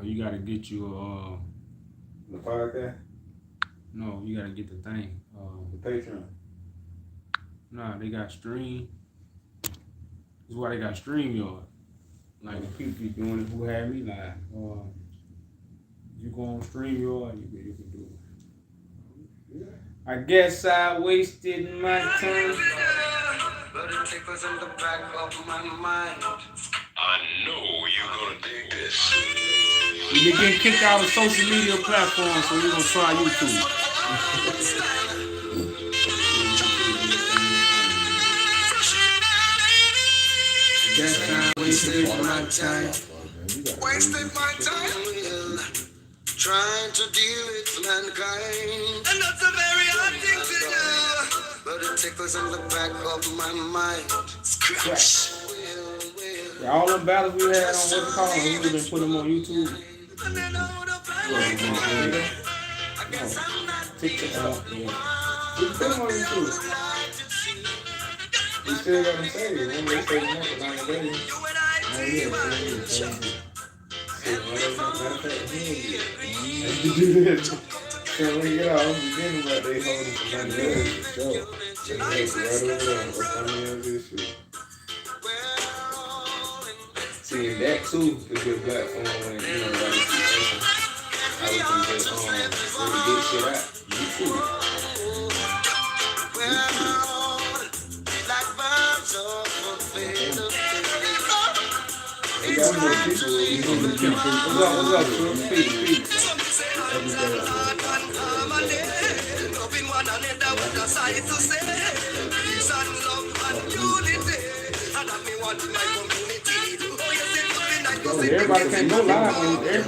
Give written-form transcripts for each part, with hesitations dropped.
You gotta get you the podcast. No, you gotta get the thing. The Patreon. Nah, they got Stream. This is why they got StreamYard. Like the people be doing it who had me live. You go on StreamYard, you can do it. I guess I wasted my time. But it tickles in the back of my mind. I know you're gonna dig this. We been getting kicked out of social media platforms, so we're gonna try YouTube. Guess I wasted my time. Wasted my time, Will. Trying to deal with mankind. And that's a very hard thing to do. But it tickles in the back of my mind. Scratch. Yeah, all them battles we had on what's it called, we would have been putting them on YouTube. TikTok. Yeah. We put them on YouTube. We still got them saved. Remember they saved them for 90 days. Oh yeah, you do this. So when you get out, you get them, but they hold them for 90 days. So, right over there. What's on the end of this shit? See, that too is a good platform when, like, how we can just, really get shit out. YouTube. We got more people. What's up, True? Peace. Everybody can't go live on YouTube.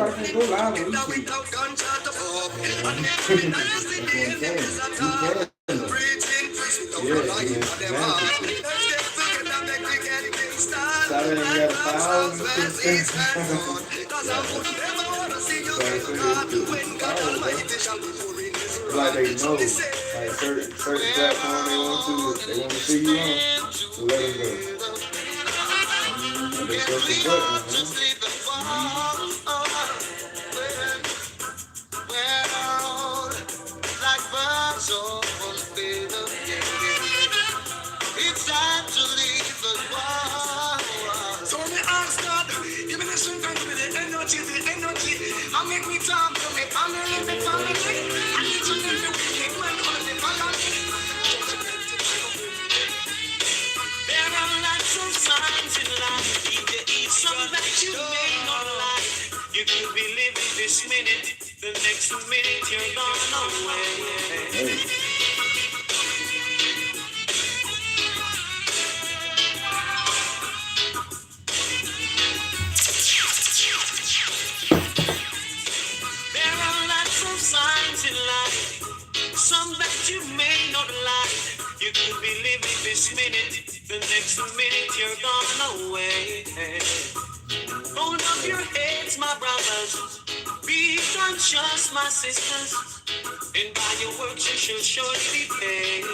Saturday we got 1,000. Like they know, like certain platform they want to see you on, so let them go. They press the button, it's time to leave the world. So me ask God, give me the strength and give me the energy. I make me talk to me family, I need to live the wicked when on the family. There are lots of signs in life, some that you may not like. You could be living this minute, the next minute you're gone away. Signs in life, some that you may not like. You could be living this minute, the next minute you're gone away. Hold up your heads, my brothers. Be conscious, my sisters. And by your works you shall surely be paid.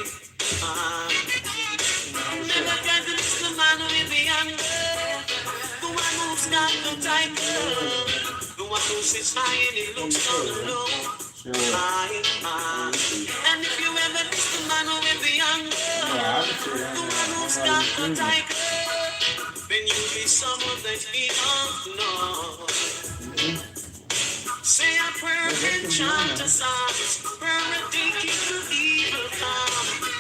Never try to listen to man with the anger. The one who's got the title. The one who sits high and he looks down low. And if you ever miss the man with the anger, the one who's got the tiger, then you'll be someone that he don't know. Say a prayer and chant a psalm, prayer and take it to evil come.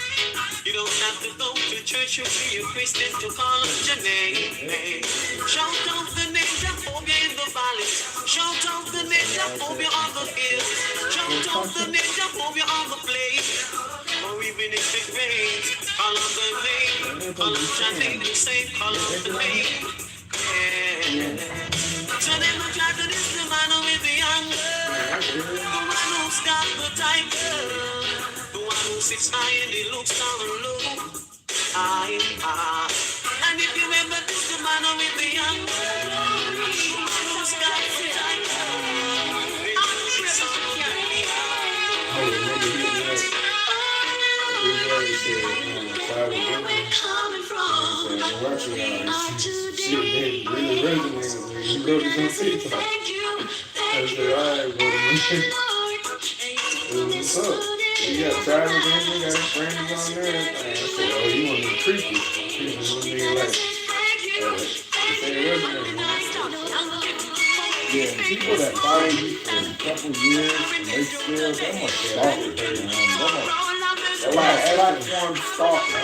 You don't have to go to church or be a Christian to call up your name. Shout out the name Jehovah in the valleys. Shout out the name Jehovah on the hills. Shout out the name Jehovah on the place. Or even if it rains, call on the name. Call on your name to save, call on the name. Yeah. So then I try to this the man with the anger. The one who's got the tiger. Who sits high and he looks down low. And if you remember this, the man with the young who's got the time. shit that really resonated with me. You wrote this on TikTok. I said, alright, brother, man. What's up? You got Travis on there, got his friends on there. I said, oh, you want to creepy. Creepy, one nigga like, say it resonated, man. Yeah, people that follow you for a couple years and they still, that must stalker, man. That's platform stalker.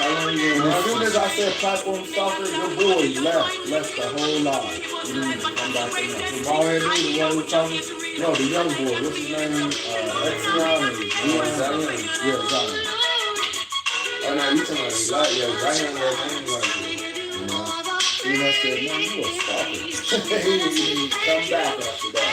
As soon as I said platform stalker, your boy left the whole lot. He didn't even come back in there. The bald head dude, the one who talking, no, the young boy, what's his name? Exxon and Zion. Yeah, Zion. Oh, no, you talking about Zion? Yeah, Zion got a name like it. He must have said, man, you a stalker. He didn't even come back after that.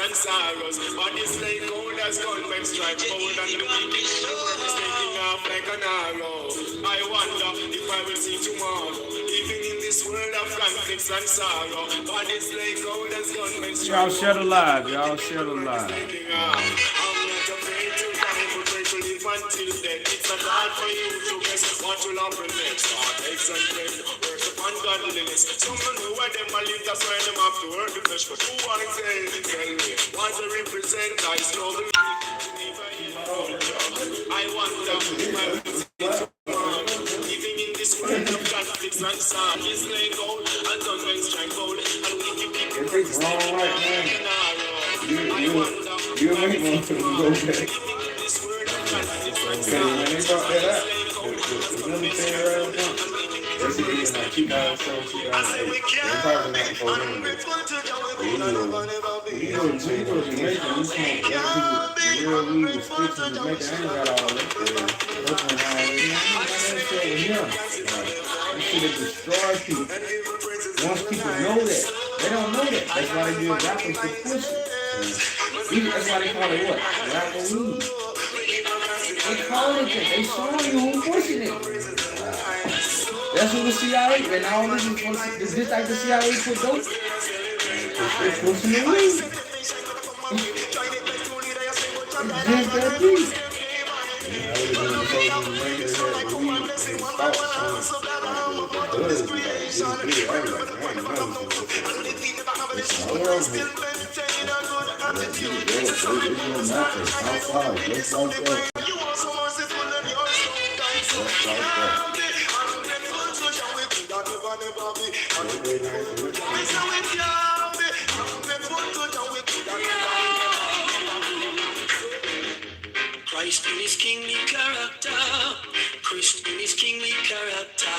And sorrows, but this lake gold has gone back strike bold and the wind is taking off like an arrow. I wonder if I will see tomorrow, even in this world of conflicts and sorrow. But this lake gold has gone back strike. Y'all share the live, y'all share the live. I'm not afraid to die, but pray to live until death. It's not hard for you to guess what will happen next. Heartaches and pain, work upon godliness. Some don't know where them are live, that's why them have to work the flesh. But who want to tell me what they represent? I struggle. I wonder if I will see tomorrow, living in this world of conflicts and sorrow. This lake gold and gunmen strike gold, and we keep people It's wrong right now. You ain't want to go back. Okay, when they brought that up, the military right now, they said it's like 2007, 2008. They're probably not for them. You go to Jamaica, you can't get people, the real weed was fixed in Jamaica. I ain't got all that. Oakland, all that. I ain't got that shit with him. That shit will destroy people. Once people know that, they don't know that. That's why they do rappers to push it. That's why they call it what? Rapper weed. They call it that. They showing you who's pushing it. That's what the CIA, and all this is just like the CIA put dope. They're pushing the weed. It's just that deep. I was doing the social media that weed and thoughts on the buzz. Like, this video, I was like, I ain't know this. It's all over here. It's doing nothing. Outside, just like that. Just like that. Christ in his kingly character, Christ in his kingly character,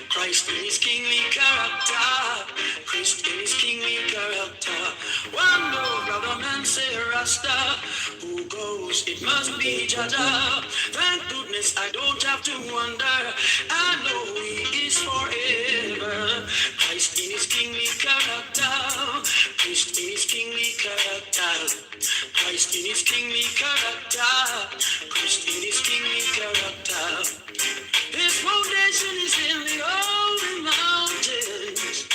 Christ in his kingly character, Christ in his kingly character. One no brother man say Rasta, who goes it must be Jaja. Thank goodness I don't have to wonder, I know he is forever. Christ in his kingly character, Christ in his kingly character, Christ in his kingly character, Christ in his kingly character. His foundation is in the holy mountains.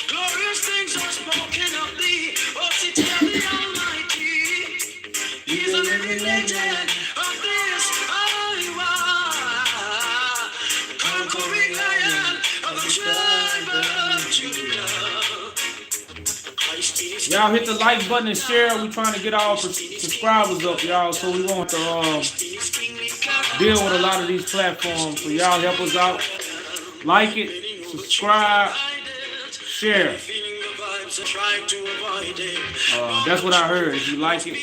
Glorious things are spoken of thee, O city of the Almighty. He's a living legend of this Iowa, conquering lion of the tribe of Judah. Y'all hit the like button and share. We're trying to get our subscribers up, y'all, so we want to deal with a lot of these platforms. So y'all help us out. Like it, subscribe, share. That's what I heard. If you like it,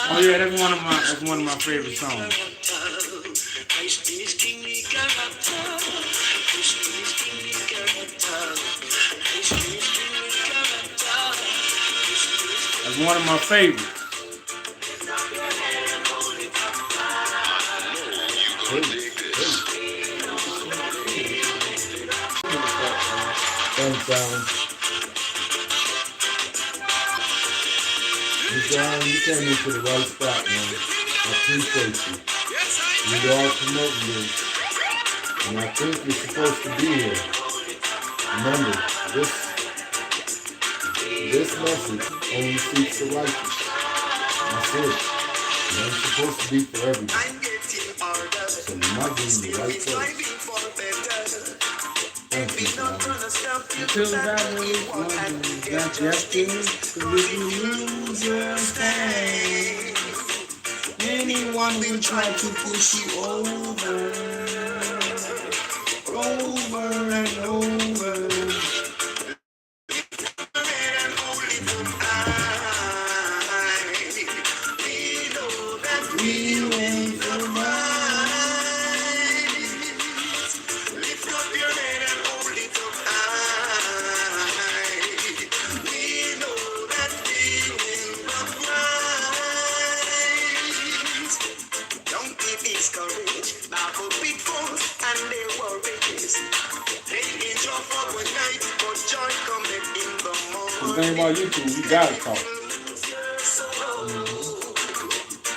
oh yeah, that's one of my favorite songs. It's one of my favorites. John, you came into the right spot, man. I appreciate you. You all promoting this. And I think you're supposed to be here. Remember, this message only seeks the righteous. That's it. It ain't supposed to be for everybody. So you're not getting the right place. Thank you, man. Until that way, that's Yahjew, so if you lose your stand, anyone will try to push you over and over. We will survive. Lift up your head and hold it up high. We know that we will rise. Don't be discouraged by the pitfalls and their worries. They enjoy for one night, but joy cometh in the morning. The thing about YouTube, you gotta talk.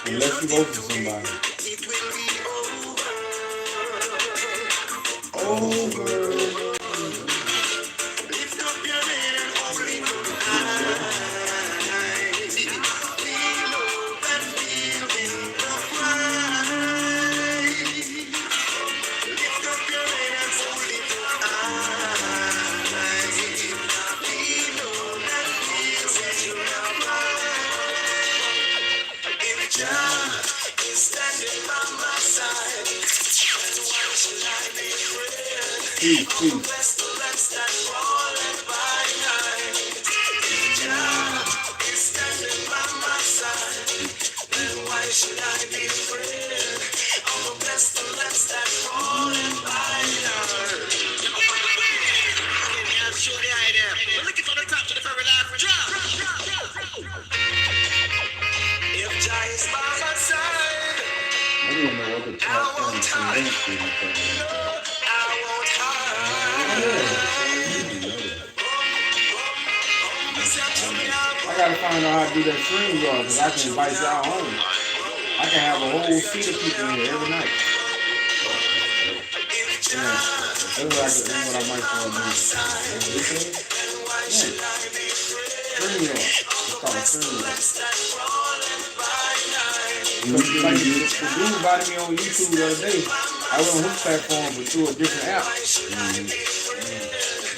Unless you vote for somebody. It will be over. Over. Lift up your head and hold it up high. We know that we will rise. Lift up your head and hold it up high. We know that we will rise. If Jah is standing by my side, then why should I be afraid? Peace, peace. Pestilence that falleth by night. If Jah is standing by my side, then why should I be afraid of the pestilence that falleth by night? Show the idea. We're looking for the top to the very last drop. If Jah is by my side, I didn't know what the top won't hide. was. I won't hide. I gotta find out how to do that stream, y'all, because I can invite y'all home. I can have a whole seat of people in here every night. Yeah. That's what I might start doing. Yeah. Stream, y'all. It's called a stream, y'all. Like the dude invited me on YouTube the other day. I went on his platform, but through a different app.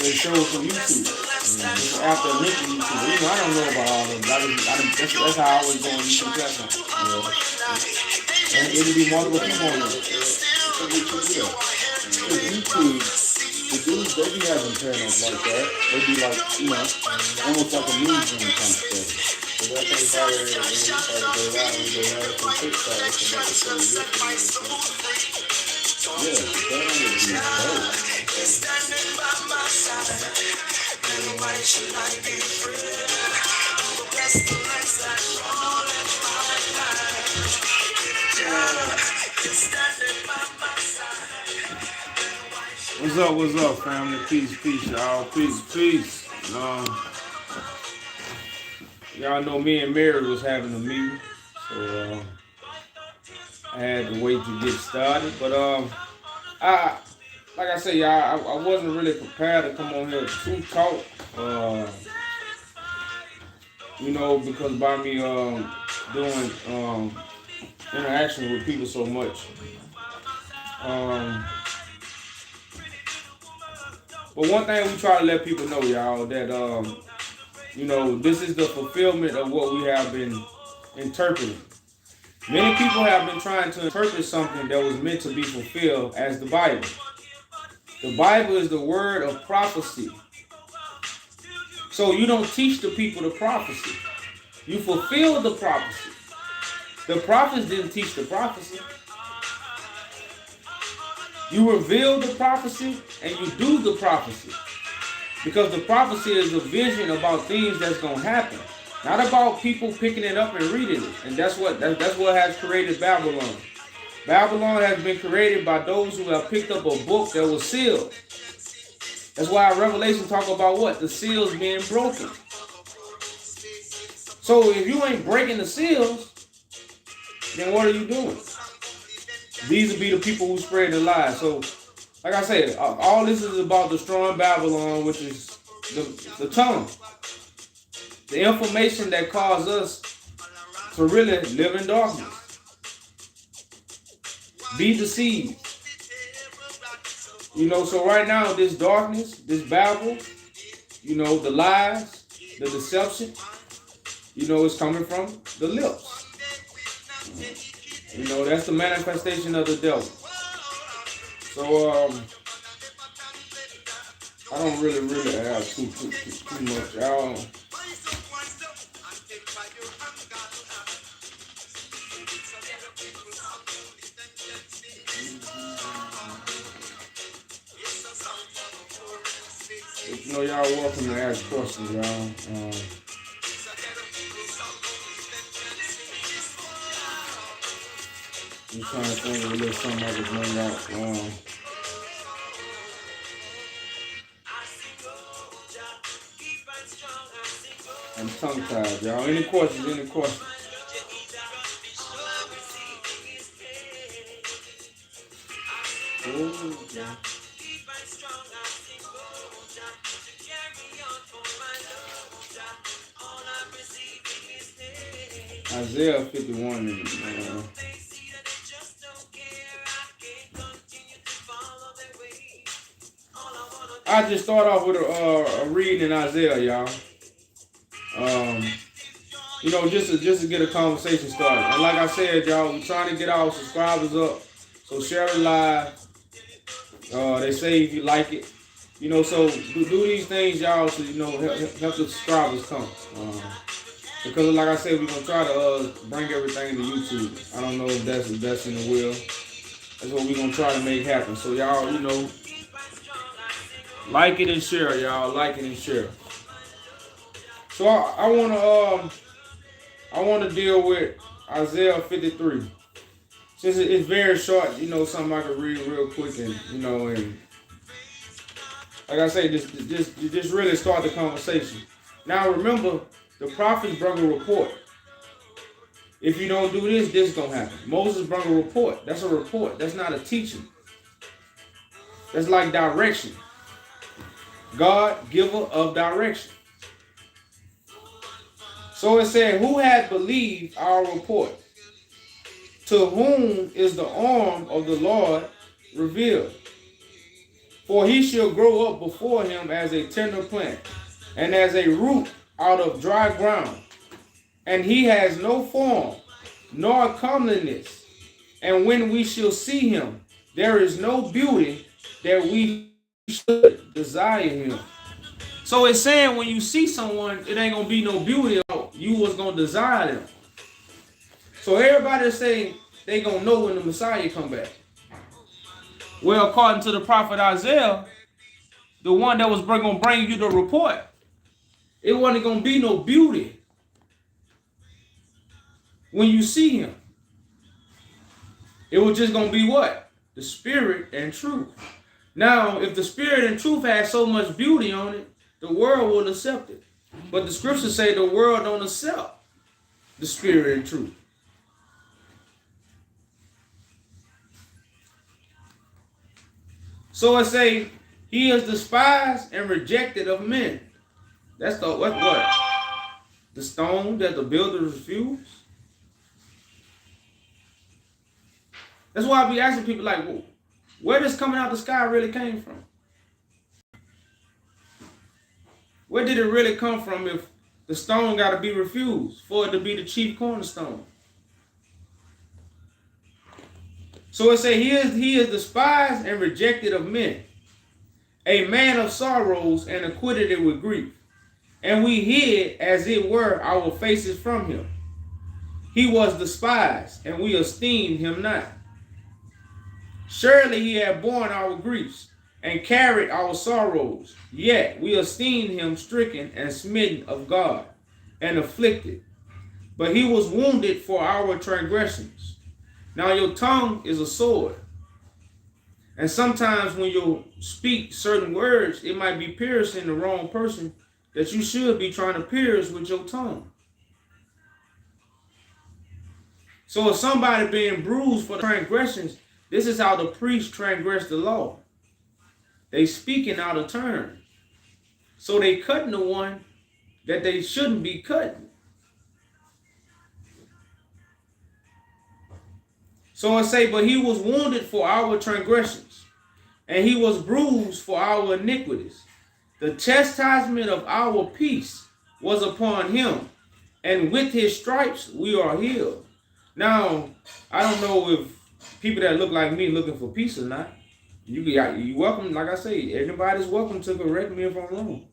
They showed from YouTube. It's an app that linked to YouTube. You know, I don't know about all of them. That's how I always go on YouTube platform. And it'll be multiple people on there. YouTube, the dudes, they be having channels like that. They be like, you know, almost like a newsroom kind of stuff. So that's how they go out and they have some TikTok and yeah, that would be dope. What's up, family? Peace, y'all. Peace. Y'all know me and Mary was having a meeting, so I had to wait to get started. But like I said, y'all, I wasn't really prepared to come on here to talk. You know, because by me doing interaction with people so much. But one thing we try to let people know, y'all, that you know, this is the fulfillment of what we have been interpreting. Many people have been trying to interpret something that was meant to be fulfilled as the Bible. The Bible is the word of prophecy. So you don't teach the people the prophecy. You fulfill the prophecy. The prophets didn't teach the prophecy. You reveal the prophecy and you do the prophecy. Because the prophecy is a vision about things that's going to happen. Not about people picking it up and reading it. And that's what has created Babylon. Babylon has been created by those who have picked up a book that was sealed. That's why Revelation talk about what? The seals being broken. So if you ain't breaking the seals, then what are you doing? These will be the people who spread the lies. So, like I said, all this is about destroying Babylon, which is the tongue. The information that caused us to really live in darkness. Be deceived. You know, so right now, this darkness, this Babel, you know, the lies, the deception, you know, it's coming from the lips. You know, that's the manifestation of the devil. So, I don't really have too much. You know, y'all welcome to ask questions, y'all. I'm trying to think of a little something I could bring out. I'm tongue-tied, y'all. Any questions? Ooh, yeah. Isaiah 51. I just start off with a reading in Isaiah, y'all. You know, just to get a conversation started. And like I said, y'all, we're trying to get our subscribers up. So share it live. They say if you like it. You know, so do these things, y'all, so, you know, help the subscribers come. Because like I said, we're going to try to bring everything to YouTube. I don't know if that's in the will. That's what we're going to try to make happen. So y'all, you know, like it and share, y'all. Like it and share. So I want to deal with Isaiah 53. Since it's very short, you know, something I can read real quick, and you know, and like I say, just really start the conversation. Now remember, the prophets brought a report. If you don't do this, this is gonna happen. Moses brought a report. That's a report. That's not a teaching. That's like direction. God, giver of direction. So it said, who had believed our report? To whom is the arm of the Lord revealed? For he shall grow up before him as a tender plant, and as a root out of dry ground. And he has no form, nor comeliness. And when we shall see him, there is no beauty that we should desire him. So it's saying when you see someone, it ain't going to be no beauty. You was going to desire them. So everybody's saying they going to know when the Messiah come back. Well, according to the prophet Isaiah, the one that was going to bring you the report, it wasn't going to be no beauty when you see him. It was just going to be what? The spirit and truth. Now, if the spirit and truth has so much beauty on it, the world will accept it. But the scriptures say the world don't accept the spirit and truth. So it say, he is despised and rejected of men. That's the what? The stone that the builders refused. That's why I be asking people like, well, where this coming out the sky really came from? Where did it really come from if the stone got to be refused for it to be the chief cornerstone? So it says he is despised and rejected of men, a man of sorrows and acquitted with grief. And we hid, as it were, our faces from him. He was despised, and we esteemed him not. Surely he had borne our griefs and carried our sorrows, yet we esteemed him stricken and smitten of God, and afflicted, but he was wounded for our transgressions. Now your tongue is a sword. And sometimes when you speak certain words, it might be piercing the wrong person that you should be trying to pierce with your tongue. So if somebody being bruised for the transgressions, this is how the priests transgress the law. They speaking out of turn. So they cutting the one that they shouldn't be cutting. So I say, but he was wounded for our transgressions, and he was bruised for our iniquities. The chastisement of our peace was upon him, and with his stripes we are healed. Now, I don't know if people that look like me looking for peace or not. You welcome, like I say, everybody's welcome to correct me if I'm wrong.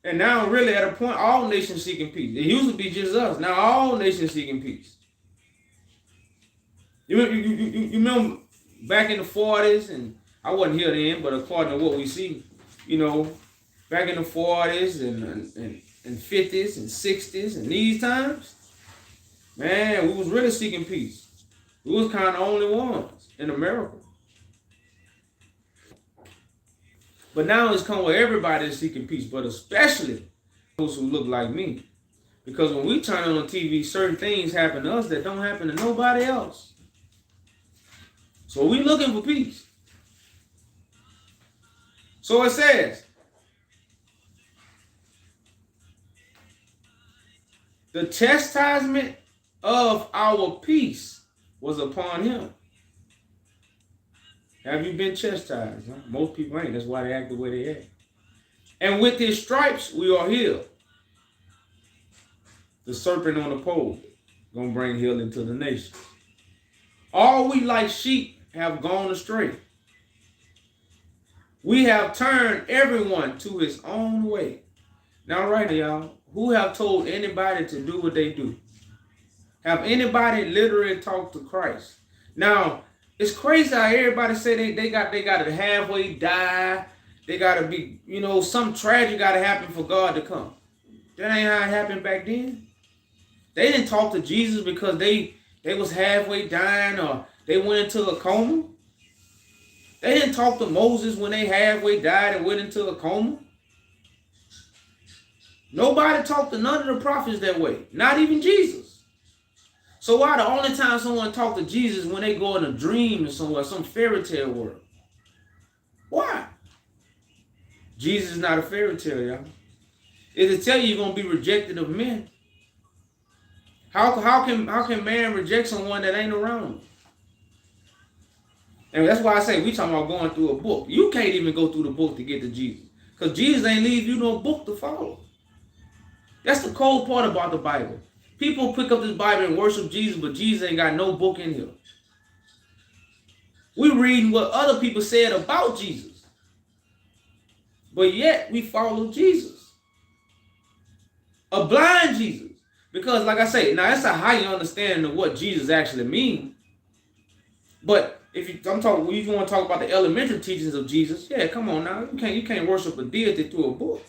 And now really at a point, all nations seeking peace. It used to be just us. Now all nations seeking peace. You remember back in the 40s, and I wasn't here then, but according to what we see, back in the 40s and 50s and 60s and these times, man, we was really seeking peace. We was kind of the only ones in America. But now it's come where everybody is seeking peace, but especially those who look like me. Because when we turn on TV, certain things happen to us that don't happen to nobody else. So we looking for peace. So it says, the chastisement of our peace was upon him. Have you been chastised? Huh? Most people ain't. That's why they act the way they act. And with his stripes, we are healed. The serpent on the pole going to bring healing to the nation. All we like sheep have gone astray. We have turned everyone to his own way. Now, right now, y'all, who have told anybody to do what they do? Have anybody literally talked to Christ? Now, it's crazy how everybody say they got to halfway die. They got to be, some tragedy got to happen for God to come. That ain't how it happened back then. They didn't talk to Jesus because they was halfway dying or they went into a coma. They didn't talk to Moses when they halfway died and went into a coma. Nobody talked to none of the prophets that way. Not even Jesus. So why the only time someone talk to Jesus when they go in a dream or somewhere, some fairy tale world? Why? Jesus is not a fairy tale, y'all. It'll tell you you're going to be rejected of men. How can man reject someone that ain't around? And that's why I say we talking about going through a book. You can't even go through the book to get to Jesus. Because Jesus ain't leave you no book to follow. That's the cold part about the Bible. People pick up this Bible and worship Jesus, but Jesus ain't got no book in here. We reading what other people said about Jesus. But yet we follow Jesus. A blind Jesus. Because like I say, now that's a higher understanding of what Jesus actually means. But if you want to talk about the elementary teachings of Jesus, yeah, come on now. You can't worship a deity through a book.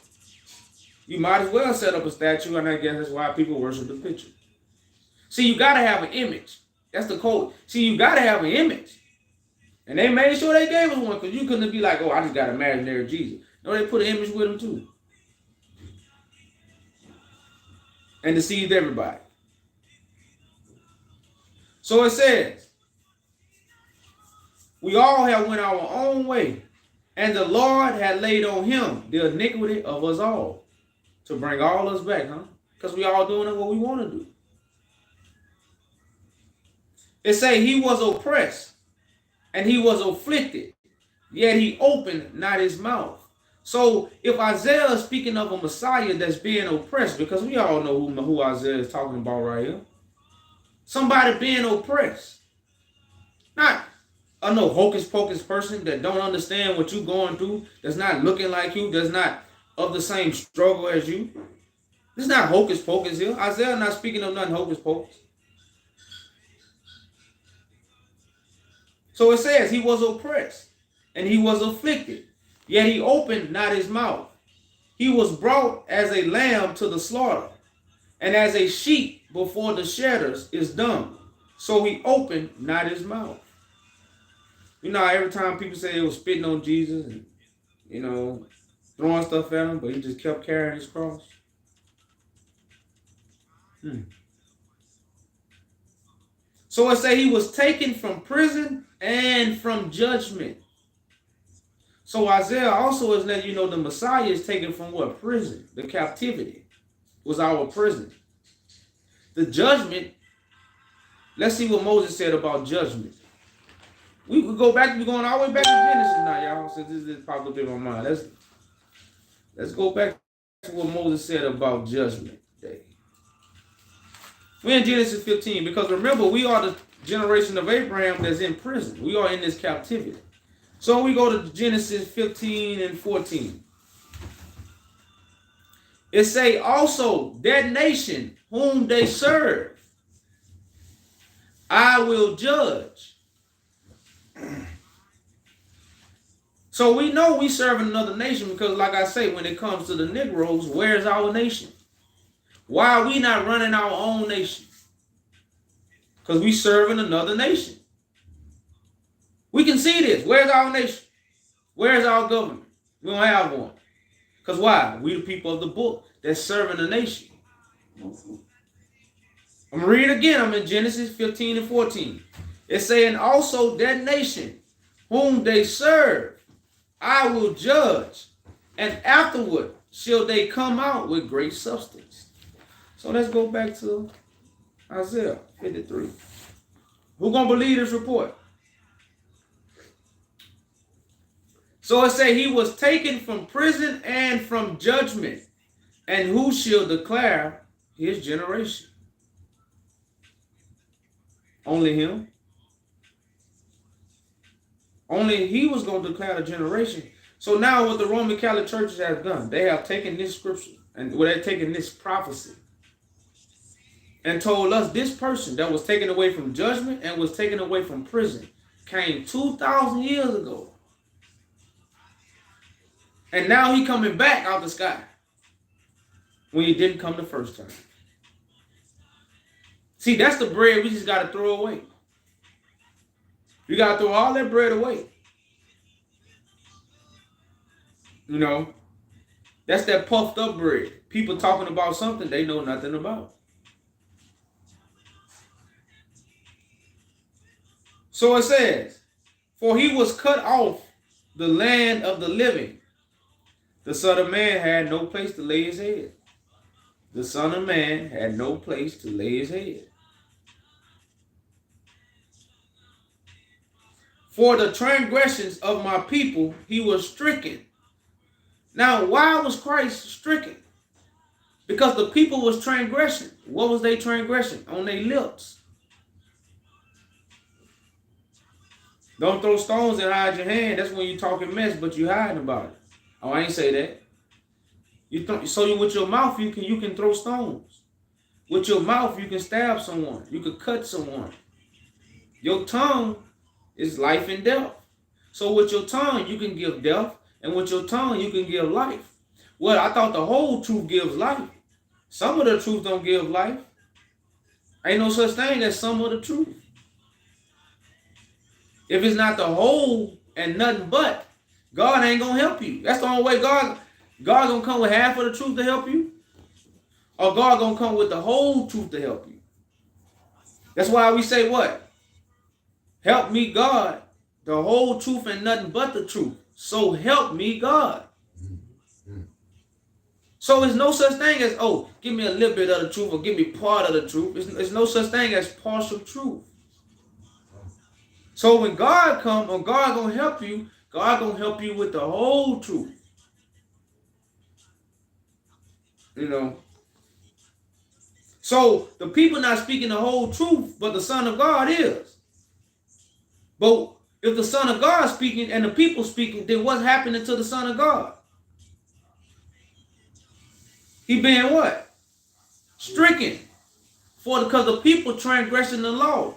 You might as well set up a statue, and I guess that's why people worship the picture. See, you got to have an image. That's the code. See, you got to have an image. And they made sure they gave us one because you couldn't be like, oh, I just got an imaginary Jesus. No, they put an image with him too. And deceived everybody. So it says, we all have went our own way, and the Lord had laid on him the iniquity of us all, to bring all us back, huh? Because we all doing what we want to do. It say he was oppressed, and he was afflicted, yet he opened not his mouth. So if Isaiah is speaking of a Messiah that's being oppressed, because we all know who Isaiah is talking about right here. Somebody being oppressed. Not a no hocus pocus person that don't understand what you're going through, that's not looking like you, that's not of the same struggle as you. This is not hocus pocus here. Isaiah not speaking of nothing hocus pocus. So it says he was oppressed and he was afflicted, yet he opened not his mouth. he was brought as a lamb to the slaughter, and as a sheep before the shedders is dumb, so he opened not his mouth. You know, every time people say they was spitting on Jesus and, you know, throwing stuff at him, but he just kept carrying his cross. So it say he was taken from prison and from judgment. So Isaiah also is letting you know the Messiah is taken from what? Prison. The captivity was our prison. The judgment, let's see what Moses said about judgment. We could go back, we're going all the way back to Genesis now, y'all, since this popped up in my mind. Let's go back to what Moses said about judgment day. We're in Genesis 15, because remember, we are the generation of Abraham that's in prison. We are in this captivity. So we go to Genesis 15 and 14. It say, also, that nation whom they serve, I will judge. So we know we serve another nation because, like I say, when it comes to the Negroes, where's our nation? Why are we not running our own nation? Because we serving another nation. We can see this. Where's our nation? Where's our government? We don't have one. Because why? We the people of the book that's serving the nation. I'm going to read it again. I'm in Genesis 15 and 14. It's saying, also that nation whom they serve, I will judge, and afterward shall they come out with great substance. So let's go back to Isaiah 53. Who gonna believe this report? So it say he was taken from prison and from judgment, and who shall declare his generation? Only him. Only he was going to declare the generation. So now what the Roman Catholic churches have done, they have taken this scripture and they've taken this prophecy and told us this person that was taken away from judgment and was taken away from prison came 2,000 years ago. And now he coming back out the sky when he didn't come the first time. See, that's the bread we just got to throw away. You got to throw all that bread away. You know, that's that puffed up bread. People talking about something they know nothing about. So it says, for he was cut off the land of the living. The Son of Man had no place to lay his head. The Son of Man had no place to lay his head. For the transgressions of my people, he was stricken. Now, why was Christ stricken? Because the people was transgressing. What was they transgressing? On their lips. Don't throw stones and hide your hand. That's when you talking mess, but you hiding about it. Oh, I ain't say that. With your mouth, you can throw stones. With your mouth, you can stab someone. You can cut someone. Your tongue is life and death. So with your tongue, you can give death, and with your tongue, you can give life. Well, I thought the whole truth gives life. Some of the truth don't give life. Ain't no such thing as some of the truth. If it's not the whole and nothing but, God ain't gonna help you. That's the only way God gonna come with half of the truth to help you, or God gonna come with the whole truth to help you. That's why we say what? Help me, God, the whole truth and nothing but the truth. So help me, God. So there's no such thing as, oh, give me a little bit of the truth or give me part of the truth. There's no such thing as partial truth. So when God comes, or God gonna help you, God gonna help you with the whole truth. You know. So the people not speaking the whole truth, but the Son of God is. But if the Son of God is speaking and the people speaking, then what's happening to the Son of God? He being what? Stricken. Because the people transgressing the law.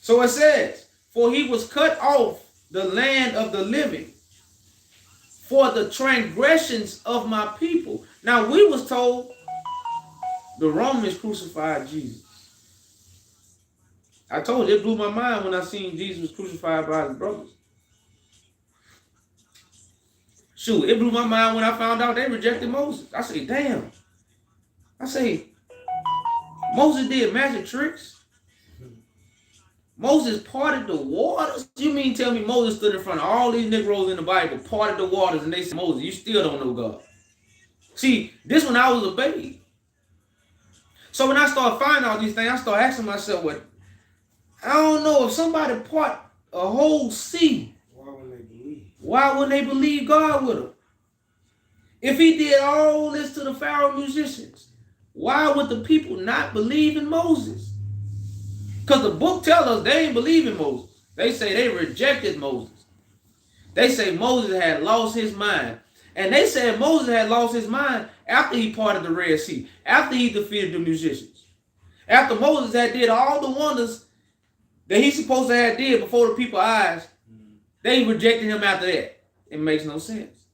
So it says, for he was cut off the land of the living for the transgressions of my people. Now we was told the Romans crucified Jesus. I told you, it blew my mind when I seen Jesus crucified by his brothers. Shoot, it blew my mind when I found out they rejected Moses. I say, damn. I say, Moses did magic tricks. Moses parted the waters. You mean tell me Moses stood in front of all these Negroes in the Bible, parted the waters, and they said, Moses, you still don't know God. See, this when I was a baby. So when I started finding all these things, I started asking myself, what? I don't know, if somebody part a whole sea, why wouldn't they believe God with them? If he did all this to the Pharaoh musicians, why would the people not believe in Moses? Because the book tells us they ain't believe in Moses. They say they rejected Moses. They say Moses had lost his mind. And they said Moses had lost his mind after he parted the Red Sea, after he defeated the musicians. After Moses had did all the wonders that he's supposed to have did before the people's eyes, they rejected him after that. It makes no sense.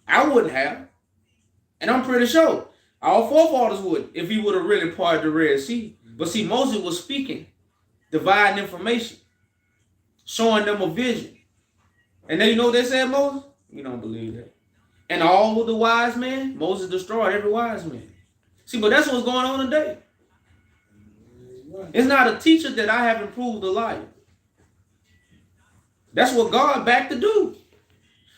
I wouldn't have. And I'm pretty sure our forefathers would if he would have really parted the Red Sea. But see, Moses was speaking, dividing information, showing them a vision. And then you know what they said, Moses? We don't believe that. And all of the wise men, Moses destroyed every wise man. See, but that's what's going on today. It's not a teacher that I haven't proved a liar. That's what God backed to do.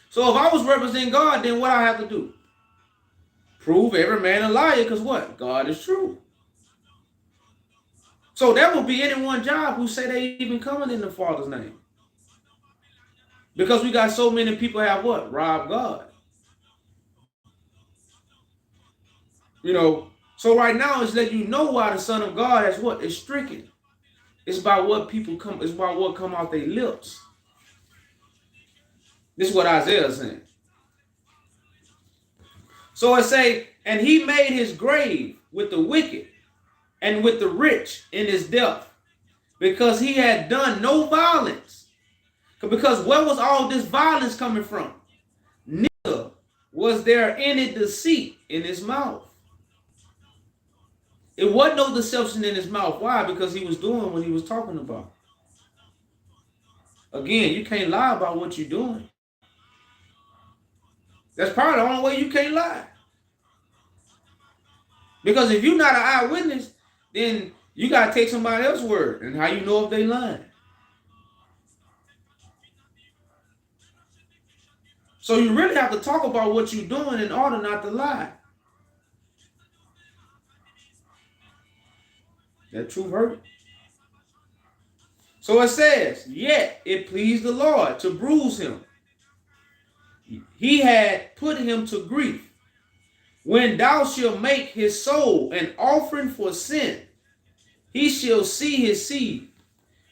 So if I was representing God, then what I have to do? Prove every man a liar, because what? God is true. So that will be anyone's job who say they even coming in the Father's name. Because we got so many people have what? Robbed God. You know, so right now it's letting you know why the Son of God has what? Is stricken. It's about what people come, it's about what come out their lips. This is what Isaiah is saying. So it say, and he made his grave with the wicked and with the rich in his death, because he had done no violence. Because where was all this violence coming from? Neither was there any deceit in his mouth. It wasn't no deception in his mouth. Why? Because he was doing what he was talking about. Again, you can't lie about what you're doing. That's probably the only way you can't lie. Because if you're not an eyewitness, then you got to take somebody else's word. And how you know if they lying? So you really have to talk about what you're doing in order not to lie. That truth hurt. So it says, yet it pleased the Lord to bruise him. He had put him to grief. When thou shalt make his soul an offering for sin, he shall see his seed.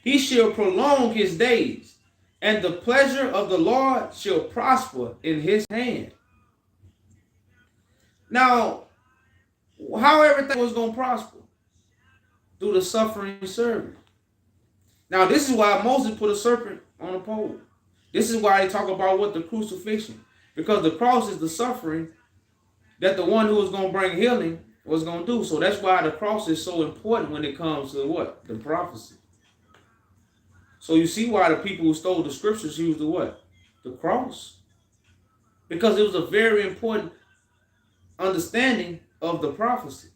He shall prolong his days, and the pleasure of the Lord shall prosper in his hand. Now, how everything was going to prosper? Through the suffering servant. Now, this is why Moses put a serpent on a pole. This is why they talk about what the crucifixion. Because the cross is the suffering that the one who was going to bring healing was going to do. So that's why the cross is so important when it comes to what? The prophecy. So you see why the people who stole the scriptures used the what? The cross. Because it was a very important understanding of the prophecy.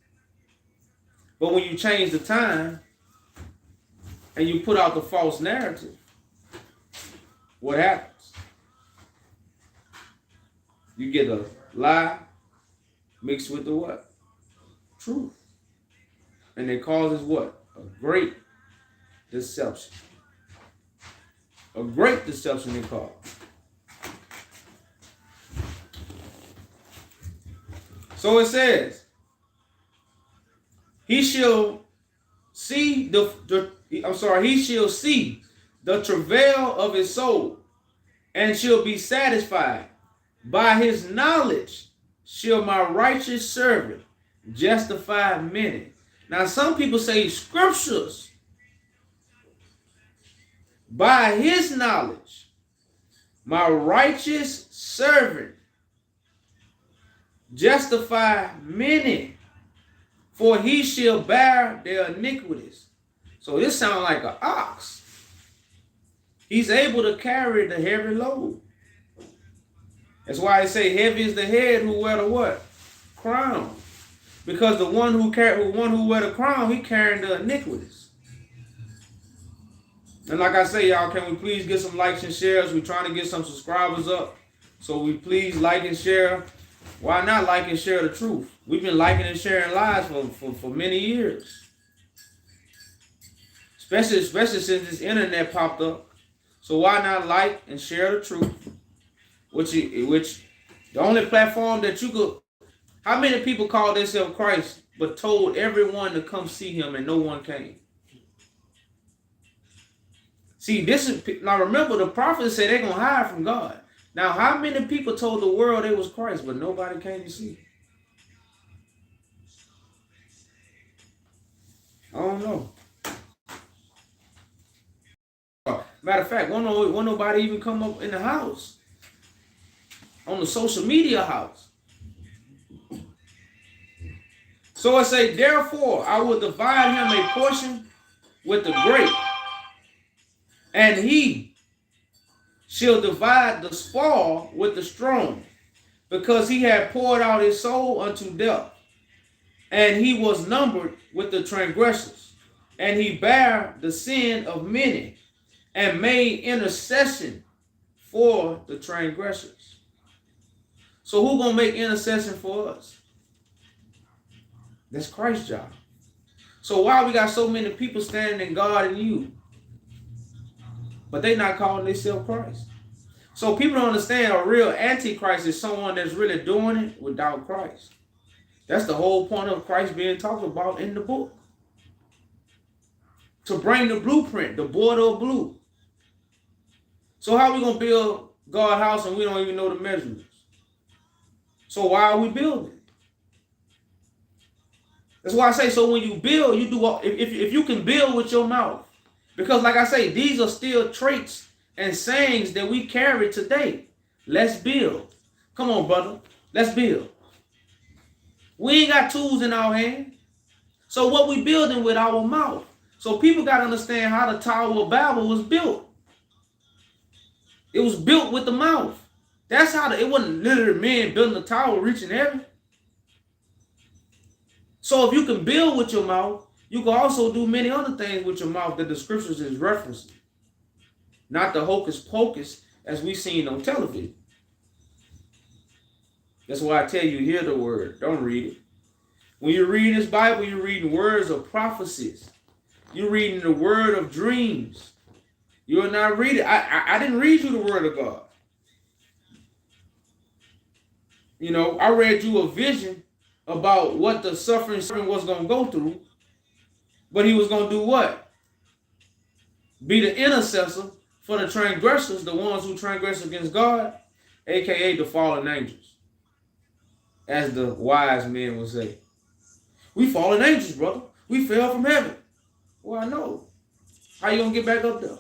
But when you change the time and you put out the false narrative, what happens? You get a lie mixed with the what? Truth. And it causes what? A great deception. A great deception it causes. So it says, he shall see he shall see the travail of his soul, and shall be satisfied. By his knowledge shall my righteous servant justify many. Now some people say scriptures. By his knowledge My righteous servant justify many, for he shall bear their iniquities. So this sounds like an ox. He's able to carry the heavy load. That's why I say heavy is the head who wear the what? Crown. Because the one who wear the crown, he carrying the iniquities. And like I say, y'all, can we please get some likes and shares? We're trying to get some subscribers up. So we please like and share. Why not like and share the truth? We've been liking and sharing lies for many years. Especially since this internet popped up. So why not like and share the truth? Which the only platform that you could. How many people called themselves Christ but told everyone to come see him and no one came? See, this is now. Remember, the prophets said they're gonna hide from God. Now, how many people told the world it was Christ but nobody came to see? I don't know. Matter of fact, won't nobody even come up in the house on the social media house. So I say, therefore, I will divide him a portion with the great, and he shall divide the spoil with the strong, because he had poured out his soul unto death, and he was numbered with the transgressors, and he bare the sin of many, and made intercession for the transgressors. So who gonna make intercession for us? That's Christ's job. So why we got so many people standing in God and you, but they not calling themselves Christ? So people don't understand a real antichrist is someone that's really doing it without Christ. That's the whole point of Christ being talked about in the book. To bring the blueprint, the border of blue. So how we gonna build God's house and we don't even know the measurements? So why are we building? That's why I say, so when you build, you do if you can build with your mouth. Because like I say, these are still traits and sayings that we carry today. Let's build. Come on, brother. Let's build. We ain't got tools in our hand. So what we building with our mouth? So people got to understand how the Tower of Babel was built. It was built with the mouth. That's how it wasn't literally men building the tower reaching heaven. So if you can build with your mouth, you can also do many other things with your mouth that the scriptures is referencing. Not the hocus pocus as we seen on television. That's why I tell you, hear the word. Don't read it. When you read this Bible, you're reading words of prophecies. You're reading the word of dreams. You're not reading. I didn't read you the word of God. You know, I read you a vision about what the suffering servant was going to go through. But he was going to do what? Be the intercessor for the transgressors, the ones who transgress against God, a.k.a. the fallen angels. As the wise men would say. We fallen angels, brother. We fell from heaven. Well, I know. How you going to get back up there?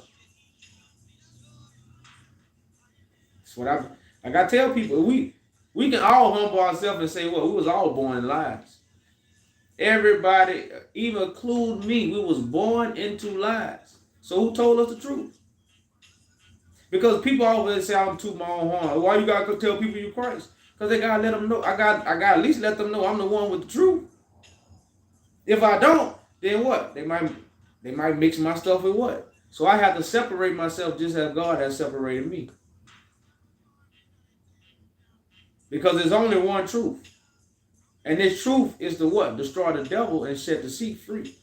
That's what I got to tell people. We can all humble ourselves and say, well, we was all born in lies. Everybody, even include me, we was born into lies. So who told us the truth? Because people always say I'm too my own horn. Why you gotta tell people you Christ? Because they gotta let them know. I got at least let them know I'm the one with the truth. If I don't, then what? They might mix my stuff with what? So I have to separate myself just as God has separated me. Because there's only one truth. And this truth is to what? Destroy the devil and set the sheep free.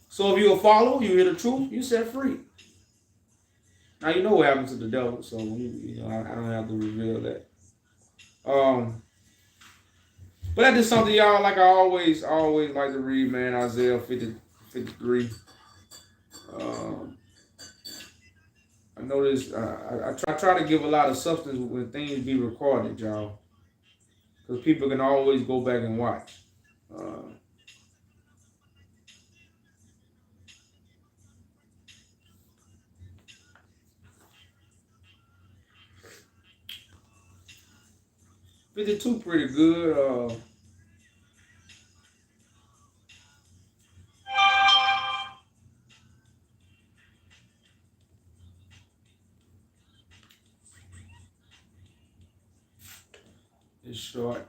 So if you'll follow, you hear the truth, you set free. Now you know what happens to the devil, so you know I don't have to reveal that. But that's just something, y'all, like I always like to read, man, Isaiah 53. I notice I try to give a lot of substance when things be recorded, y'all. Because people can always go back and watch. 52 pretty good. It's short.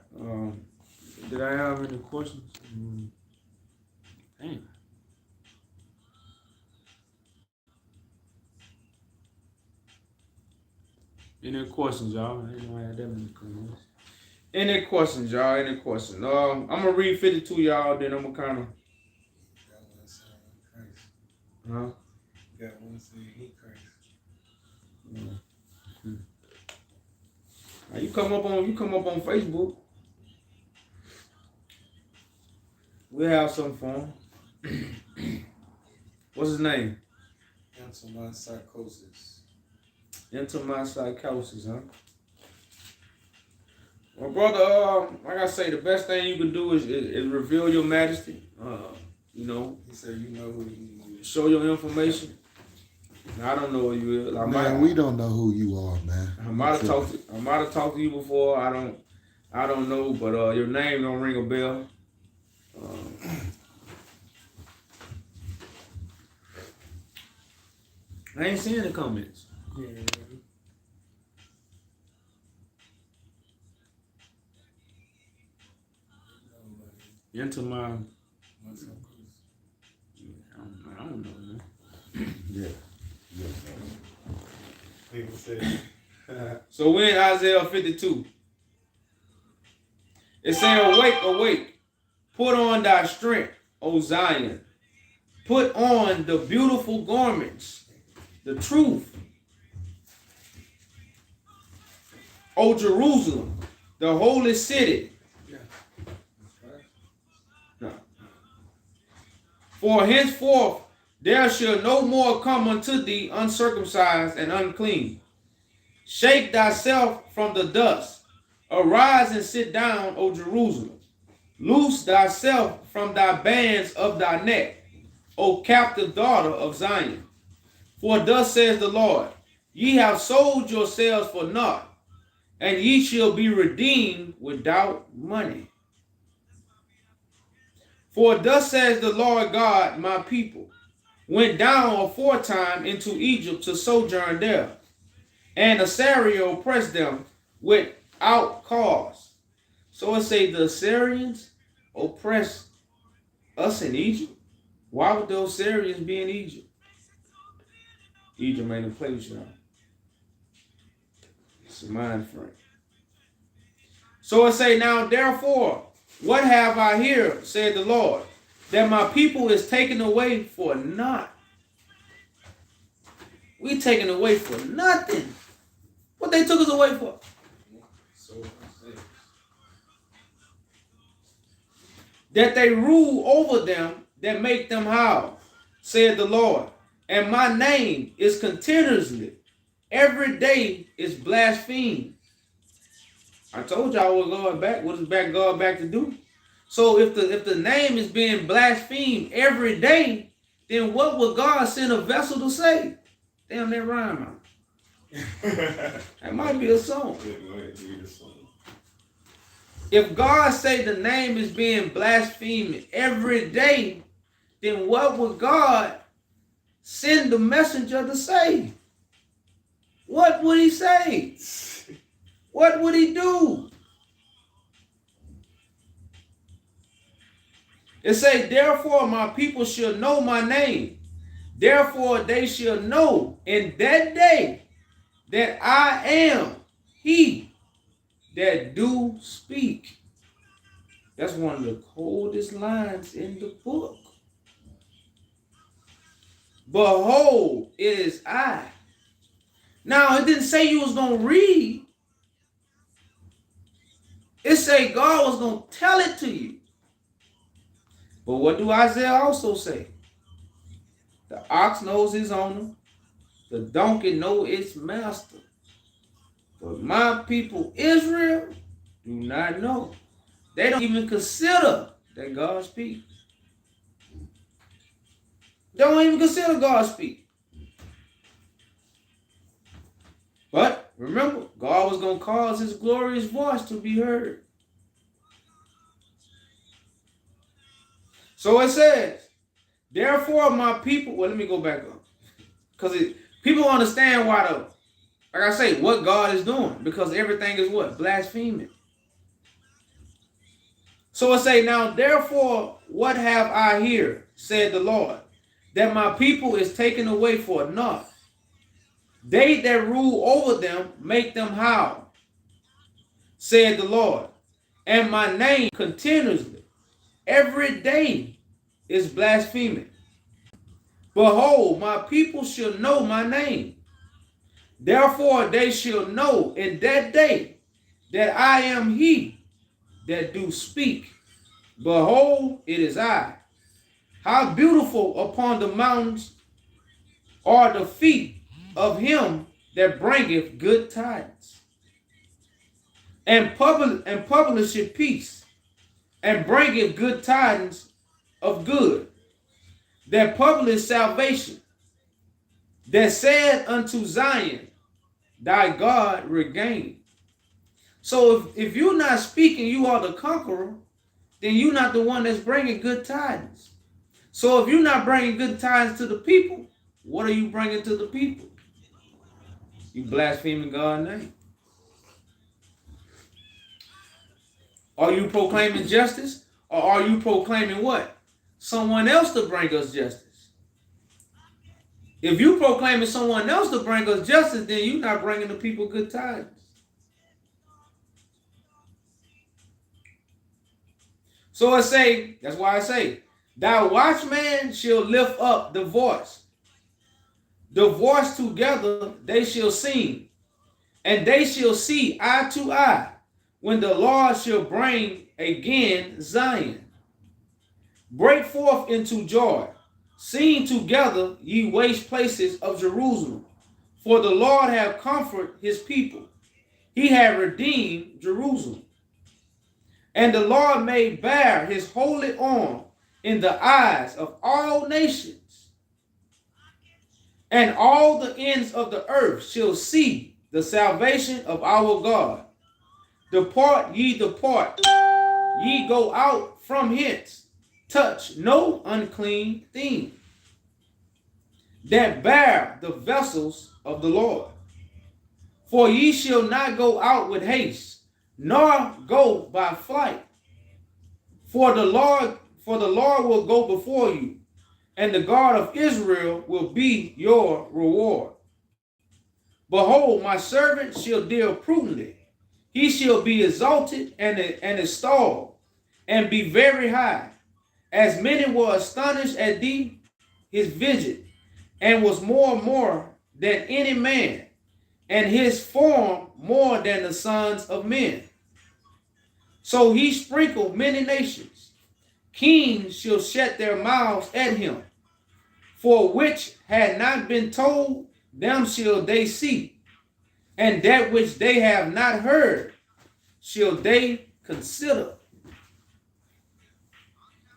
Did I have any questions? Dang. Any questions, y'all? I didn't know I had that many comments. Any questions, y'all? Any questions? I'm gonna read 52, y'all. Then I'm gonna kind of. Huh? Got one saying he crazy. Now, you come up on Facebook. We'll have something for him. What's his name? Into my psychosis. Into my psychosis, huh? Well, brother, like I say, the best thing you can do is reveal your majesty. You know. He said, you know who he is. Show your information. I don't know who you is. We don't know who you are, man. I might have talked to you before. I don't know, but your name don't ring a bell. I ain't seeing the comments. Yeah. Into my. Psychosis. I don't know, man. Yeah. People say. So we're in Isaiah 52. It says, awake, awake, put on thy strength, O Zion. Put on the beautiful garments, the truth, O Jerusalem, the holy city. Yeah. That's right. No. For henceforth there shall no more come unto thee uncircumcised and unclean. Shake thyself from the dust. Arise and sit down, O Jerusalem. Loose thyself from thy bands of thy neck, O captive daughter of Zion. For thus says the Lord, ye have sold yourselves for naught, and ye shall be redeemed without money. For thus says the Lord God, my people went down aforetime into Egypt to sojourn there, and Assyria oppressed them without cause. So it say the Assyrians oppressed us in Egypt. Why would the Assyrians be in Egypt? Egypt ain't a place, y'all. It's a mind frame. So it say, now therefore, what have I here, said the Lord, that my people is taken away for naught. We taken away for nothing. What they took us away for? So That they rule over them that make them howl, said the Lord. And my name is continuously, every day is blasphemed. I told y'all what God back. What is God back to do? So if the name is being blasphemed every day, then what would God send a vessel to say? Damn, that rhyme out. That might be a song. If God say the name is being blasphemed every day, then what would God send the messenger to say? What would he say? What would he do? It say, therefore my people shall know my name. Therefore they shall know in that day that I am he that do speak. That's one of the coldest lines in the book. Behold, it is I. Now, it didn't say you was going to read. It say God was going to tell it to you. But what do Isaiah also say? The ox knows his owner. The donkey knows its master. But my people, Israel, do not know. They don't even consider that God speaks. They don't even consider God speak. But Remember, God was going to cause his glorious voice to be heard. So it says, therefore my people, well, let me go back up. Because people understand why like I say, what God is doing. Because everything is what? Blaspheming. So it say, now therefore, what have I here, said the Lord, that my people is taken away for naught. They that rule over them make them howl, said the Lord, and my name continuously, every day is blaspheming. Behold, my people shall know my name. Therefore they shall know in that day that I am he that do speak. Behold, it is I. How beautiful upon the mountains are the feet of him that bringeth good tidings, and publisheth peace, and bringeth good tidings of good, that publish salvation, that said unto Zion, thy God regain. So if you're not speaking, you are the conqueror, then you're not the one that's bringing good tidings. So if you're not bringing good tidings to the people, what are you bringing to the people? You blaspheming God's name. Are you proclaiming justice, or are you proclaiming what? Someone else to bring us justice. If you proclaiming someone else to bring us justice, then you're not bringing the people good tidings. So it say, that's why I say, thy watchman shall lift up the voice. The voice together they shall sing, and they shall see eye to eye, when the Lord shall bring again Zion. Break forth into joy, sing together, ye waste places of Jerusalem. For the Lord hath comforted his people. He hath redeemed Jerusalem. And the Lord made bare his holy arm in the eyes of all nations. And all the ends of the earth shall see the salvation of our God. Depart, ye go out from hence. Touch no unclean thing, that bear the vessels of the Lord. For ye shall not go out with haste, nor go by flight. For the Lord will go before you, and the God of Israel will be your reward. Behold, my servant shall deal prudently. He shall be exalted and installed, and be very high. As many were astonished at his visit, and was more than any man, and his form more than the sons of men. So he sprinkled many nations. Kings shall shut their mouths at him. For which had not been told, them shall they see, and that which they have not heard shall they consider.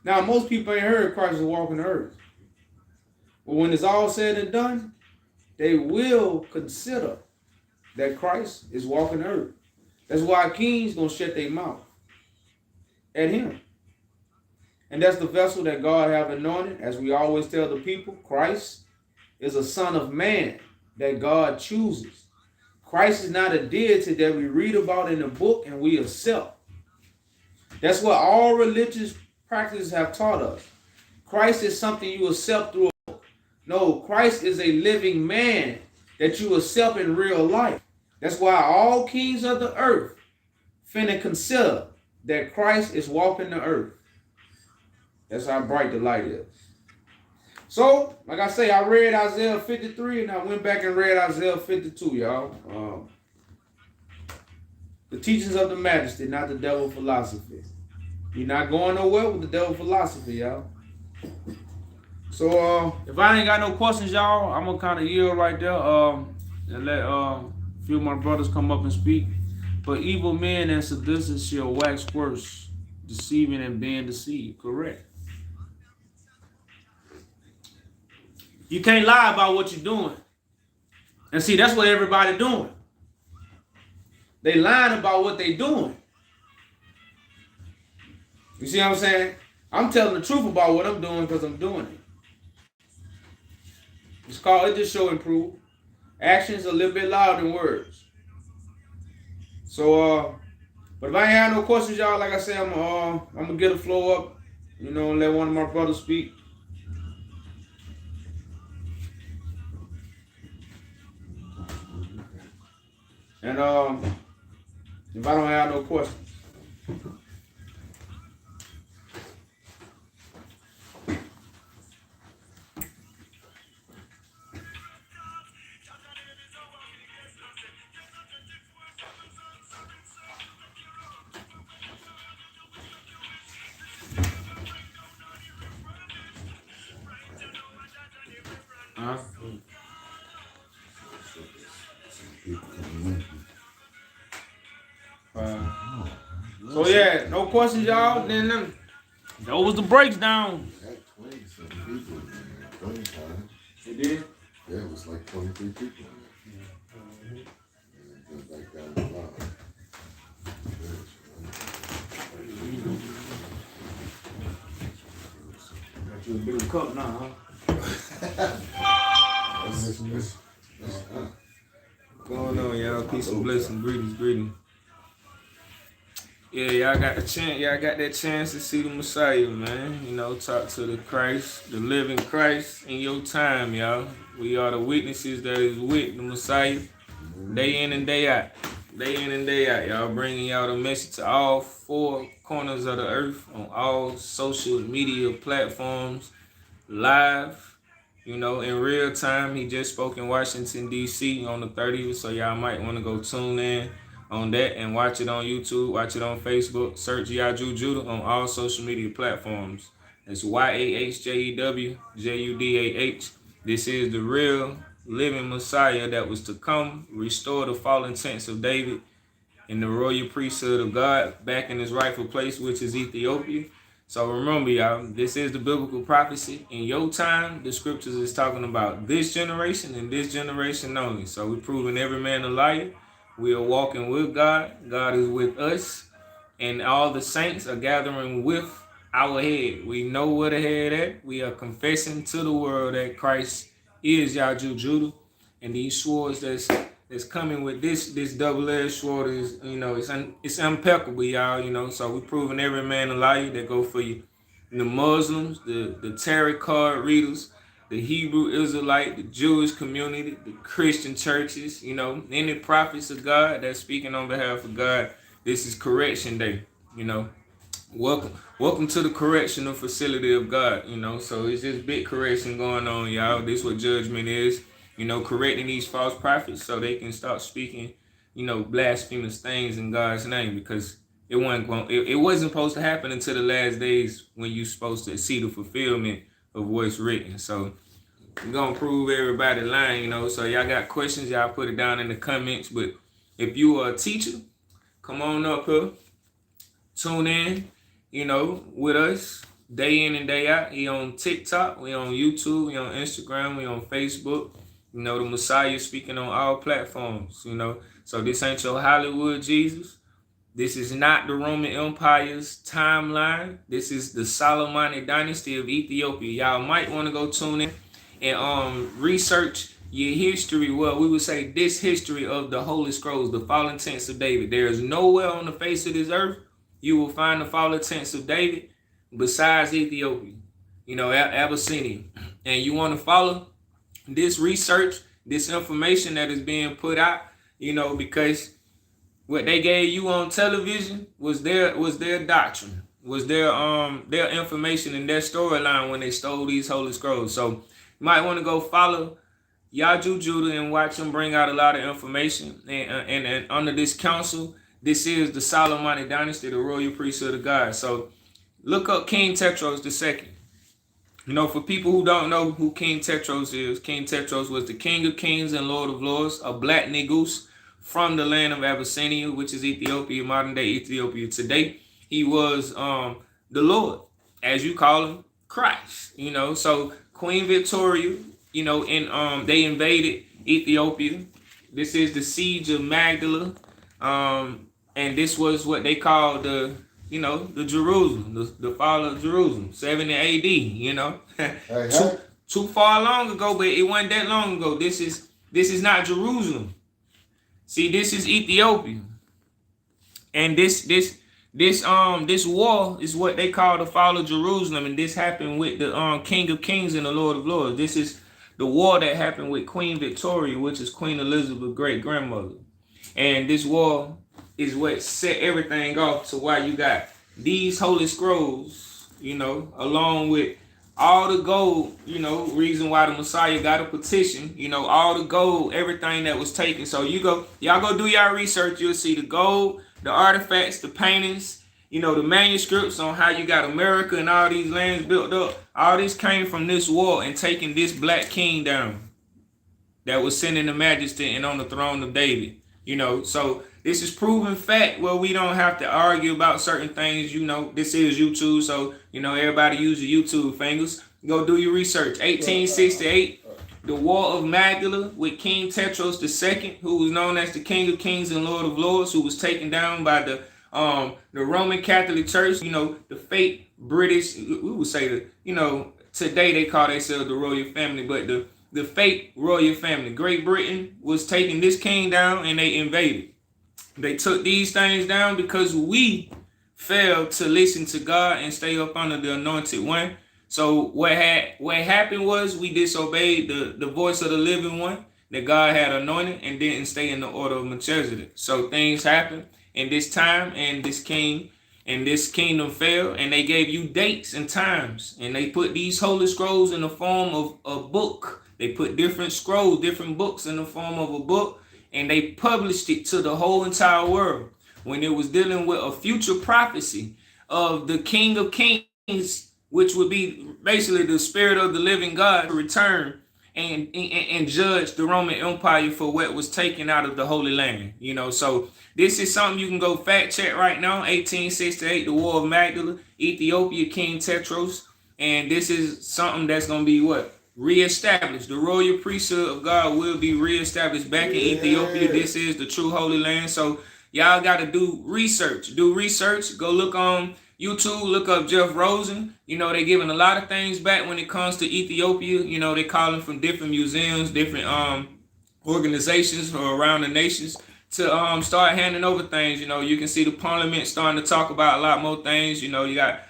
Now, most people ain't heard Christ is walking the earth. But when it's all said and done, they will consider that Christ is walking the earth. That's why kings going to shut their mouth at him. And that's the vessel that God have anointed. As we always tell the people, Christ is a son of man that God chooses. Christ is not a deity that we read about in the book and we accept. That's what all religious practices have taught us. Christ is something you accept through a book. No, Christ is a living man that you accept in real life. That's why all kings of the earth finna consider that Christ is walking the earth. That's how bright the light is. So, like I say, I read Isaiah 53 and I went back and read Isaiah 52, y'all. The teachings of the majesty, not the devil philosophy. You're not going nowhere with the devil philosophy, y'all. So, if I ain't got no questions, y'all, I'm going to kind of yield right there and let a few of my brothers come up and speak. But evil men and seducers shall wax worse, deceiving and being deceived. Correct. You can't lie about what you're doing. And see, that's what everybody doing. They lying about what they doing. You see what I'm saying? I'm telling the truth about what I'm doing because I'm doing it. It just show and prove. Actions a little bit louder than words. So, but if I ain't have no questions, y'all, like I said, I'm gonna get the flow up, and let one of my brothers speak. And if I don't have no questions. So yeah, no questions, y'all. Then that was the breakdown. Had 20-something people in there. 20 times. It did? Yeah, it was like 23 people in there. And then back down the line. Got you a bigger cup now, What's going on, y'all? Peace and blessings, greetings. Yeah, y'all got that chance to see the Messiah, man. Talk to the Christ, the living Christ in your time, y'all. We are the witnesses that is with the Messiah day in and day out. Y'all bringing y'all the message to all four corners of the earth on all social media platforms, live, in real time. He just spoke in Washington, D.C. on the 30th, so y'all might want to go tune in on that and watch it on YouTube, watch it on Facebook. Search Yahjew Judah on all social media platforms. It's Yahjew Judah. This is the real living Messiah that was to come, restore the fallen tents of David in the royal priesthood of God back in his rightful place, which is Ethiopia. So remember, y'all, this is the biblical prophecy. In your time, the scriptures is talking about this generation and this generation only. So we're proving every man a liar. We are walking with God. God is with us. And all the saints are gathering with our head. We know where the head at. We are confessing to the world that Christ is Yahjew Judah. And these swords that's coming with this double-edged sword is, it's impeccable, y'all, So we're proving every man a liar. That go for you. The Muslims, the tarot card readers, the Hebrew Israelite, the Jewish community, the Christian churches, any prophets of God that's speaking on behalf of God. This is correction day, Welcome to the correctional facility of God, So it's just big correction going on, y'all. This is what judgment is, correcting these false prophets so they can start speaking, blasphemous things in God's name, because it wasn't supposed to happen until the last days when you're supposed to see the fulfillment of what's written. So we're going to prove everybody lying, So y'all got questions, y'all put it down in the comments. But if you are a teacher, come on up here. Tune in, with us day in and day out. We on TikTok, we on YouTube, we on Instagram, we on Facebook. The Messiah speaking on all platforms, So this ain't your Hollywood Jesus. This is not the Roman Empire's timeline. This is the Solomonic dynasty of Ethiopia. Y'all might want to go tune in and research your history. Well, we would say this history of the Holy Scrolls, the fallen tents of David. There is nowhere on the face of this earth you will find the fallen tents of David besides Ethiopia, Abyssinia. And you want to follow this research, this information that is being put out, because what they gave you on television was their doctrine, was their information and their storyline when they stole these Holy Scrolls. So you might want to go follow Yahjew Judah and watch them bring out a lot of information. And under this council, this is the Solomonic dynasty, the royal priesthood of God. So look up King Tetros II. For people who don't know who King Tetros is, King Tetros was the King of Kings and Lord of Lords, a black negus from the land of Abyssinia, which is Ethiopia, modern day Ethiopia today. He was the Lord, as you call him, Christ. So Queen Victoria, and they invaded Ethiopia. This is the siege of Magdala. And this was what they called the Jerusalem, the fall of Jerusalem, 70 AD. Too far long ago, but it wasn't that long ago. This is not Jerusalem. See, this is Ethiopia, and this war is what they call the fall of Jerusalem, and this happened with the King of Kings and the Lord of Lords. This is the war that happened with Queen Victoria, which is Queen Elizabeth's great grandmother, and this war is what set everything off to why you got these holy scrolls, along with all the gold, reason why the Messiah got a petition, all the gold, everything that was taken. So y'all go do y'all research. You'll see the gold, the artifacts, the paintings, the manuscripts on how you got America and all these lands built up. All this came from this war and taking this black king down that was sitting in the majesty and on the throne of David. So this is proven fact where we don't have to argue about certain things. This is YouTube, so everybody use the YouTube fingers. Go do your research. 1868, the War of Magdala with King Tetros II, who was known as the King of Kings and Lord of Lords, who was taken down by the Roman Catholic Church. The fake British, we would say that, today they call themselves the royal family, but the fake royal family. Great Britain was taking this king down and they invaded. They took these things down because we failed to listen to God and stay up under the anointed one. So what happened was we disobeyed the voice of the living one that God had anointed and didn't stay in the order of Melchizedek. So things happened in this time, and this king and this kingdom fell, and they gave you dates and times, and they put these holy scrolls in the form of a book. They put different scrolls, different books in the form of a book, and they published it to the whole entire world when it was dealing with a future prophecy of the King of Kings, which would be basically the spirit of the living God to return and judge the Roman Empire for what was taken out of the Holy Land. So this is something you can go fact check right now. 1868, the War of Magdala, Ethiopia, King Tetros. And this is something that's going to be what? Reestablished. The royal priesthood of God will be reestablished back in Ethiopia. This is the true Holy Land. So y'all got to do research. Go look on YouTube. Look up Jeff Rosen. They're giving a lot of things back when it comes to Ethiopia. They call them from different museums, different organizations around the nations to start handing over things. You can see the parliament starting to talk about a lot more things. You got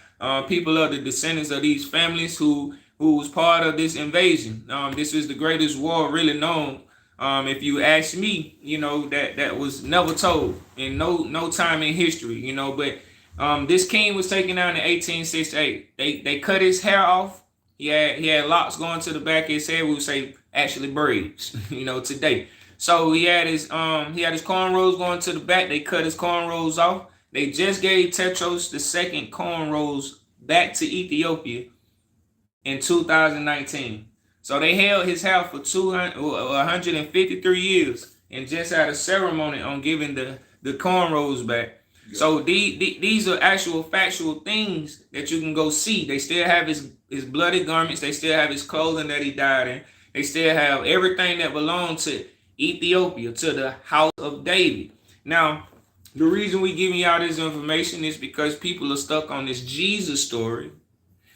people of the descendants of these families who was part of this invasion. This was the greatest war really known. If you ask me, that was never told in no time in history, but this king was taken down in 1868. They cut his hair off. He had locks going to the back of his head. We would say actually braids, today. So he had his cornrows going to the back. They cut his cornrows off. They just gave Tetros II cornrows back to Ethiopia in 2019. So they held his hair for 153 years and just had a ceremony on giving the cornrows back. Yeah. So these are actual factual things that you can go see. They still have his bloody garments. They still have his clothing that he died in. They still have everything that belonged to Ethiopia, to the house of David. Now, the reason we giving y'all this information is because people are stuck on this Jesus story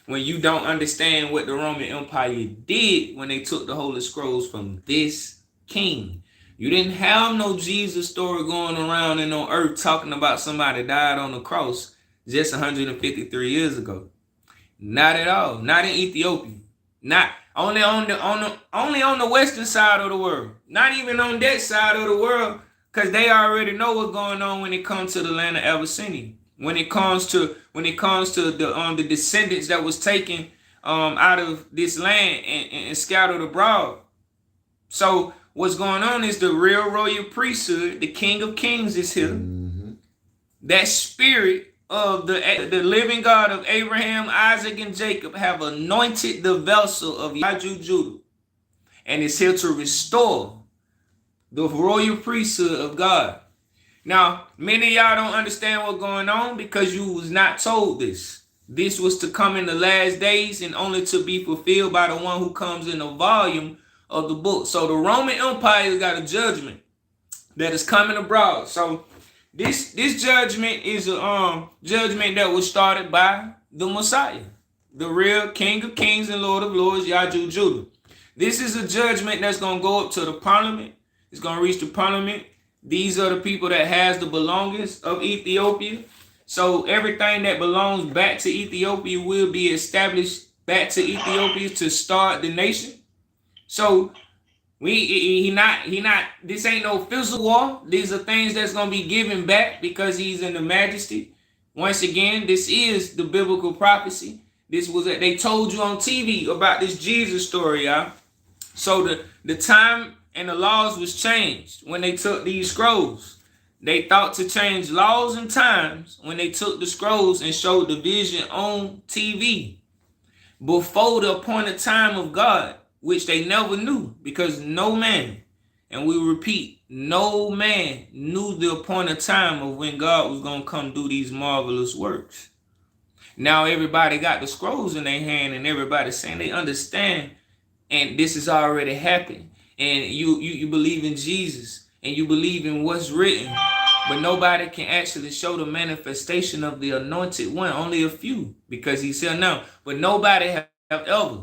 when you don't understand what the Roman Empire did when they took the Holy Scrolls from this king. You didn't have no Jesus story going around in on earth talking about somebody died on the cross just 153 years ago. Not at all. Not in Ethiopia. Not only on the western side of the world. Not even on that side of the world, because they already know what's going on when it comes to the land of Abyssinia. When it comes to the descendants that was taken out of this land and scattered abroad. So what's going on is the real royal priesthood, the King of Kings is here. Mm-hmm. That spirit of the living God of Abraham, Isaac, and Jacob have anointed the vessel of Yahjew Judah, and is here to restore the royal priesthood of God. Now, many of y'all don't understand what's going on because you was not told this. This was to come in the last days and only to be fulfilled by the one who comes in the volume of the book. So the Roman Empire got a judgment that is coming abroad. So This judgment is a judgment that was started by the Messiah, the real King of Kings and Lord of Lords, Yahjew Judah. This is a judgment that's gonna go up to the parliament. It's gonna reach the parliament. These are the people that has the belongings of Ethiopia. So everything that belongs back to Ethiopia will be established back to Ethiopia to start the nation. So he not this ain't no physical war. These are things that's gonna be given back because he's in the majesty. Once again, this is the biblical prophecy. This was they told you on TV about this Jesus story, y'all. So the time and the laws was changed when they took these scrolls. They thought to change laws and times when they took the scrolls and showed the vision on TV before the appointed time of God, which they never knew, because no man, and we repeat, no man knew the appointed time of when God was going to come do these marvelous works. Now everybody got the scrolls in their hand and everybody's saying they understand, and this has already happened, and you believe in Jesus and you believe in what's written, but nobody can actually show the manifestation of the anointed one. Only a few, because he said no, but nobody have ever,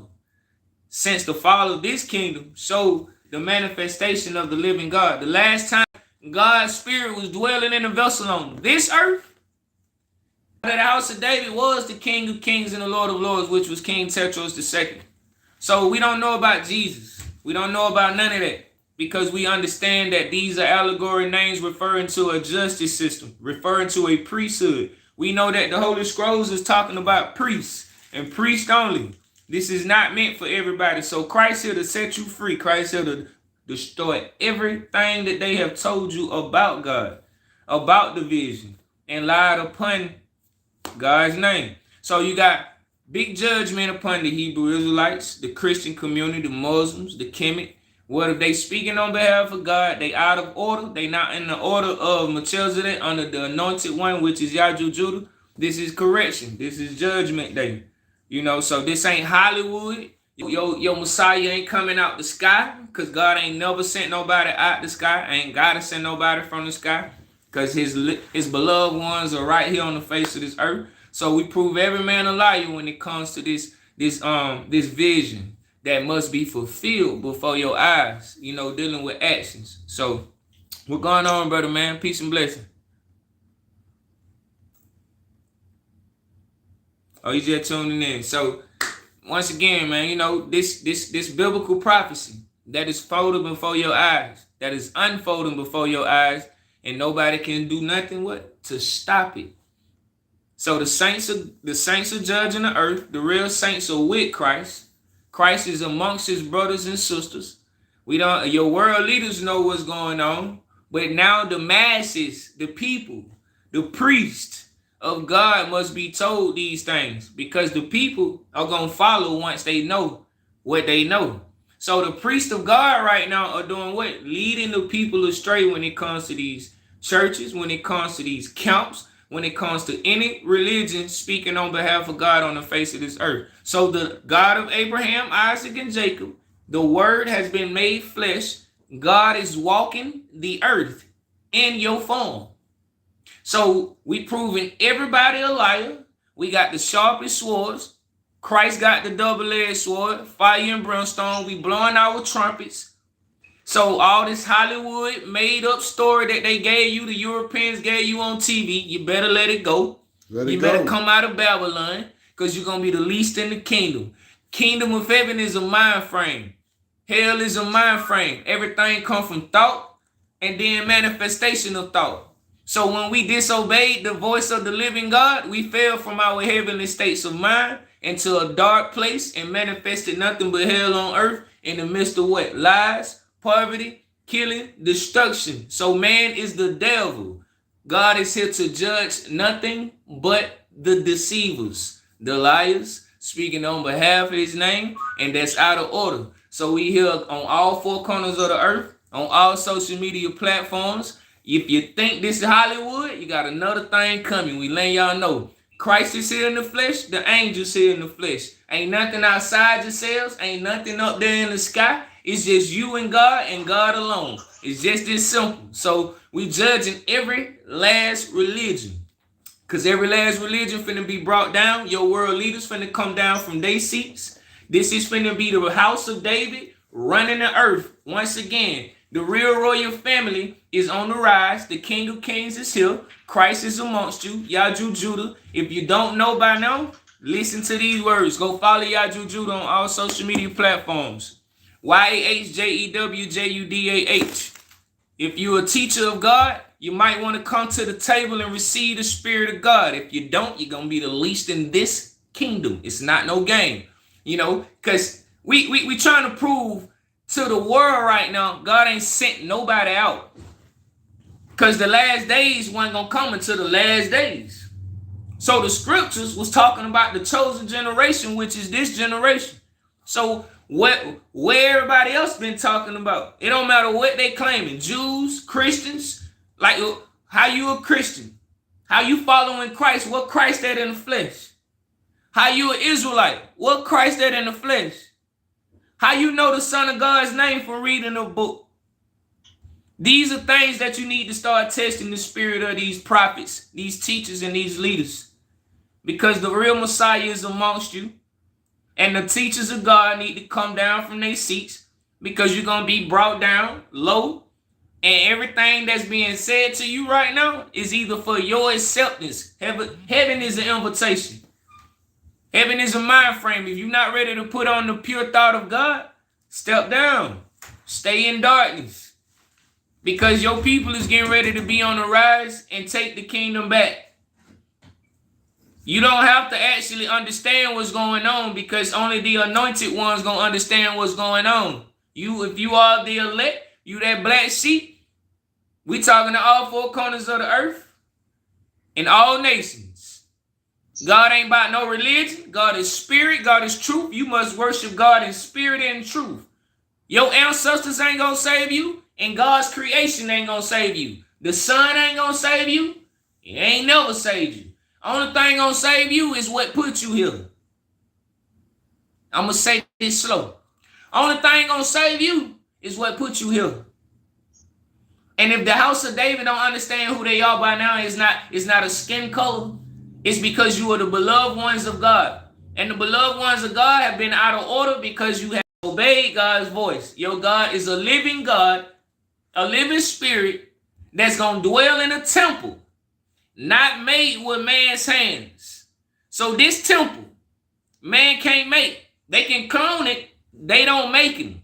since the fall of this kingdom, showed the manifestation of the living God. The last time God's spirit was dwelling in a vessel on this earth, the house of David was the King of Kings and the Lord of Lords, which was King Tetros II. So we don't know about Jesus. We don't know about none of that, because we understand that these are allegory names referring to a justice system, referring to a priesthood. We know that the Holy Scrolls is talking about priests and priests only. This is not meant for everybody. So Christ here to set you free. Christ here to destroy everything that they have told you about God, about the vision, and lied upon God's name. So you got big judgment upon the Hebrew Israelites, the Christian community, the Muslims, the Kemet. What if they speaking on behalf of God? They out of order. They not in the order of Melchizedek under the anointed one, which is Yahjew Judah. This is correction. This is judgment day. You know, so this ain't Hollywood. Your Messiah ain't coming out the sky, because God ain't never sent nobody out the sky. Ain't gotta send nobody from the sky, because his beloved ones are right here on the face of this earth. So we prove every man a liar when it comes to this vision that must be fulfilled before your eyes, you know, dealing with actions. So what's going on, brother, man? Peace and blessing. Oh, you just tuning in. So once again, man, you know, this biblical prophecy that is folded before your eyes, that is unfolding before your eyes, and nobody can do nothing to stop it. So the saints are judging the earth. The real saints are with Christ. Christ is amongst his brothers and sisters. Your world leaders know what's going on, but now the masses, the people, the priests of God must be told these things, because the people are going to follow once they know what they know. So the priests of God right now are doing what? Leading the people astray when it comes to these churches, when it comes to these camps, when it comes to any religion speaking on behalf of God on the face of this earth. So the God of Abraham, Isaac, and Jacob, the word has been made flesh. God is walking the earth in your form. So we proving everybody a liar. We got the sharpest swords. Christ got the double-edged sword, fire and brimstone. We blowing our trumpets. So all this Hollywood made-up story that they gave you, the Europeans gave you on TV, you better let it go. You better come out of Babylon, because you're going to be the least in the kingdom. Kingdom of heaven is a mind frame. Hell is a mind frame. Everything comes from thought and then manifestation of thought. So when we disobeyed the voice of the living God, we fell from our heavenly states of mind into a dark place and manifested nothing but hell on earth in the midst of what? Lies, poverty, killing, destruction. So man is the devil. God is here to judge nothing but the deceivers, the liars, speaking on behalf of his name, and that's out of order. So we here on all four corners of the earth, on all social media platforms. If you think this is Hollywood, you got another thing coming. We letting y'all know. Christ is here in the flesh. The angels here in the flesh. Ain't nothing outside yourselves. Ain't nothing up there in the sky. It's just you and God alone. It's just this simple. So we judging every last religion. Because every last religion finna be brought down. Your world leaders finna come down from their seats. This is finna be the house of David running the earth. Once again, the real royal family is on the rise. The King of Kings is here. Christ is amongst you. Yahjew Judah. If you don't know by now, listen to these words. Go follow Yahjew Judah on all social media platforms. YAHJEWJUDAH. If you're a teacher of God, you might want to come to the table and receive the Spirit of God. If you don't, you're going to be the least in this kingdom. It's not no game. You know, because we trying to prove to the world right now, God ain't sent nobody out. Because the last days wasn't going to come until the last days. So the scriptures was talking about the chosen generation, which is this generation. So where everybody else been talking about? It don't matter what they claiming. Jews, Christians, like how you a Christian? How you following Christ? What Christ that in the flesh? How you an Israelite? What Christ that in the flesh? How you know the Son of God's name from reading a book? These are things that you need to start testing the spirit of these prophets, these teachers, and these leaders. Because the real Messiah is amongst you. And the teachers of God need to come down from their seats, because you're going to be brought down low. And everything that's being said to you right now is either for your acceptance. Heaven is an invitation. Heaven is a mind frame. If you're not ready to put on the pure thought of God, step down. Stay in darkness. Because your people is getting ready to be on the rise and take the kingdom back. You don't have to actually understand what's going on, because only the anointed ones going to understand what's going on. If you are the elect, you that black sheep, we talking to all four corners of the earth and all nations. God ain't about no religion. God is spirit. God is truth. You must worship God in spirit and truth. Your ancestors ain't going to save you, and God's creation ain't going to save you. The sun ain't going to save you. It ain't never saved you. Only thing gonna save you is what put you here. I'm gonna say this slow. Only thing gonna save you is what put you here. And if the house of David don't understand who they are by now, it's not a skin color. It's because you are the beloved ones of God. And the beloved ones of God have been out of order because you have obeyed God's voice. Your God is a living God, a living spirit that's gonna dwell in a temple, not made with man's hands. So this temple, man can't make. They can clone it. They don't make it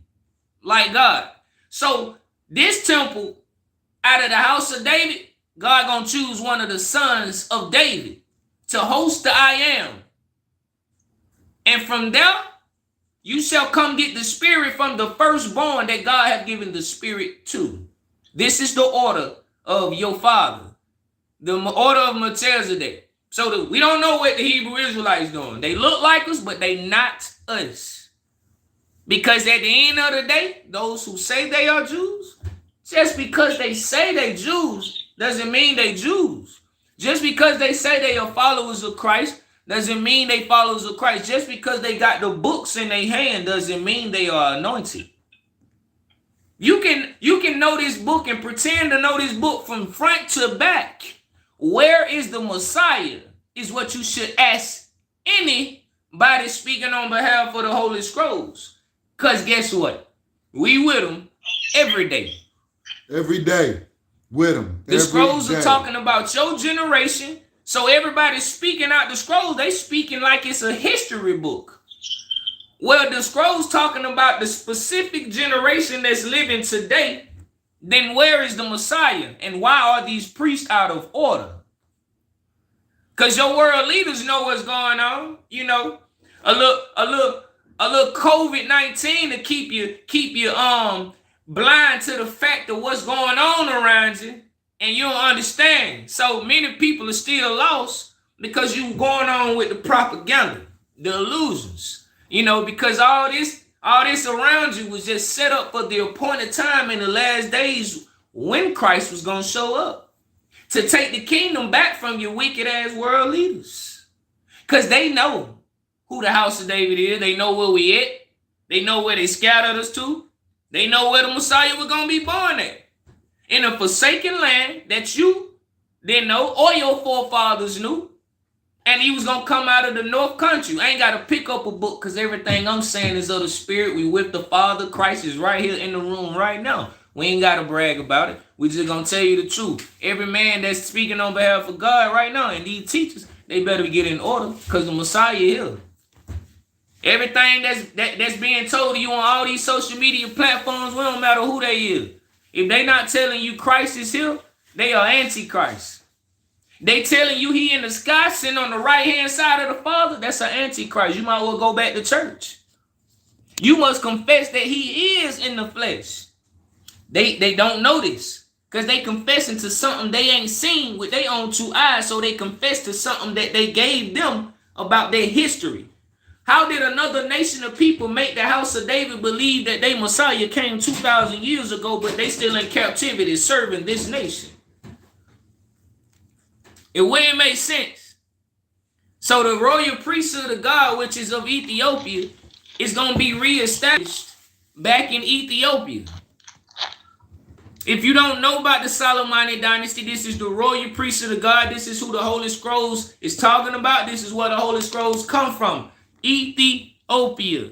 like God. So this temple, out of the house of David, God gonna choose one of the sons of David to host the I Am. And from there, you shall come get the spirit from the firstborn that God have given the spirit to. This is the order of your father. The order of Melchizedek. So we don't know what the Hebrew Israelites doing. They look like us, but they not us. Because at the end of the day, those who say they are Jews, just because they say they Jews, doesn't mean they Jews. Just because they say they are followers of Christ, doesn't mean they followers of Christ. Just because they got the books in their hand, doesn't mean they are anointed. You can know this book and pretend to know this book from front to back. Where is the Messiah is what you should ask anybody speaking on behalf of the Holy Scrolls. Because guess what? We with them every day. Every day with them. The scrolls are talking about your generation. So everybody's speaking out the scrolls. They speaking like it's a history book. Well, the scrolls talking about the specific generation that's living today. Then where is the Messiah? And why are these priests out of order? Because your world leaders know what's going on. You know, a little COVID-19 to keep you blind to the fact of what's going on around you, and you don't understand. So many people are still lost because you going on with the propaganda, the illusions. You know, because all this around you was just set up for the appointed time in the last days when Christ was going to show up to take the kingdom back from your wicked ass world leaders. Because they know who the house of David is. They know where we at. They know where they scattered us to. They know where the Messiah was going to be born at. in a forsaken land that you didn't know or your forefathers knew. And he was going to come out of the north country. I ain't got to pick up a book because everything I'm saying is of the Spirit. We with the Father. Christ is right here in the room right now. We ain't got to brag about it. We just going to tell you the truth. Every man that's speaking on behalf of God right now and these teachers, they better get in order because the Messiah is here. Everything that's being told to you on all these social media platforms, we don't matter who they is. If they not telling you Christ is here, they are Antichrist. They telling you he in the sky sitting on the right hand side of the Father, that's an Antichrist. You might well go back to church. You must confess that he is in the flesh. They don't know this because they confessing to something they ain't seen with their own two eyes, so they confess to something that they gave them about their history. How did another nation of people make the house of David believe that their Messiah came 2,000 years ago, but they still in captivity serving this nation? It wouldn't make sense. So the royal priesthood of God, which is of Ethiopia, is going to be reestablished back in Ethiopia. If you don't know about the Solomonic dynasty, this is the royal priesthood of God. This is who the Holy Scrolls is talking about. This is where the Holy Scrolls come from. Ethiopia.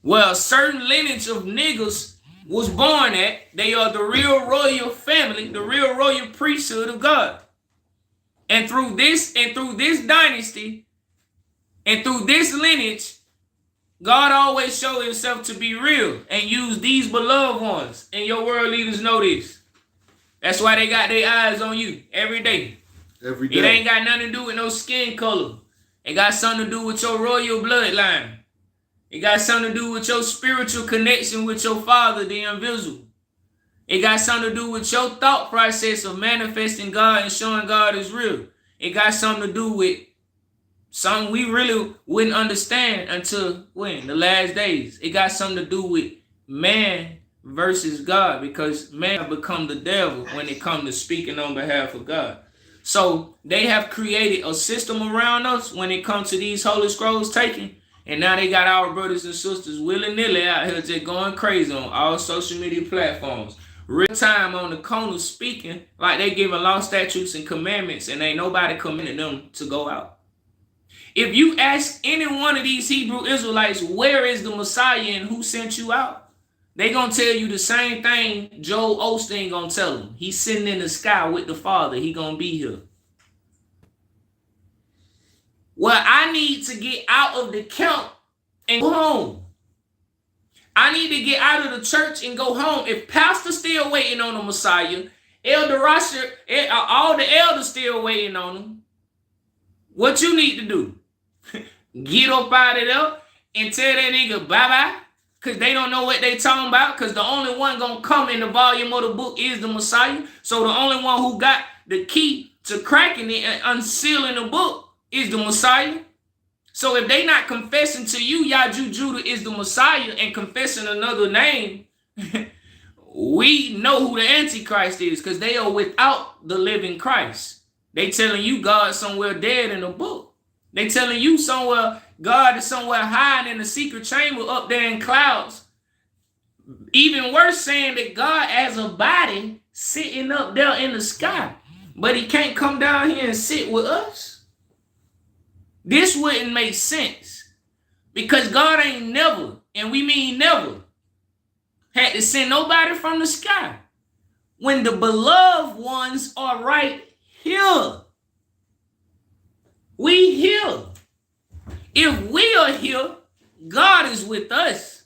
Well, certain lineage of niggas was born at. They are the real royal family, the real royal priesthood of God. And through this dynasty, and through this lineage, God always showed himself to be real and use these beloved ones. And your world leaders know this. That's why they got their eyes on you every day. Every day. It ain't got nothing to do with no skin color. It got something to do with your royal bloodline. It got something to do with your spiritual connection with your Father, the invisible. It got something to do with your thought process of manifesting God and showing God is real. It got something to do with something we really wouldn't understand until when? The last days. It got something to do with man versus God, because man become the devil when it comes to speaking on behalf of God. So they have created a system around us when it comes to these Holy Scrolls taking. And now they got our brothers and sisters willy-nilly out here just going crazy on all social media platforms. Real time on the corner speaking like they giving law, statutes, and commandments, and ain't nobody commanding them to go out. If you ask any one of these Hebrew Israelites, where is the Messiah and who sent you out? They gonna tell you the same thing Joel Osteen gonna tell them. He's sitting in the sky with the Father. He gonna be here. Well, I need to get out of the camp and go home. I need to get out of the church and go home. If pastor's still waiting on the Messiah, Elder Rasher, all the elders still waiting on him, what you need to do? Get up out of there and tell that nigga bye-bye, because they don't know what they talking about, because the only one going to come in the volume of the book is the Messiah. So the only one who got the key to cracking it and unsealing the book is the Messiah. So if they not confessing to you, Yahjew Judah is the Messiah, and confessing another name, we know who the Antichrist is, because they are without the living Christ. They telling you God somewhere dead in the book. They telling you somewhere God is somewhere hiding in the secret chamber up there in clouds. Even worse, saying that God as a body sitting up there in the sky, but he can't come down here and sit with us. This wouldn't make sense, because God ain't never, and we mean never, had to send nobody from the sky when the beloved ones are right here. We here. If we are here, God is with us.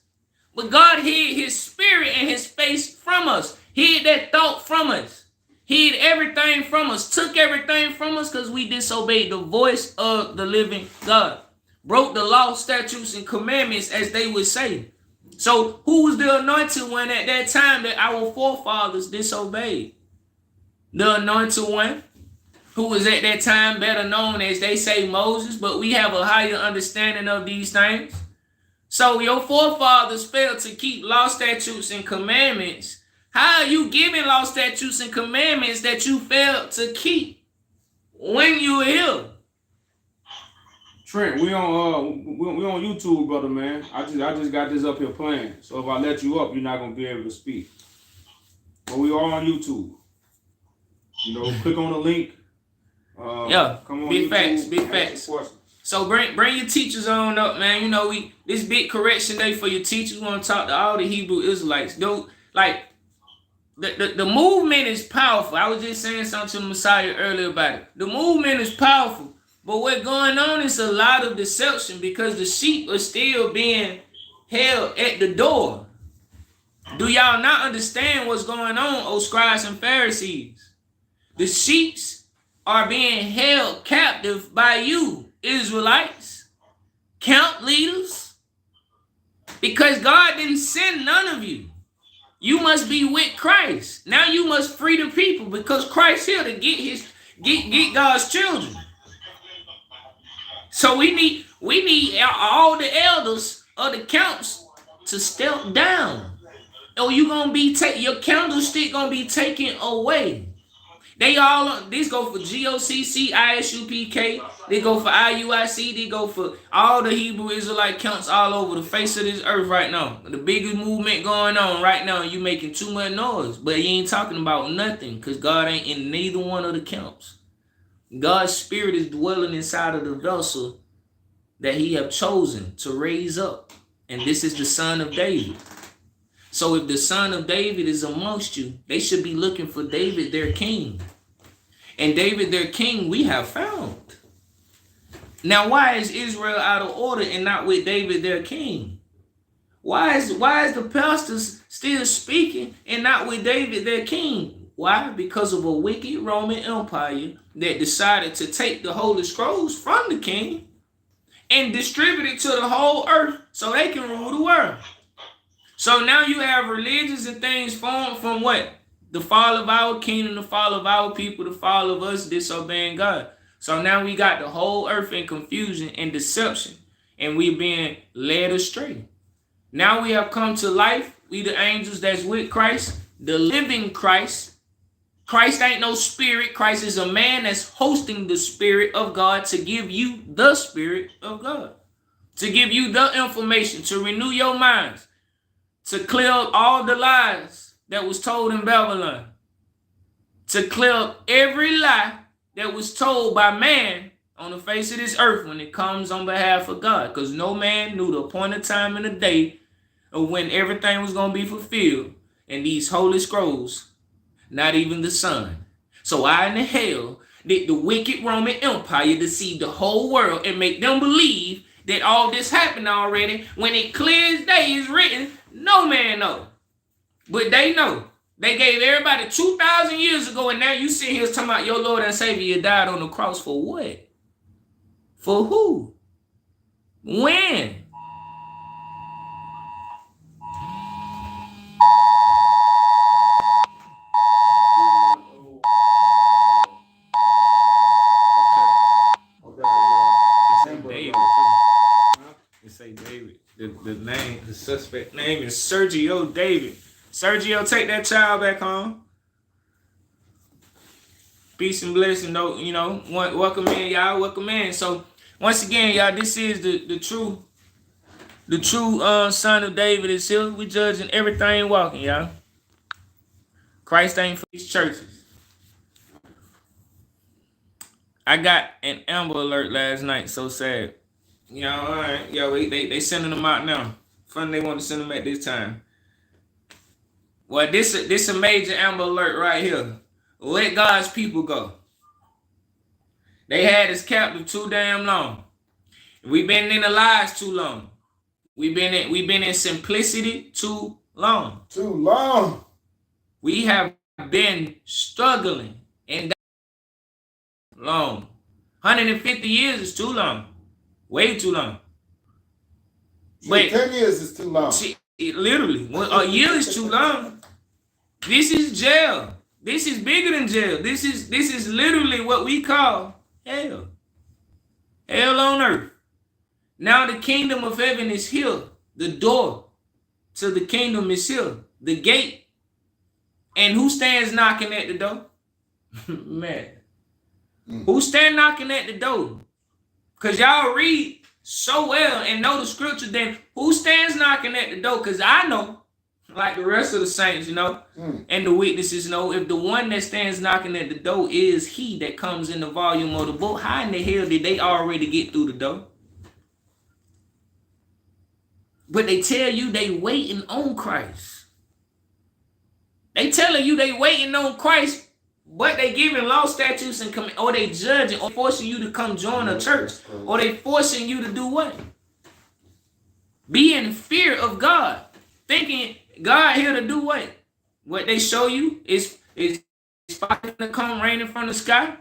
But God hid his spirit and his face from us. Hid that thought from us. Hid everything from us. Took everything from us because we disobeyed the voice of the living God. Broke the law, statutes, and commandments, as they would say. So who was the anointed one at that time that our forefathers disobeyed? The anointed one, who was at that time better known as, they say, Moses, but we have a higher understanding of these things. So your forefathers failed to keep law, statutes, and commandments. How are you giving law, statutes, and commandments that you failed to keep when you were here? Trent, we on YouTube, brother, man. I just got this up here playing. So if I let you up, you're not gonna be able to speak. But we are on YouTube. You know, click on the link. Yeah, come on big YouTube, facts, big ask facts. your questions. So bring your teachers on up, man. You know, this big correction day for your teachers. We want to talk to all the Hebrew Israelites. Don't like the movement is powerful. I was just saying something to the Messiah earlier about it. The movement is powerful, but what's going on is a lot of deception because the sheep are still being held at the door. Do y'all not understand what's going on, O scribes and Pharisees? The sheep are being held captive by you, Israelites, camp leaders, because God didn't send none of you. You must be with Christ. Now you must free the people because Christ here to get God's children. So we need all the elders of the camps to step down. Or you gonna be your candlestick gonna be taken away. They all these go for GOCC, ISUPK, they go for IUIC, they go for all the Hebrew Israelite camps all over the face of this earth right now. The biggest movement going on right now, you making too much noise, but you ain't talking about nothing because God ain't in neither one of the camps. God's spirit is dwelling inside of the vessel that he have chosen to raise up. And this is the son of David. So if the son of David is amongst you, they should be looking for David, their king. And David, their king, we have found. Now, why is Israel out of order and not with David, their king? Why is the pastors still speaking and not with David, their king? Why? Because of a wicked Roman Empire that decided to take the Holy Scrolls from the king and distribute it to the whole earth so they can rule the world. So now you have religions and things formed from what? The fall of our kingdom, the fall of our people, the fall of us disobeying God. So now we got the whole earth in confusion and deception, and we being led astray. Now we have come to life. We the angels that's with Christ, the living Christ. Christ ain't no spirit. Christ is a man that's hosting the spirit of God to give you the spirit of God, to give you the information, to renew your minds, to clear up all the lies that was told in Babylon, to clear up every lie that was told by man on the face of this earth when it comes on behalf of God, because no man knew the appointed time and the day of when everything was going to be fulfilled in these holy scrolls, not even the Son. So why in the hell did the wicked Roman Empire deceive the whole world and make them believe that all this happened already when it clear as day is written? No man know. But they know. They gave everybody 2,000 years ago, and now you sit here talking about your Lord and Savior died on the cross for what? For who? When? Say David. The name, the suspect name is Sergio David. Sergio, take that child back home. Peace and blessing, though. You know, welcome in, y'all. Welcome in. So once again, y'all, this is the true son of David is here. We judging everything walking, y'all. Christ ain't for these churches. I got an Amber Alert last night. So sad. Yeah, all right. Yeah, they sending them out now. Funny they want to send them at this time. Well, this a major Amber Alert right here. Let God's people go. They had us captive too damn long. We've been in the lies too long. We've been in simplicity too long. Too long. We have been struggling and long. 150 years is too long. Way too long. Wait, 10 years is too long. Literally, a year is too long. This is jail. This is bigger than jail. This is literally what we call hell. Hell on earth. Now the kingdom of heaven is here. The door to the kingdom is here. The gate. And who stands knocking at the door? Man. Who stand knocking at the door? Because y'all read so well and know the scripture, then who stands knocking at the door? Because I know. like the rest of the saints, and the witnesses know, if the one that stands knocking at the door is he that comes in the volume of the book, how in the hell did they already get through the door? But they tell you they waiting on Christ. They telling you they waiting on Christ, but they giving law, statutes, and or they judging or forcing you to come join a church, or they forcing you to do what? Be in fear of God, thinking God here to do what? What they show you is fire to come raining from the sky.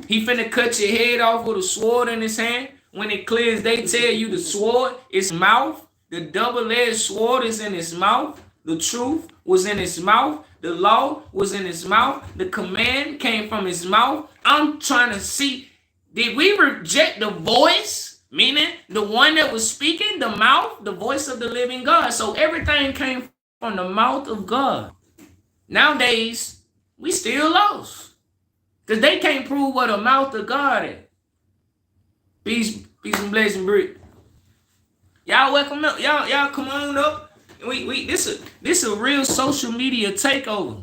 He finna cut your head off with a sword in his hand. When it clears, they tell you the sword is mouth. The double-edged sword is in his mouth. The truth was in his mouth. The law was in his mouth. The command came from his mouth. I'm trying to see, did we reject the voice? Meaning the one that was speaking, the mouth, the voice of the living God. So everything came from the mouth of God. Nowadays, we still lost. Because they can't prove what the mouth of God is. Peace and blessing, Brick. Y'all welcome up. Y'all come on up. This a real social media takeover.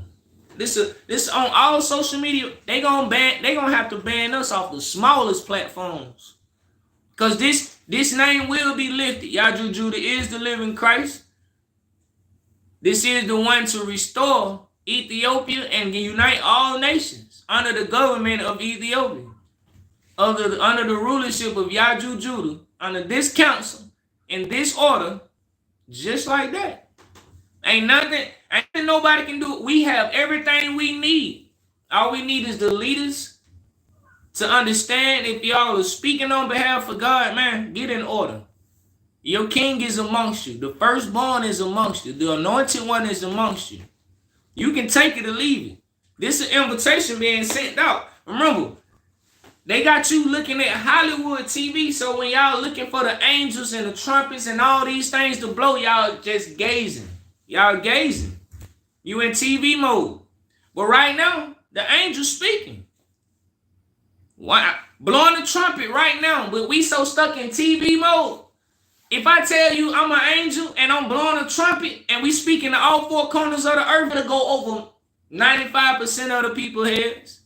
This on all social media. They gonna have to ban us off the smallest platforms. Because this name will be lifted. Yahjew Judah is the living Christ. This is the one to restore Ethiopia and unite all nations under the government of Ethiopia. Under the rulership of Yahjew Judah, under this council, in this order, just like that. Ain't nobody can do it. We have everything we need. All we need is the leaders to understand. If y'all are speaking on behalf of God, man, get in order. Your king is amongst you. The firstborn is amongst you. The anointed one is amongst you. You can take it or leave it. This is an invitation being sent out. Remember, they got you looking at Hollywood TV, so when y'all looking for the angels and the trumpets and all these things to blow, y'all just gazing. Y'all gazing. You in TV mode. But right now, the angel's speaking. Why? Blowing the trumpet right now, but we so stuck in TV mode. If I tell you I'm an angel and I'm blowing a trumpet and we speaking to all four corners of the earth, it'll go over 95% of the people's heads.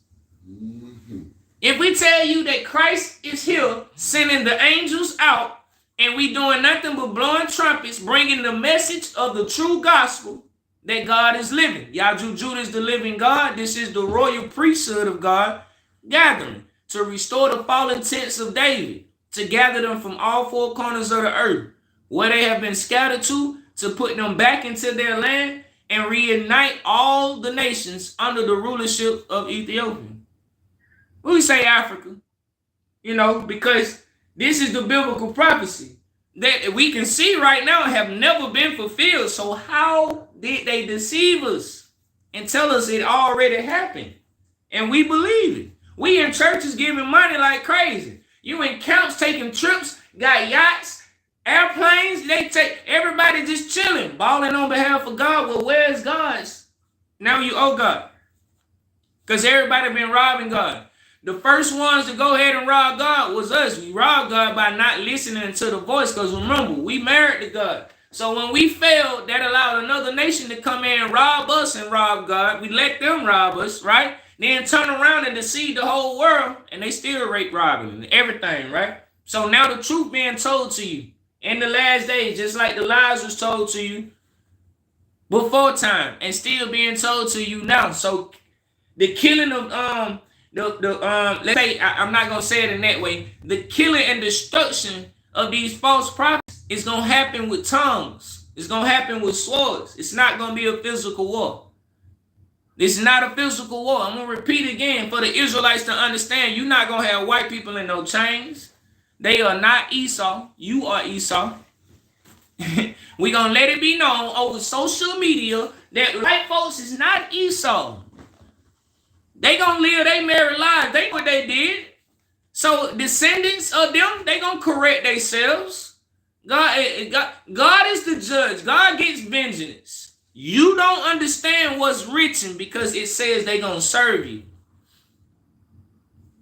If we tell you that Christ is here sending the angels out and we doing nothing but blowing trumpets, bringing the message of the true gospel that God is living. Yahjew Judah is the living God. This is the royal priesthood of God gathering to restore the fallen tents of David, to gather them from all four corners of the earth, where they have been scattered to put them back into their land and reunite all the nations under the rulership of Ethiopia. We say Africa, because this is the biblical prophecy that we can see right now have never been fulfilled. So how did they deceive us and tell us it already happened? And we believe it. We in churches giving money like crazy. You in camps taking trips, got yachts, airplanes. Everybody just chilling, balling on behalf of God. Well, where's God's? Now you owe God. Because everybody been robbing God. The first ones to go ahead and rob God was us. We robbed God by not listening to the voice. Because remember, we married to God. So when we failed, that allowed another nation to come in and rob us and rob God. We let them rob us, right? Then turn around and deceive the whole world, and they still rape, robbing, and everything, right? So now the truth being told to you in the last days, just like the lies was told to you before time, and still being told to you now. So the killing of let's say, I'm not gonna say it in that way. The killing and destruction of these false prophets is gonna happen with tongues. It's gonna happen with swords. It's not gonna be a physical war. This is not a physical war. I'm going to repeat again for the Israelites to understand. You're not going to have white people in no chains. They are not Esau. You are Esau. We're going to let it be known over social media that white folks is not Esau. They going to live their married lives. They know what they did. So descendants of them, they going to correct themselves. God is the judge. God gets vengeance. You don't understand what's written because it says they're going to serve you.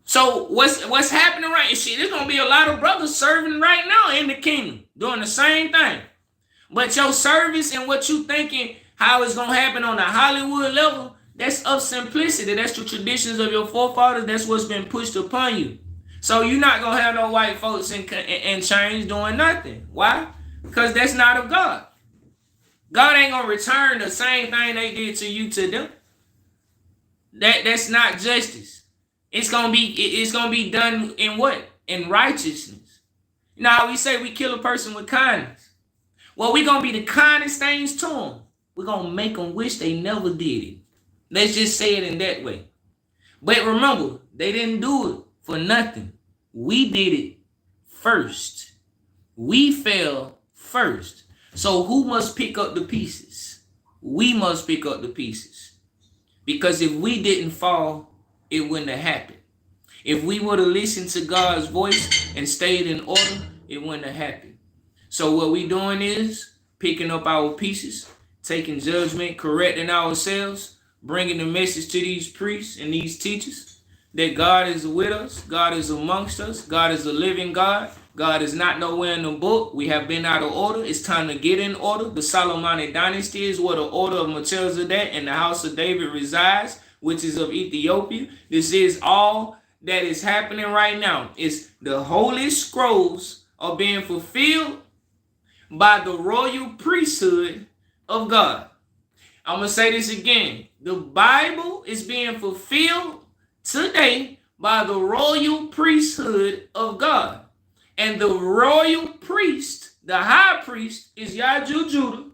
So what's happening right? Shit, there's going to be a lot of brothers serving right now in the kingdom doing the same thing. But your service and what you thinking, how it's gonna happen on a Hollywood level, that's of simplicity. That's the traditions of your forefathers. That's what's been pushed upon you. So you're not gonna have no white folks in chains doing nothing. Why? Because that's not of God. God ain't gonna return the same thing they did to you to them. That's not justice. It's gonna be done in what? In righteousness. Now we say we kill a person with kindness. Well, we gonna be the kindest things to them. We're gonna make them wish they never did it. Let's just say it in that way. But remember, they didn't do it for nothing. We did it first. We fell first. So who must pick up the pieces? We must pick up the pieces. Because if we didn't fall, it wouldn't have happened. If we would have listened to God's voice and stayed in order, it wouldn't have happened. So what we doing is picking up our pieces, taking judgment, correcting ourselves, bringing the message to these priests and these teachers that God is with us, God is amongst us, God is a living God. God is not nowhere in the book. We have been out of order. It's time to get in order. The Solomonic dynasty is where the order of Melchizedek and the house of David resides, which is of Ethiopia. This is all that is happening right now. It's the holy scrolls are being fulfilled by the royal priesthood of God. I'm going to say this again. The Bible is being fulfilled today by the royal priesthood of God. And the royal priest, the high priest, is Yahjew Judah.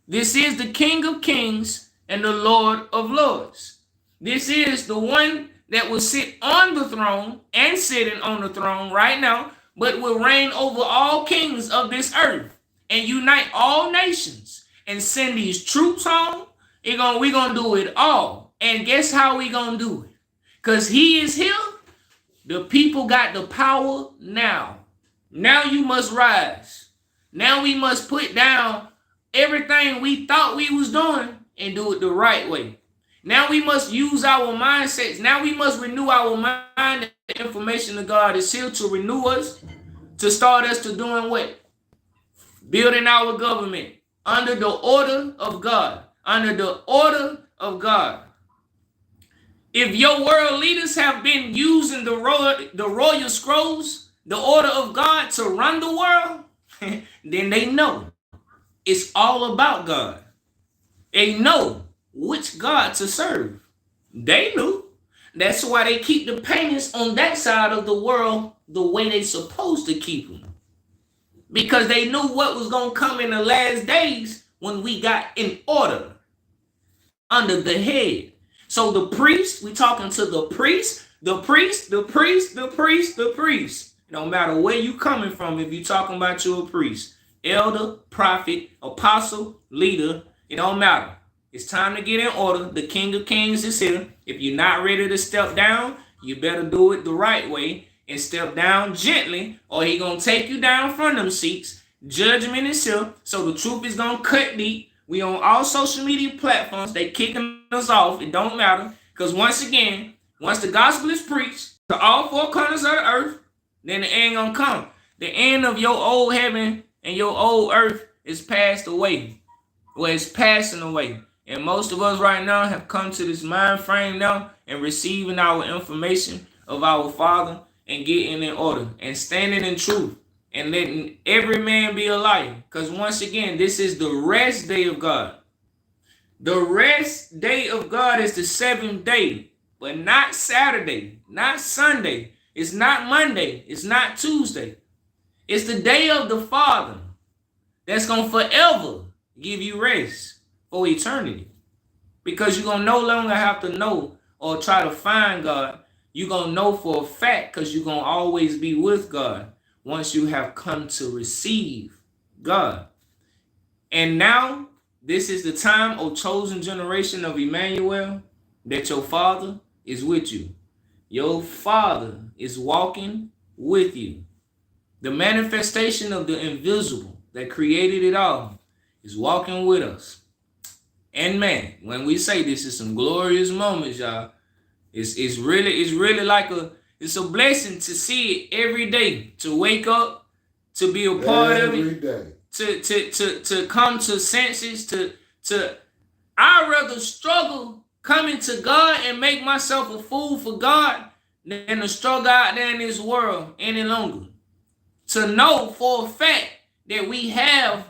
This is the King of Kings and the Lord of Lords. This is the one that will sit on the throne and sitting on the throne right now, but will reign over all kings of this earth and unite all nations and send these troops home. We're going to do it all. And guess how we going to do it? Because he is here. The people got the power now. Now you must rise. Now we must put down everything we thought we was doing and do it the right way. Now we must use our mindsets. Now we must renew our mind. The information of God is here to renew us, to start us to doing what? Building our government under the order of God. Under the order of God. If your world leaders have been using the royal scrolls, the order of God to run the world, then they know it's all about God. They know which God to serve. They knew. That's why they keep the paintings on that side of the world the way they supposed to keep them. Because they knew what was going to come in the last days when we got in order under the head. So the priest, we talking to the priest. No matter where you coming from, if you talking about you a priest, elder, prophet, apostle, leader, it don't matter. It's time to get in order. The King of Kings is here. If you're not ready to step down, you better do it the right way and step down gently, or he gonna take you down from them seats. Judgment is here, so the truth is gonna cut deep. We on all social media platforms. They kicking us off. It don't matter, because once again, once the gospel is preached to all four corners of the earth, then the end gonna come. The end of your old heaven and your old earth is passed away. Well, it's passing away. And most of us right now have come to this mind frame now and receiving our information of our Father and getting in order and standing in truth and letting every man be a liar. Because once again, this is the rest day of God. The rest day of God is the seventh day, but not Saturday, not Sunday. It's not Monday. It's not Tuesday. It's the day of the Father that's going to forever give you rest for eternity. Because you're going to no longer have to know or try to find God. You're going to know for a fact because you're going to always be with God once you have come to receive God. And now, this is the time, O chosen generation of Emmanuel, that your Father is with you. Your Father is walking with you. The manifestation of the invisible that created it all is walking with us. And man, when we say this is some glorious moments, y'all, it's really like it's a blessing to see it every day, to wake up, to be a part of it. Every day. to come to senses, I'd rather struggle coming to God and make myself a fool for God than to struggle out there in this world any longer. To know for a fact that we have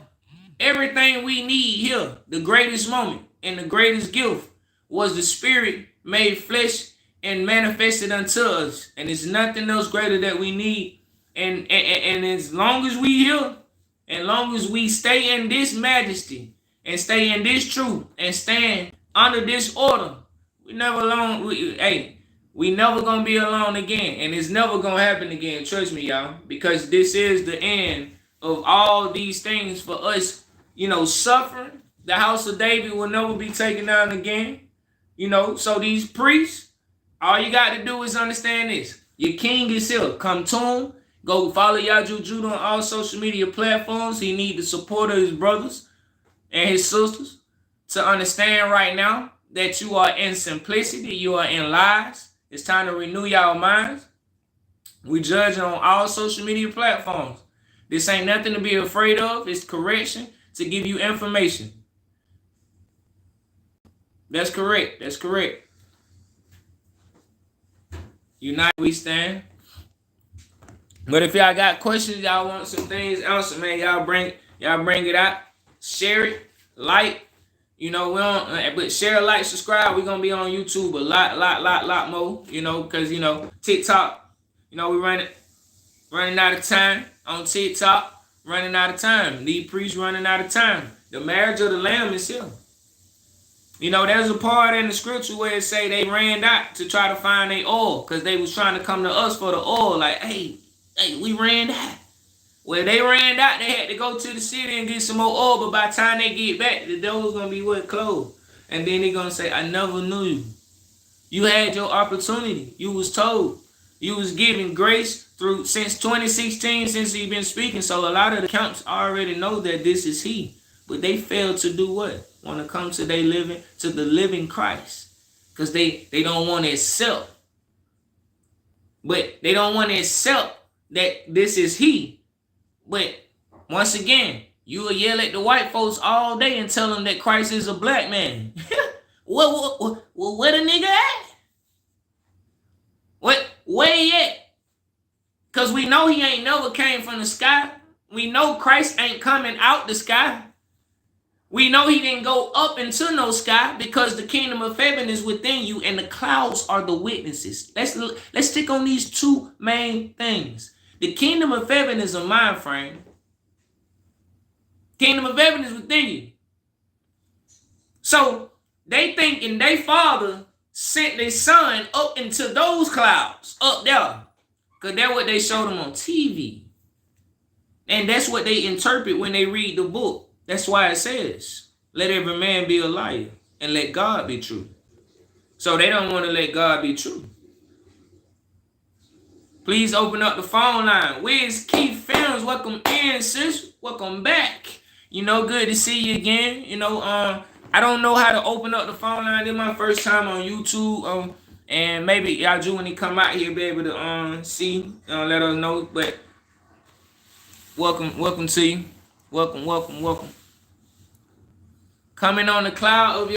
everything we need here, the greatest moment and the greatest gift was the Spirit made flesh and manifested unto us. And there's nothing else greater that we need. And as long as we here, and long as we stay in this majesty and stay in this truth and stand under this order, we never alone. We never gonna be alone again, and it's never gonna happen again. Trust me, y'all, because this is the end of all these things for us. Suffering. The house of David will never be taken down again. So these priests, all you got to do is understand this: your king is here. Come to him. Go follow Yahjew Judah on all social media platforms. He need the support of his brothers and his sisters to understand right now that you are in simplicity, you are in lies. It's time to renew y'all minds. We judge on all social media platforms. This ain't nothing to be afraid of. It's correction to give you information. That's correct. That's correct. Unite we stand. But if y'all got questions, y'all want some things answered, man, y'all bring it out. Share it, like. We don't, but share, like, subscribe. We're gonna be on YouTube a lot more. Because TikTok. We running out of time on TikTok. Running out of time. These priests running out of time. The marriage of the Lamb is here. There's a part in the scripture where it say they ran out to try to find their oil because they was trying to come to us for the oil. Like, hey, we ran out. Well, they ran out. They had to go to the city and get some more oil. But by the time they get back, the door's going to be closed. And then they're going to say, I never knew you. You had your opportunity. You was told. You was given grace since 2016, since he's been speaking. So a lot of the camps already know that this is he. But they failed to do what? Want to come to the living Christ. Because they don't want to accept. But they don't want to accept that this is he. But once again, you will yell at the white folks all day and tell them that Christ is a black man. Well, where the nigga at? Where he at? Because we know he ain't never came from the sky. We know Christ ain't coming out the sky. We know he didn't go up into no sky because the kingdom of heaven is within you and the clouds are the witnesses. Let's stick on these two main things. The kingdom of heaven is a mind frame. Kingdom of heaven is within you. So they thinking they father sent their son up into those clouds up there. Because that's what they showed them on TV. And that's what they interpret when they read the book. That's why it says, let every man be a liar and let God be true. So they don't want to let God be true. Please open up the phone line. Where's Keith Films? Welcome in, sis. Welcome back. Good to see you again. I don't know how to open up the phone line. This is my first time on YouTube. And maybe Yahjew, when he come out here, be able to see, let us know. But welcome to you. Welcome. Coming on the cloud of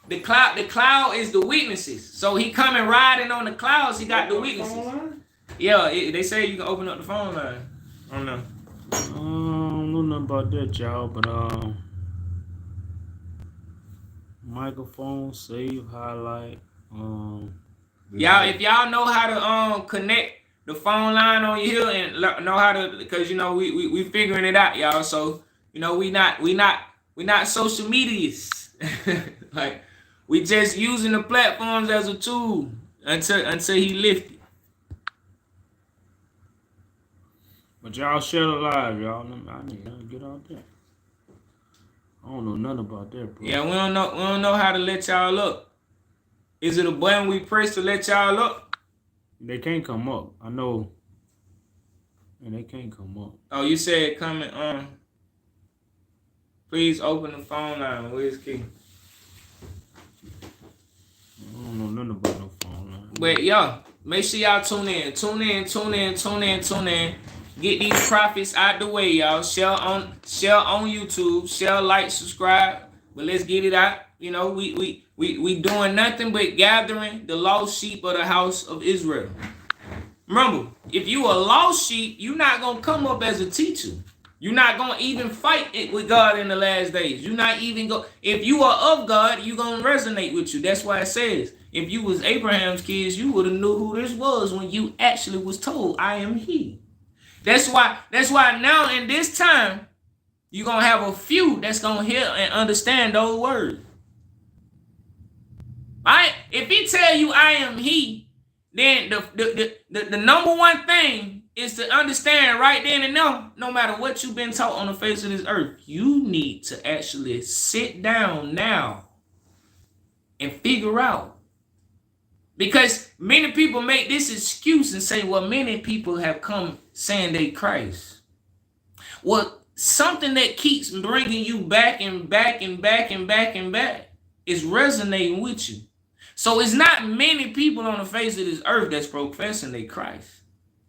the cloud is the witnesses. So he coming riding on the clouds. He got the witnesses. Yeah, they say you can open up the phone line. I don't know. I don't know nothing about that, y'all, but microphone, save, highlight. Y'all, if y'all know how to connect the phone line on your here and know how to, because we figuring it out, y'all. So we not social medias. Like we just using the platforms as a tool until he lifted. But y'all share the live, y'all. I need to get out there. I don't know nothing about that, bro. Yeah, we don't know how to let y'all up. Is it a button we press to let y'all up? They can't come up. I know. And they can't come up. Oh, you said coming on. Please open the phone line. Where's Key? I don't know nothing about no phone line. But y'all, make sure y'all tune in. get these prophets out the way, y'all. Share on YouTube. Share, like, subscribe. But let's get it out. You know, we doing nothing but gathering the lost sheep of the house of Israel. Remember, if you a lost sheep, you're not gonna come up as a teacher. You're not gonna even fight it with God in the last days. You're not even go. If you are of God, you're gonna resonate with you. That's why it says, if you was Abraham's kids, you would have knew who this was when you actually was told, I am he. That's why now in this time, you're gonna have a few that's gonna hear and understand those words. If he tell you I am he, then the number one thing is to understand right then and now, no matter what you've been taught on the face of this earth, you need to actually sit down now and figure out. Because many people make this excuse and say, well, many people have come saying they Christ. Well, something that keeps bringing you back and back and back and back and back is resonating with you. So it's not many people on the face of this earth that's professing they Christ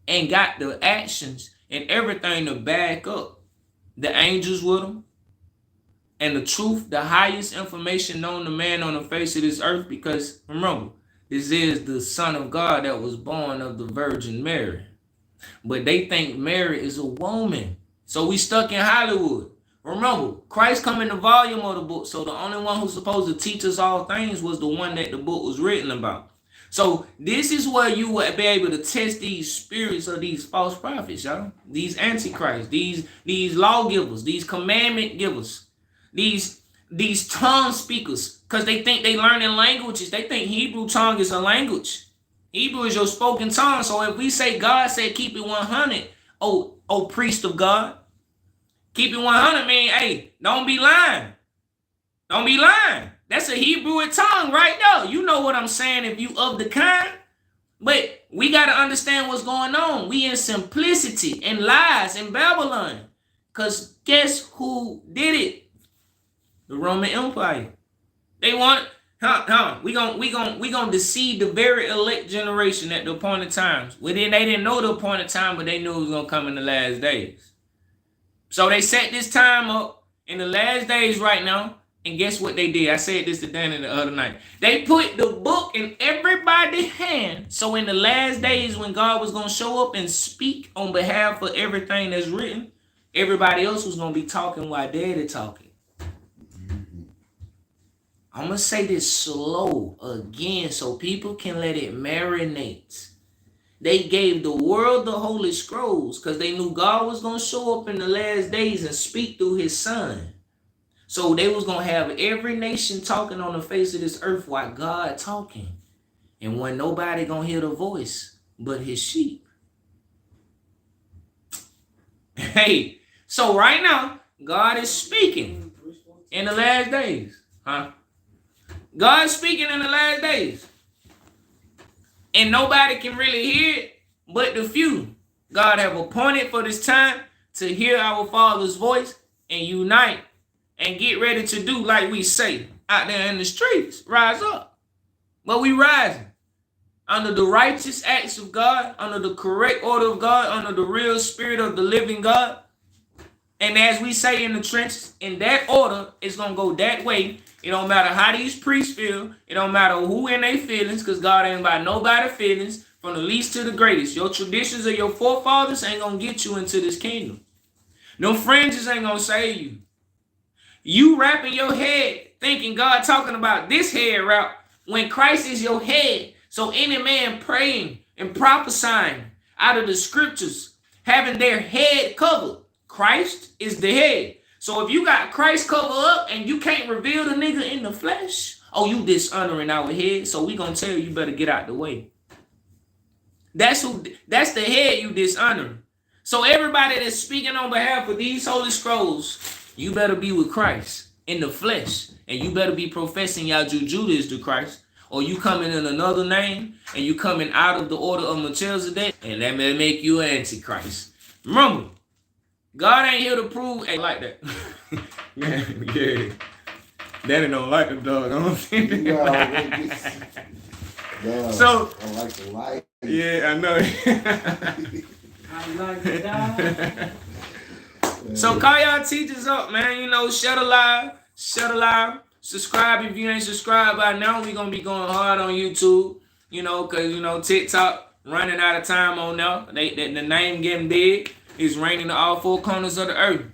and got the actions and everything to back up. The angels with them and the truth, the highest information known to man on the face of this earth, because remember, this is the Son of God that was born of the Virgin Mary. But they think Mary is a woman. So we stuck in Hollywood. Remember, Christ come in the volume of the book. So the only one who's supposed to teach us all things was the one that the book was written about. So this is where you will be able to test these spirits of these false prophets, y'all. These antichrists, these lawgivers, these commandment givers, these tongue speakers, because they think they learning languages. They think Hebrew tongue is a language. Hebrew is your spoken tongue. So if we say God said keep it 100, oh priest of God, keep it 100 mean, hey, don't be lying. Don't be lying. That's a Hebrew tongue right there. You know what I'm saying if you of the kind. But we got to understand what's going on. We in simplicity and lies in Babylon. Because guess who did it? The Roman Empire. They want, we gonna deceive the very elect generation at the appointed times. Well, then they didn't know the appointed time, but they knew it was gonna come in the last days. So they set this time up in the last days right now. And guess what they did? I said this to Danny the other night. They put the book in everybody's hand. So in the last days when God was going to show up and speak on behalf of everything that's written, everybody else was going to be talking while Daddy talking. I'm going to say this slow again so people can let it marinate. They gave the world the Holy Scrolls because they knew God was going to show up in the last days and speak through his son. So they was going to have every nation talking on the face of this earth while God talking. And when nobody going to hear the voice but his sheep. Hey, so right now, God is speaking in the last days. God is speaking in the last days. And nobody can really hear it but the few. God have appointed for this time to hear our Father's voice and unite. And get ready to do like we say out there in the streets. Rise up. But we rising. Under the righteous acts of God. Under the correct order of God. Under the real spirit of the living God. And as we say in the trenches, in that order, it's going to go that way. It don't matter how these priests feel. It don't matter who in their feelings. Because God ain't about nobody's feelings. From the least to the greatest. Your traditions of your forefathers ain't going to get you into this kingdom. No fringes ain't going to save you. You wrapping your head thinking God talking about this head wrap when Christ is your head. So any man praying and prophesying out of the scriptures, having their head covered, Christ is the head. So if you got Christ covered up and you can't reveal the nigga in the flesh, oh, you dishonoring our head. So we gonna tell you better get out the way. That's the head you dishonoring. So everybody that's speaking on behalf of these holy scrolls, you better be with Christ in the flesh. And you better be professing Yahjew Judah is the Christ. Or you coming in another name. And you coming out of the order of Melchizedek. And that may make you an antichrist. Remember, God ain't here to prove ain't like that. yeah. Daddy don't like the dog. I don't think that. So, I like the light. Yeah, I know. I like to die. So call y'all teachers up, man. You know, shut a live. Subscribe if you ain't subscribed by now. We gonna be going hard on YouTube. You know, cause you know TikTok running out of time on there. The name getting big. It's raining to all four corners of the earth.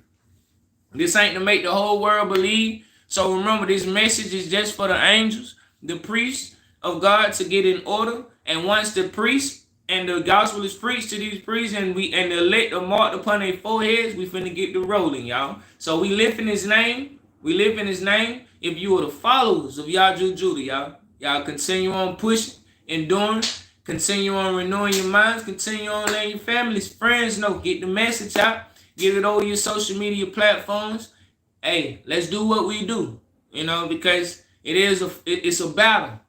This ain't to make the whole world believe. So remember, this message is just for the angels, the priests of God to get in order. And once the priests and the gospel is preached to these priests and the elect are marked upon their foreheads, we finna get the rolling, y'all. So we live in his name. We live in his name. If you are the followers of Yahjew Judah, y'all continue on pushing, enduring, continue on renewing your minds, continue on letting your families, friends know, get the message out, get it over your social media platforms. Hey, let's do what we do, you know, because it's a battle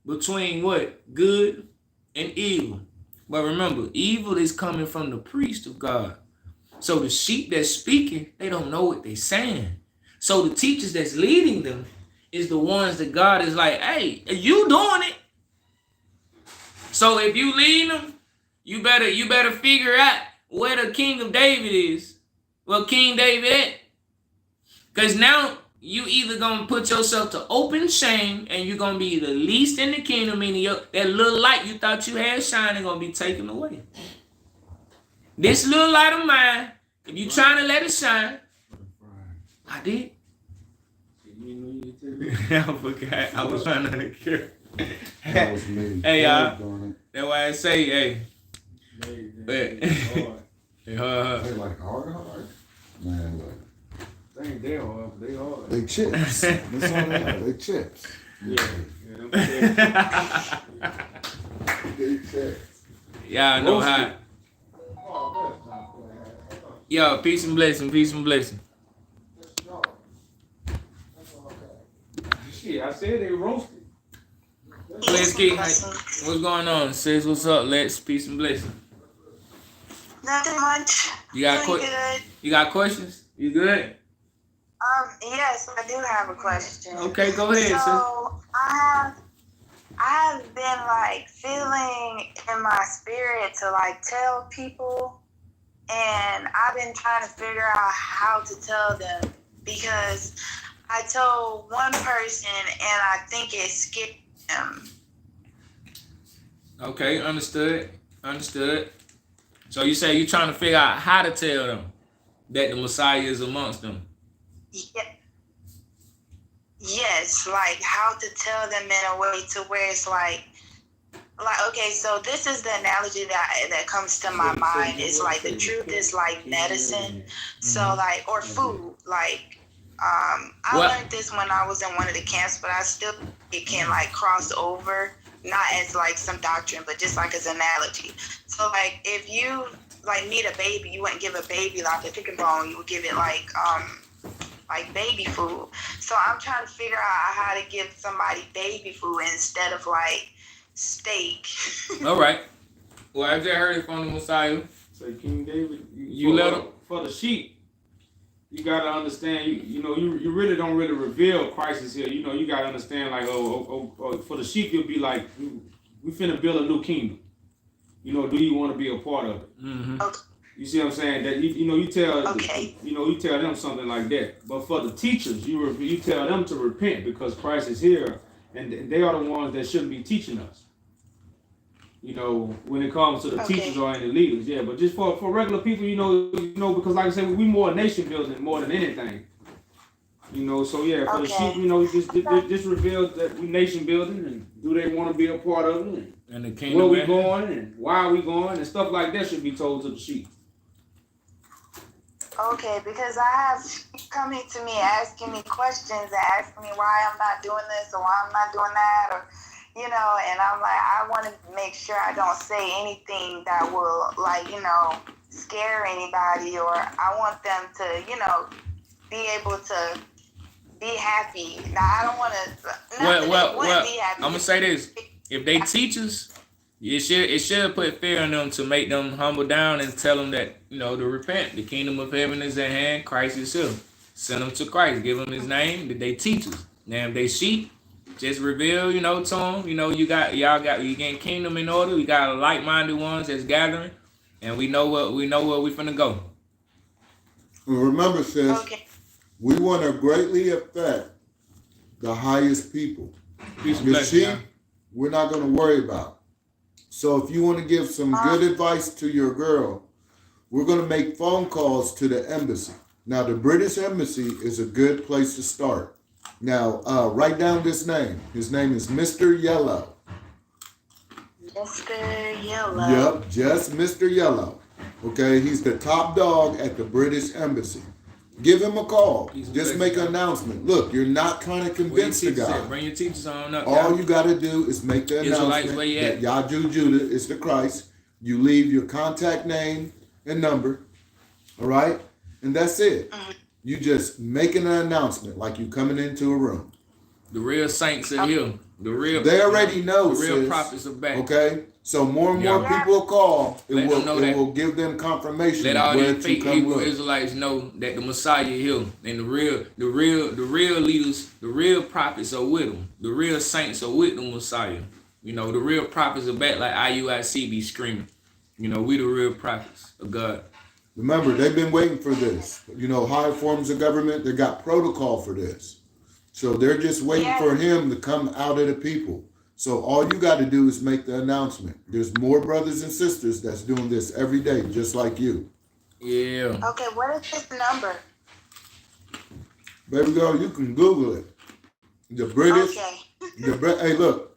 between what? Good and evil. But remember, evil is coming from the priest of God. So the sheep that's speaking, they don't know what they're saying. So the teachers that's leading them is the ones that God is like, hey, you doing it. So if you lead them, you better figure out where the King of David is. Well, King David at. Because now you either going to put yourself to open shame and you're going to be the least in the kingdom, meaning that little light you thought you had shining going to be taken away. This little light of mine, if you trying to let it shine, I did. I forgot. I was trying to care. That was me. Hey, y'all. That's why I say, hey. They like hard. Man, look. They ain't that hard, but they hard. They chips. That's all they are. They chips. Yeah. They chips. Y'all know how. Yo, peace and blessing, peace and blessing. Shit, I said they roasted. Let's get what's going on, sis? What's up, Lex? Peace and blessing. Nothing much. You got good. You got questions? You good? Yes, I do have a question. Okay, go ahead, sis. So I have been like feeling in my spirit to like tell people, and I've been trying to figure out how to tell them because I told one person and I think it scared them. Okay, understood. So you say you're trying to figure out how to tell them that the Messiah is amongst them. Yeah. Yes, like how to tell them in a way to where it's like okay, so this is the analogy that comes to my mind. It's like the truth is like medicine. So like, or food. Like I learned this when I was in one of the camps, but I still it can like cross over, not as like some doctrine, but just like as an analogy. So like if you like need a baby, you wouldn't give a baby like a chicken bone, you would give it like baby food. So I'm trying to figure out how to give somebody baby food instead of like steak. All right. Well, I just heard it from the Messiah. Say King David, you let him for the sheep. You gotta understand. You really don't really reveal Christ is here. You gotta understand. Like for the sheep, you'll be like, we finna build a new kingdom. Do you want to be a part of it? Mm-hmm. Okay. You see what I'm saying? That you tell okay. You tell them something like that. But for the teachers, you tell them to repent because Christ is here, and they are the ones that shouldn't be teaching us. When it comes to the teachers or any leaders, yeah. But just for regular people, because like I said, we more nation building more than anything. So yeah, for the sheep, just reveal that we nation building and do they want to be a part of it, and the kingdom where we going and why are we going and stuff like that should be told to the sheep. Okay, because I have coming to me asking me questions and asking me why I'm not doing this or why I'm not doing that, or and I'm like, I want to make sure I don't say anything that will scare anybody, or I want them to be able to be happy. Now I don't want to. Well, be happy. I'm gonna say this: if they teachers, it should put fear in them to make them humble down and tell them that to repent. The kingdom of heaven is at hand. Christ is here. Send them to Christ. Give them His name. That they teachers. Now if they sheep, just reveal to them. You getting kingdom in order. We got like-minded ones that's gathering, and we know where we finna go. And remember, sis, Okay. we want to greatly affect the highest people. Peace and The blessings, sheep, y'all. we're not going to worry about. So if you want to give some good advice to your girl, we're going to make phone calls to the embassy. Now, the British Embassy is a good place to start. Now, write down this name. His name is Mr. Yellow. Mr. Yellow. Yep, just Mr. Yellow. Okay, he's the top dog at the British Embassy. Give him a call. Just make an announcement. Look, you're not trying to convince the guy. Bring your teachers on up. All you got to do is make the announcement that Yahjew Judah is the Christ. You leave your contact name and number, all right? And that's it. You just making an announcement like you coming into a room. The real saints are here. They already know. The real prophets are back. Okay? So more and more people will call. It will give them confirmation. Let all these fake Hebrew Israelites know that the Messiah is here, and the real leaders, the real prophets are with them. The real saints are with the Messiah. You know, the real prophets are back, like IUIC be screaming. You know, we the real prophets of God. Remember, they've been waiting for this. You know, higher forms of government, they got protocol for this. So they're just waiting for him to come out of the people. So all you got to do is make the announcement. There's more brothers and sisters that's doing this every day, just like you. Yeah. Okay, what is his number? Baby girl, you can Google it. The British. Okay. Hey, look.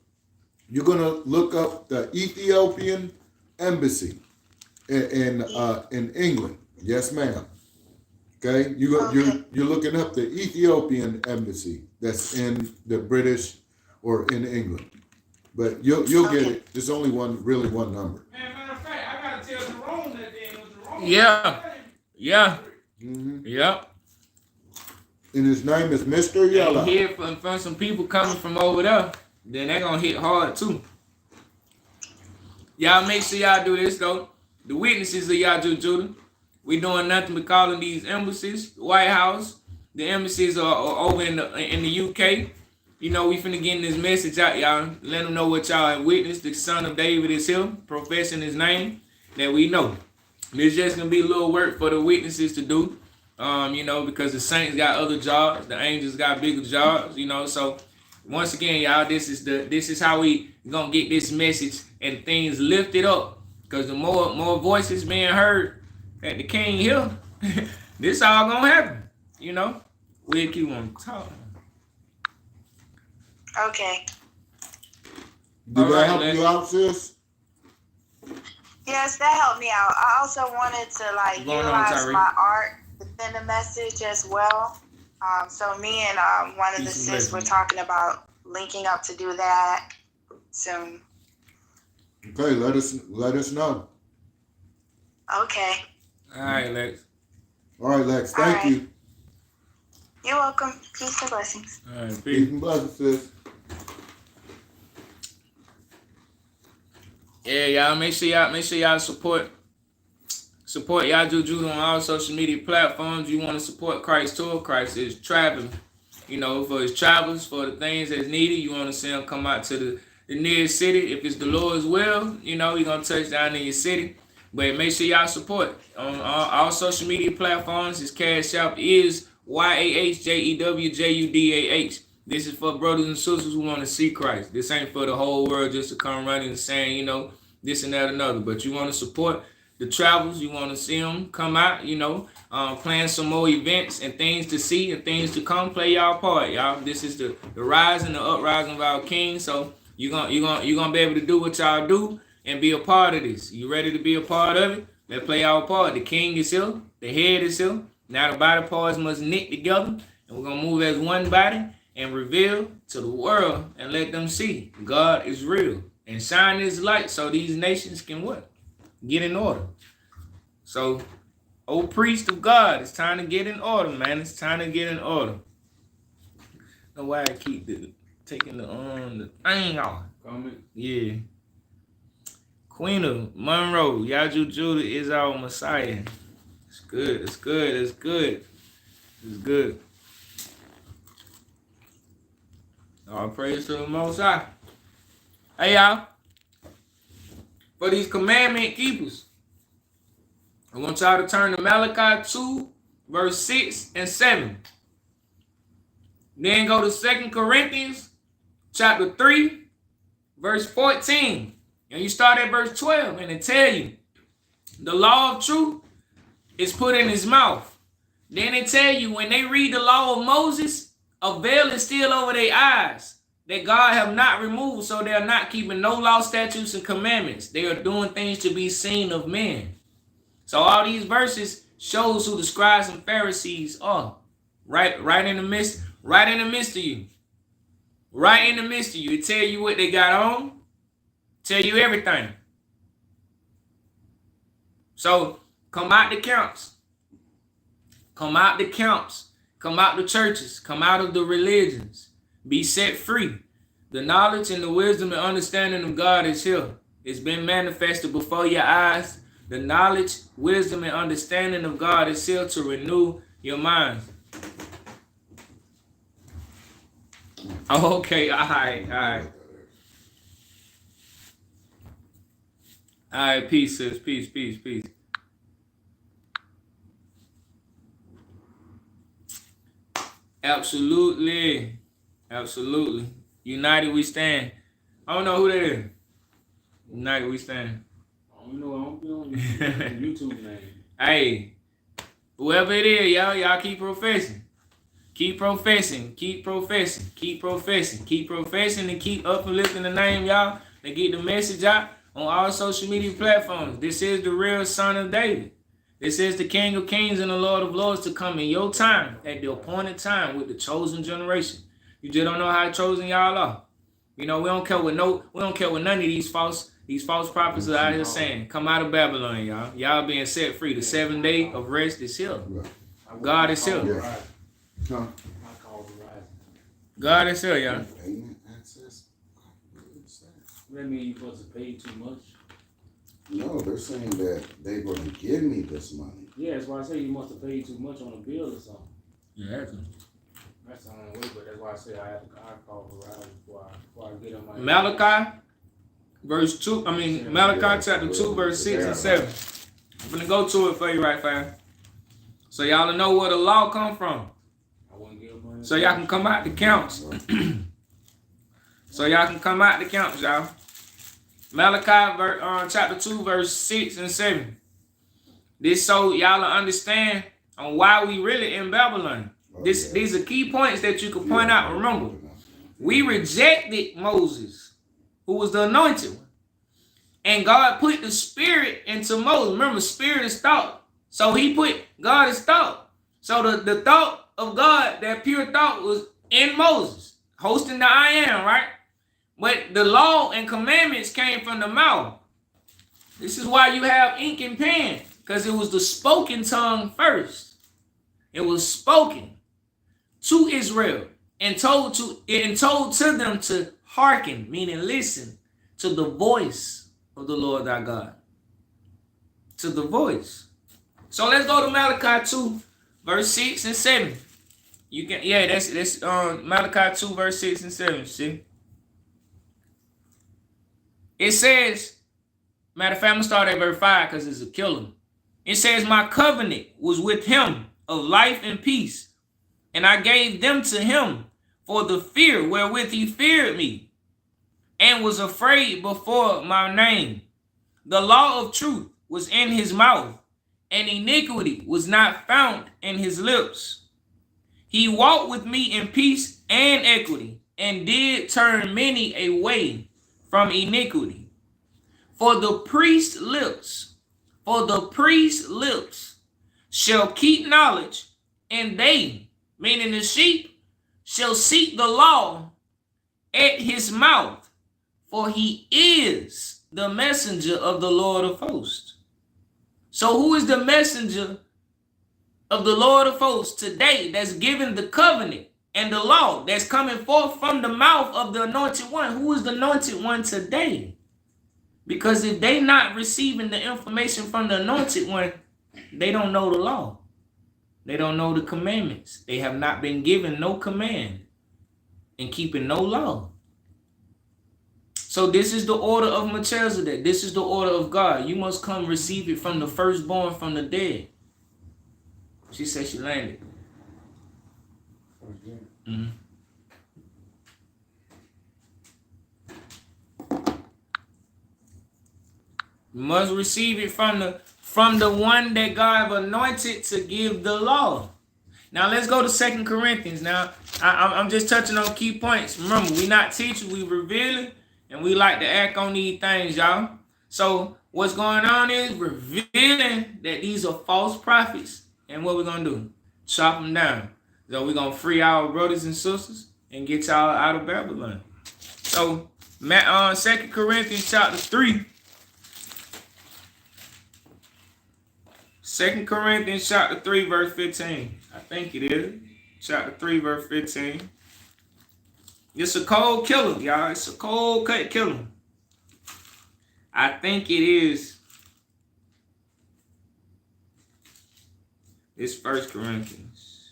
You're gonna look up the Ethiopian embassy in England. Yes, ma'am. Okay. You're looking up the Ethiopian embassy that's in the British or in England. But you'll get it. There's only one number. Man, matter of fact, I gotta tell Jerome that day it was Jerome. Yeah. Mm-hmm. Yep. And his name is Mr. Yellow. And hear from some people coming from over there, then they're gonna hit hard too. Y'all make sure y'all do this though. The witnesses of Yahjew Judah. We doing nothing but calling these embassies, the White House. The embassies are over in the UK. You know, we finna get this message out, y'all. Let them know what y'all have witnessed. The son of David is here, professing his name, that we know. There's just gonna be a little work for the witnesses to do. You know, because the saints got other jobs, the angels got bigger jobs, you know. So once again, y'all, this is how we gonna get this message and things lifted up. Because the more voices being heard at the king here, this all gonna happen. You know, we'll keep on talking. Okay. Did that help you out, sis? Yes, that helped me out. I also wanted to utilize my art to send a message as well. So me and one of the sis were talking about linking up to do that soon. Okay, let us know. Okay. All right, Lex. All right, Lex. Thank you. You're welcome. Peace and blessings. All right, Peace and blessings, sis. Yeah, y'all make sure y'all support Yahjew Judah on all social media platforms. You want to support Christ tour. Christ is traveling, you know, for his travels, for the things that's needed. You want to see him come out to the nearest city. If it's the Lord's will, you know, he's gonna touch down in your city. But make sure y'all support on all social media platforms. His cash app is YAHJEWJUDAH. This is for brothers and sisters who want to see Christ. This ain't for the whole world just to come running and saying, you know, this and that and another. But you want to support the travels. You want to see them come out, you know, plan some more events and things to see and things to come. Play y'all part, y'all. This is the rise and the uprising of our King. So you're gonna be able to do what y'all do and be a part of this. You ready to be a part of it? Let's play our part. The King is here. The head is here. Now the body parts must knit together, and we're gonna move as one body and reveal to the world and let them see God is real and shine his light so these nations can what? Get in order. So, oh priest of God, it's time to get in order, man. It's time to get in order. I don't know why I keep taking the thing off. Comment. Yeah. Queen of Monroe, Yahjew Judah is our Messiah. It's good. It's good. It's good. It's good. All praise to the Most High. Hey, y'all. For these commandment keepers, I want y'all to turn to Malachi 2, verse 6 and 7. Then go to 2 Corinthians chapter 3, verse 14. And you start at verse 12, and it tell you the law of truth is put in his mouth. Then it tell you when they read the law of Moses, a veil is still over their eyes that God have not removed, so they are not keeping no law, statutes, and commandments. They are doing things to be seen of men. So all these verses shows who the scribes and Pharisees are. Right in the midst of you. Right in the midst of you. It tell you what they got on. Tell you everything. So come out the camps. Come out the camps. Come out the churches. Come out of the religions. Be set free. The knowledge and the wisdom and understanding of God is here. It's been manifested before your eyes. The knowledge, wisdom, and understanding of God is here to renew your mind. Okay, all right. All right, peace, sis. Peace. Absolutely. United we stand. I don't know who that is. United we stand. I don't know. I don't be on YouTube name. Hey, whoever it is, y'all keep professing. Keep professing, and keep uplifting the name, y'all, and get the message out on all social media platforms. This is the real Son of David. This is the King of Kings and the Lord of Lords to come in your time, at the appointed time, with the chosen generation. You just don't know how chosen y'all are. You know, we don't care what none of these false prophets are out here saying. Come out of Babylon, y'all. Y'all being set free. The 7th day of rest is here. God is here. God is here, y'all. Payment access? That mean you supposed to pay too much? No, they're saying that they're going to give me this money. Yeah, that's why I say you must have paid too much on a bill or something. Yeah. That's the only way, but that's why I said I call Verizon before I get on my Malachi chapter 2, verse 6 and 7. I'm gonna go to it for you right fast. So y'all know where the law come from. I wouldn't give money. So y'all can come out the camps. Y'all. Malachi chapter 2, verse 6 and 7. This so y'all understand on why we really in Babylon. These are key points that you can point out. Remember, we rejected Moses, who was the anointed one. And God put the spirit into Moses. Remember, spirit is thought. So God is thought. So the thought of God, that pure thought, was in Moses, hosting the I am, right? But the law and commandments came from the mouth. This is why you have ink and pen, because it was the spoken tongue first. It was spoken to Israel and told to them to hearken, meaning listen to the voice of the Lord thy God. To the voice. So let's go to Malachi 2, verse 6 and 7. You can, that's Malachi 2, verse 6 and 7. See? It says, matter of fact, I'm going to start at verse 5 because it's a killer. It says, my covenant was with him of life and peace, and I gave them to him for the fear wherewith he feared me, and was afraid before my name. The law of truth was in his mouth, and iniquity was not found in his lips. He walked with me in peace and equity, and did turn many away from iniquity. For the priest's lips shall keep knowledge, and they, meaning the sheep, shall seek the law at his mouth, for he is the messenger of the Lord of hosts. So who is the messenger of the Lord of hosts today that's given the covenant and the law that's coming forth from the mouth of the anointed one? Who is the anointed one today? Because if they not receiving the information from the anointed one, they don't know the law. They don't know the commandments. They have not been given no command and keeping no law. So this is the order of Melchizedek. This is the order of God. You must come receive it from the firstborn from the dead. She said she landed. Mm-hmm. You must receive it from the one that God anointed to give the law. Now let's go to 2 Corinthians. Now I'm just touching on key points. Remember, we not teachers, we revealing, and we like to act on these things, y'all. So what's going on is revealing that these are false prophets, and what we're gonna do? Chop them down. So we're gonna free our brothers and sisters and get y'all out of Babylon. So 2 Corinthians chapter 3. 2 Corinthians chapter 3, verse 15. I think it is. Chapter 3, verse 15. It's a cold killer, y'all. It's a cold cut killer. I think it is. It's 1 Corinthians.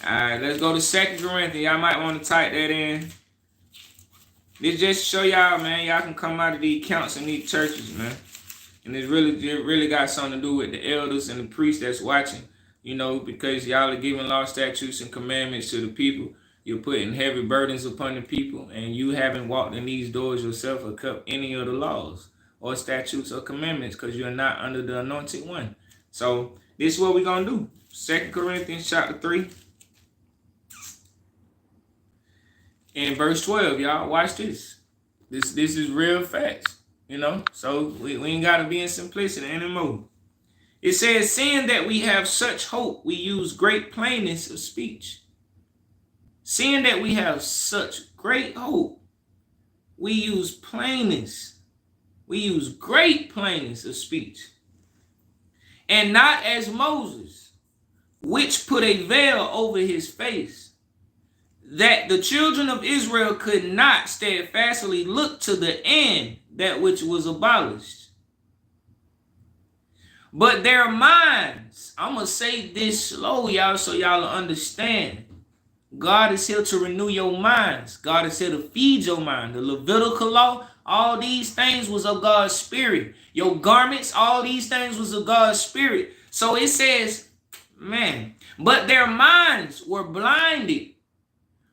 All right, let's go to 2 Corinthians. Y'all might want to type that in. This just show y'all, man. Y'all can come out of these counts in these churches, man. And it really got something to do with the elders and the priests that's watching, you know, because y'all are giving law, statutes, and commandments to the people. You're putting heavy burdens upon the people, and you haven't walked in these doors yourself or kept any of the laws or statutes or commandments because you're not under the anointed one. So this is what we're going to do. 2 Corinthians chapter 3 and verse 12, y'all. Watch this. This is real facts. You know, so we ain't got to be in simplicity anymore. It says, seeing that we have such hope, we use great plainness of speech. Seeing that we have such great hope, we use plainness. We use great plainness of speech. And not as Moses, which put a veil over his face, that the children of Israel could not steadfastly look to the end that which was abolished. But their minds, I'm going to say this slow, y'all, so y'all understand. God is here to renew your minds. God is here to feed your mind. The Levitical law, all these things was of God's spirit. Your garments, all these things was of God's spirit. So it says, man, but their minds were blinded.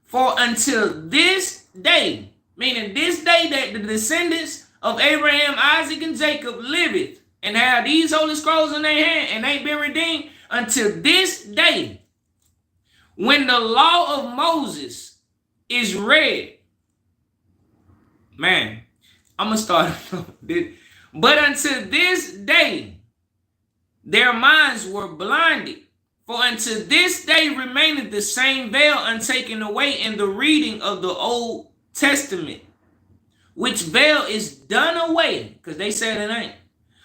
For until this day, meaning this day that the descendants of Abraham, Isaac, and Jacob liveth and have these holy scrolls in their hand and ain't been redeemed until this day, when the law of Moses is read. Man, I'm going to start. But until this day, their minds were blinded. For unto this day remaineth the same veil untaken away in the reading of the Old Testament, which veil is done away, because they said it ain't,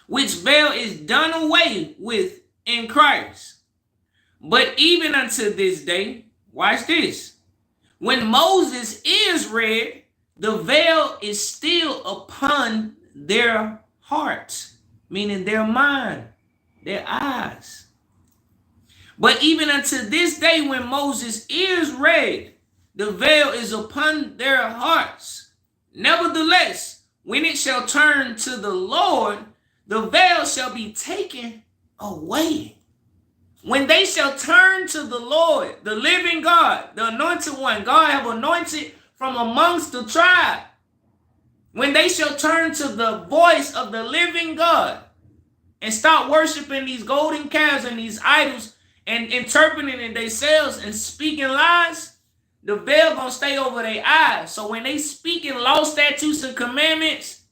which veil is done away with in Christ. But even unto this day, watch this, when Moses is read, the veil is still upon their hearts, meaning their mind, their eyes. But even unto this day, when Moses is read, the veil is upon their hearts. Nevertheless, when it shall turn to the Lord, the veil shall be taken away. When they shall turn to the Lord, the living God, the anointed one, God have anointed from amongst the tribe. When they shall turn to the voice of the living God and stop worshiping these golden calves and these idols and interpreting it themselves and speaking lies, the veil gonna stay over their eyes. So when they speaking law, statutes, and commandments,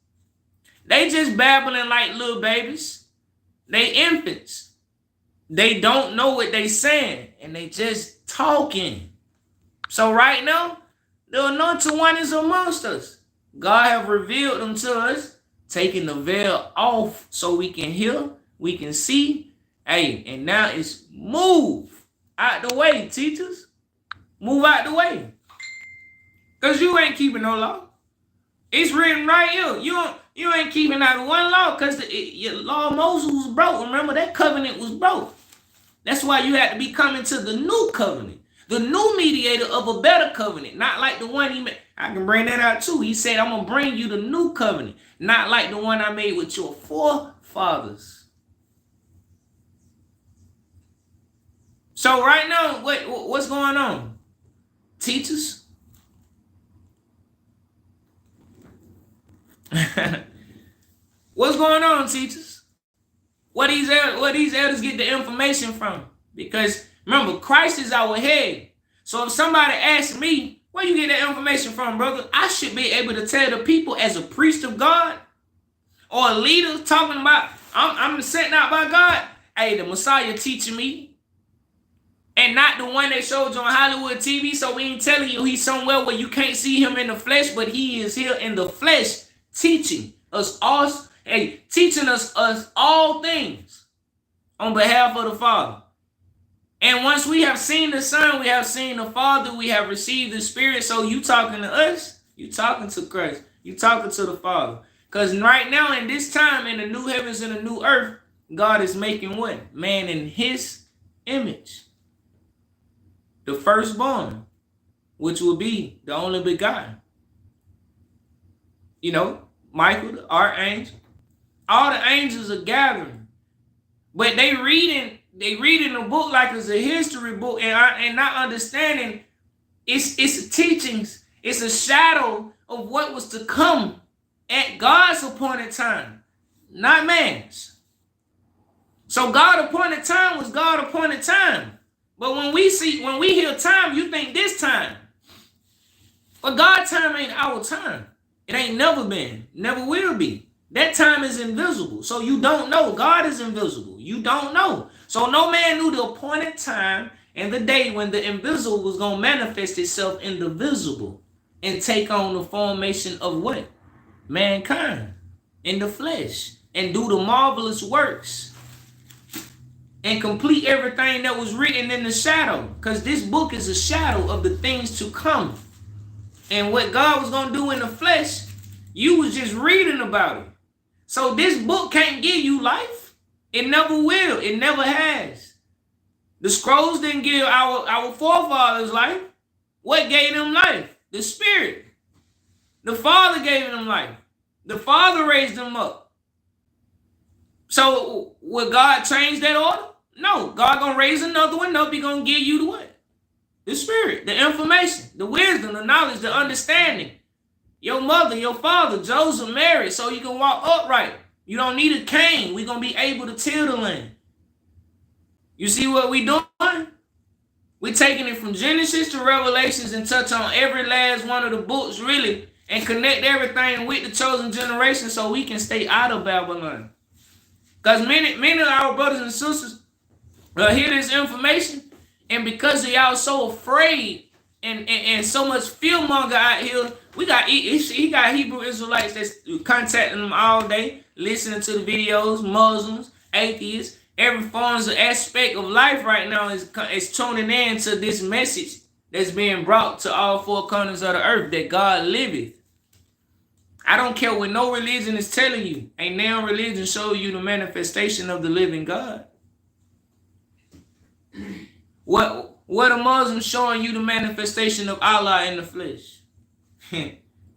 they just babbling like little babies. They infants. They don't know what they saying, and they just talking. So right now, the anointed one is amongst us. God have revealed them to us, taking the veil off so we can hear, we can see. Hey, and now it's move out the way, teachers. Move out the way. Because you ain't keeping no law. It's written right here. You ain't keeping out one law because your law of Moses was broke. Remember, that covenant was broke. That's why you had to be coming to the new covenant. The new mediator of a better covenant. Not like the one he made. I can bring that out too. He said, I'm going to bring you the new covenant, not like the one I made with your forefathers. So right now, what's going on? Teachers? What's going on, teachers? Where these elders get the information from? Because remember, Christ is our head. So if somebody asks me, where you get that information from, brother? I should be able to tell the people as a priest of God or a leader talking about, I'm sent out by God. Hey, the Messiah teaching me. And not the one that showed you on Hollywood TV. So we ain't telling you he's somewhere where you can't see him in the flesh, but he is here in the flesh teaching us all, teaching us all things on behalf of the Father. And once we have seen the Son, we have seen the Father, we have received the Spirit. So you talking to us, you talking to Christ, you talking to the Father. Because right now in this time, in the new heavens and the new earth, God is making what? Man in his image. The firstborn, which will be the only begotten. You know, Michael, the archangel. All the angels are gathering. But they reading the book like it's a history book and not understanding it's teachings. It's a shadow of what was to come at God's appointed time, not man's. So God appointed time was God appointed time. But when we hear time, you think this time. But God's time ain't our time. It ain't never been, never will be. That time is invisible. So you don't know. God is invisible. You don't know. So no man knew the appointed time and the day when the invisible was going to manifest itself in the visible and take on the formation of what? Mankind in the flesh and do the marvelous works. And complete everything that was written in the shadow. Because this book is a shadow of the things to come. And what God was going to do in the flesh, you was just reading about it. So this book can't give you life. It never will. It never has. The scrolls didn't give our forefathers life. What gave them life? The Spirit. The Father gave them life. The Father raised them up. So will God change that order? No, God gonna raise another one up. He gonna give you the what? The Spirit, the information, the wisdom, the knowledge, the understanding. Your mother, your father, Joseph, Mary, so you can walk upright. You don't need a cane. We're gonna be able to till the land. You see what we doing? We're taking it from Genesis to Revelations and touch on every last one of the books, really, and connect everything with the chosen generation so we can stay out of Babylon. Because many of our brothers and sisters hear this information, and because of y'all so afraid and so much fearmonger out here, he got Hebrew Israelites that's contacting them all day, listening to the videos, Muslims, atheists, every form of aspect of life right now is tuning in to this message that's being brought to all four corners of the earth, that God liveth. I don't care what no religion is telling you. Ain't now religion show you the manifestation of the living God. What a Muslim showing you the manifestation of Allah in the flesh?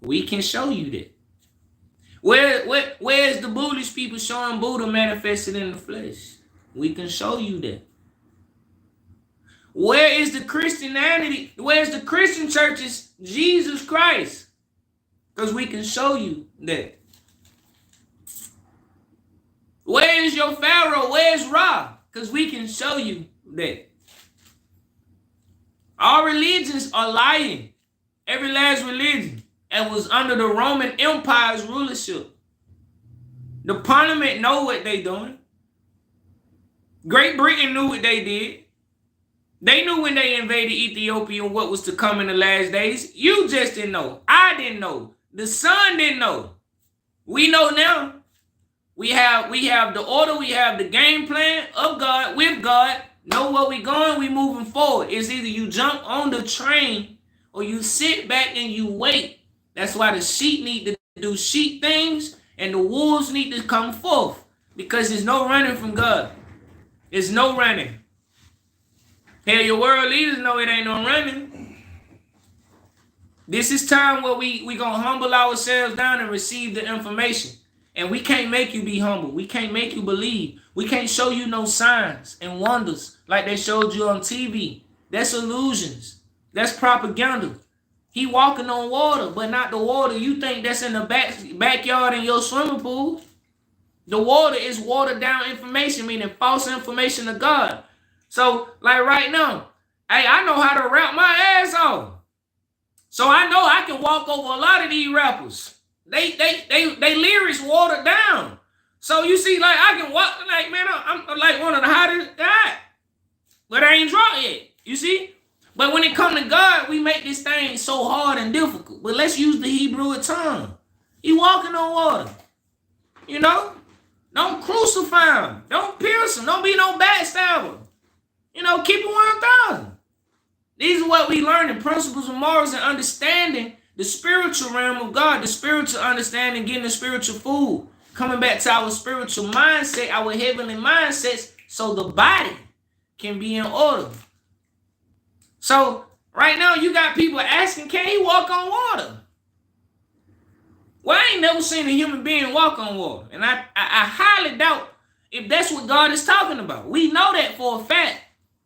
We can show you that. Where is the Buddhist people showing Buddha manifested in the flesh? We can show you that. Where is the Christianity? Where's the Christian churches? Jesus Christ. Because we can show you that. Where is your Pharaoh? Where's Ra? Because we can show you that. All religions are lying. Every last religion. And was under the Roman Empire's rulership. The Parliament know what they doing. Great Britain knew what they did. They knew when they invaded Ethiopia what was to come in the last days. You just didn't know. I didn't know. The Son didn't know. We know now. We have the order. We have the game plan of God, with God. Know where we going. We moving forward. It's either you jump on the train or you sit back and you wait. That's why the sheep need to do sheep things and the wolves need to come forth. Because there's no running from God. There's no running. Hell, your world leaders know it ain't no running. This is time where we gonna humble ourselves down and receive the information. And we can't make you be humble. We can't make you believe. We can't show you no signs and wonders like they showed you on TV. That's illusions. That's propaganda. He walking on water, but not the water you think that's in the backyard in your swimming pool. The water is watered down information, meaning false information of God. So, like right now, hey, I know how to rap my ass off. So I know I can walk over a lot of these rappers. They lyrics watered down. So you see, like I can walk, like man, I'm like one of the hottest guys, but I ain't dropped yet. You see, but when it comes to God, we make this thing so hard and difficult. But let's use the Hebrew tongue. He walking on water. You know, don't crucify him. Don't pierce him. Don't be no backstabber. You know, keep it 1,000. These are what we learn in principles of morals and understanding the spiritual realm of God, the spiritual understanding, getting the spiritual food, coming back to our spiritual mindset, our heavenly mindsets, so the body can be in order. So right now you got people asking, can he walk on water? Well, I ain't never seen a human being walk on water. And I highly doubt if that's what God is talking about. We know that for a fact.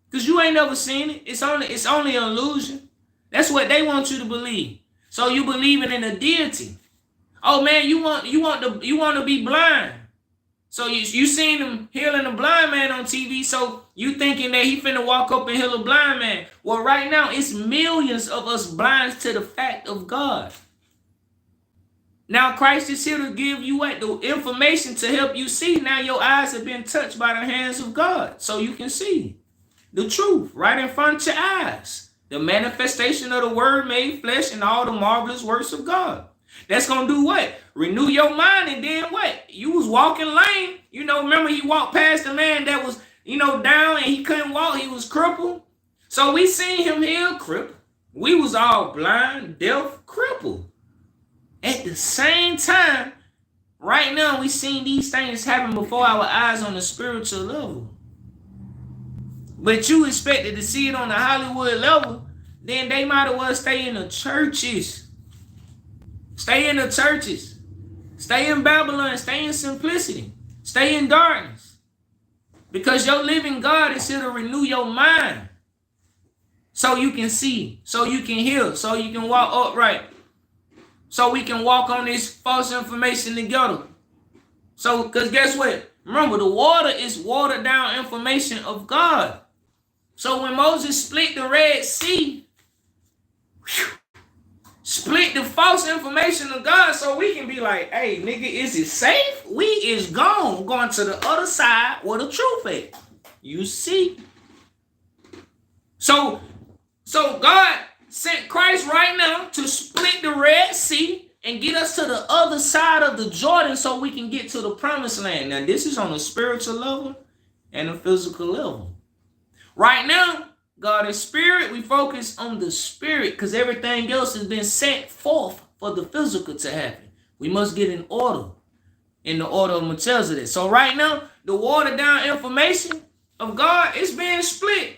Because you ain't never seen it. It's only an illusion. That's what they want you to believe. So you believing in a deity. Oh man, you want to be blind. So you seen him healing a blind man on TV, so you thinking that he finna walk up and heal a blind man. Well, right now, it's millions of us blind to the fact of God. Now, Christ is here to give you the information to help you see. Now your eyes have been touched by the hands of God, so you can see the truth right in front of your eyes. The manifestation of the word made flesh and all the marvelous works of God. That's going to do what? Renew your mind, and then what? You was walking lame. You know, remember he walked past a man that was, down and he couldn't walk. He was crippled. So we seen him healed, crippled. We was all blind, deaf, crippled. At the same time, right now we seen these things happen before our eyes on the spiritual level. But you expected to see it on the Hollywood level, then they might as well stay in the churches. Stay in the churches. Stay in Babylon. Stay in simplicity. Stay in darkness. Because your living God is here to renew your mind. So you can see. So you can hear. So you can walk upright. So we can walk on this false information together. So, because guess what? Remember, the water is watered down information of God. So when Moses split the Red Sea, split the false information of God, so we can be like, hey, nigga, is it safe? We is gone, going to the other side where the truth is. You see? So God sent Christ right now to split the Red Sea and get us to the other side of the Jordan so we can get to the promised land. Now, this is on a spiritual level and a physical level. Right now, God is spirit. We focus on the spirit because everything else has been sent forth for the physical to happen. We must get in order, in the order of Melchizedek. So right now, the watered down information of God is being split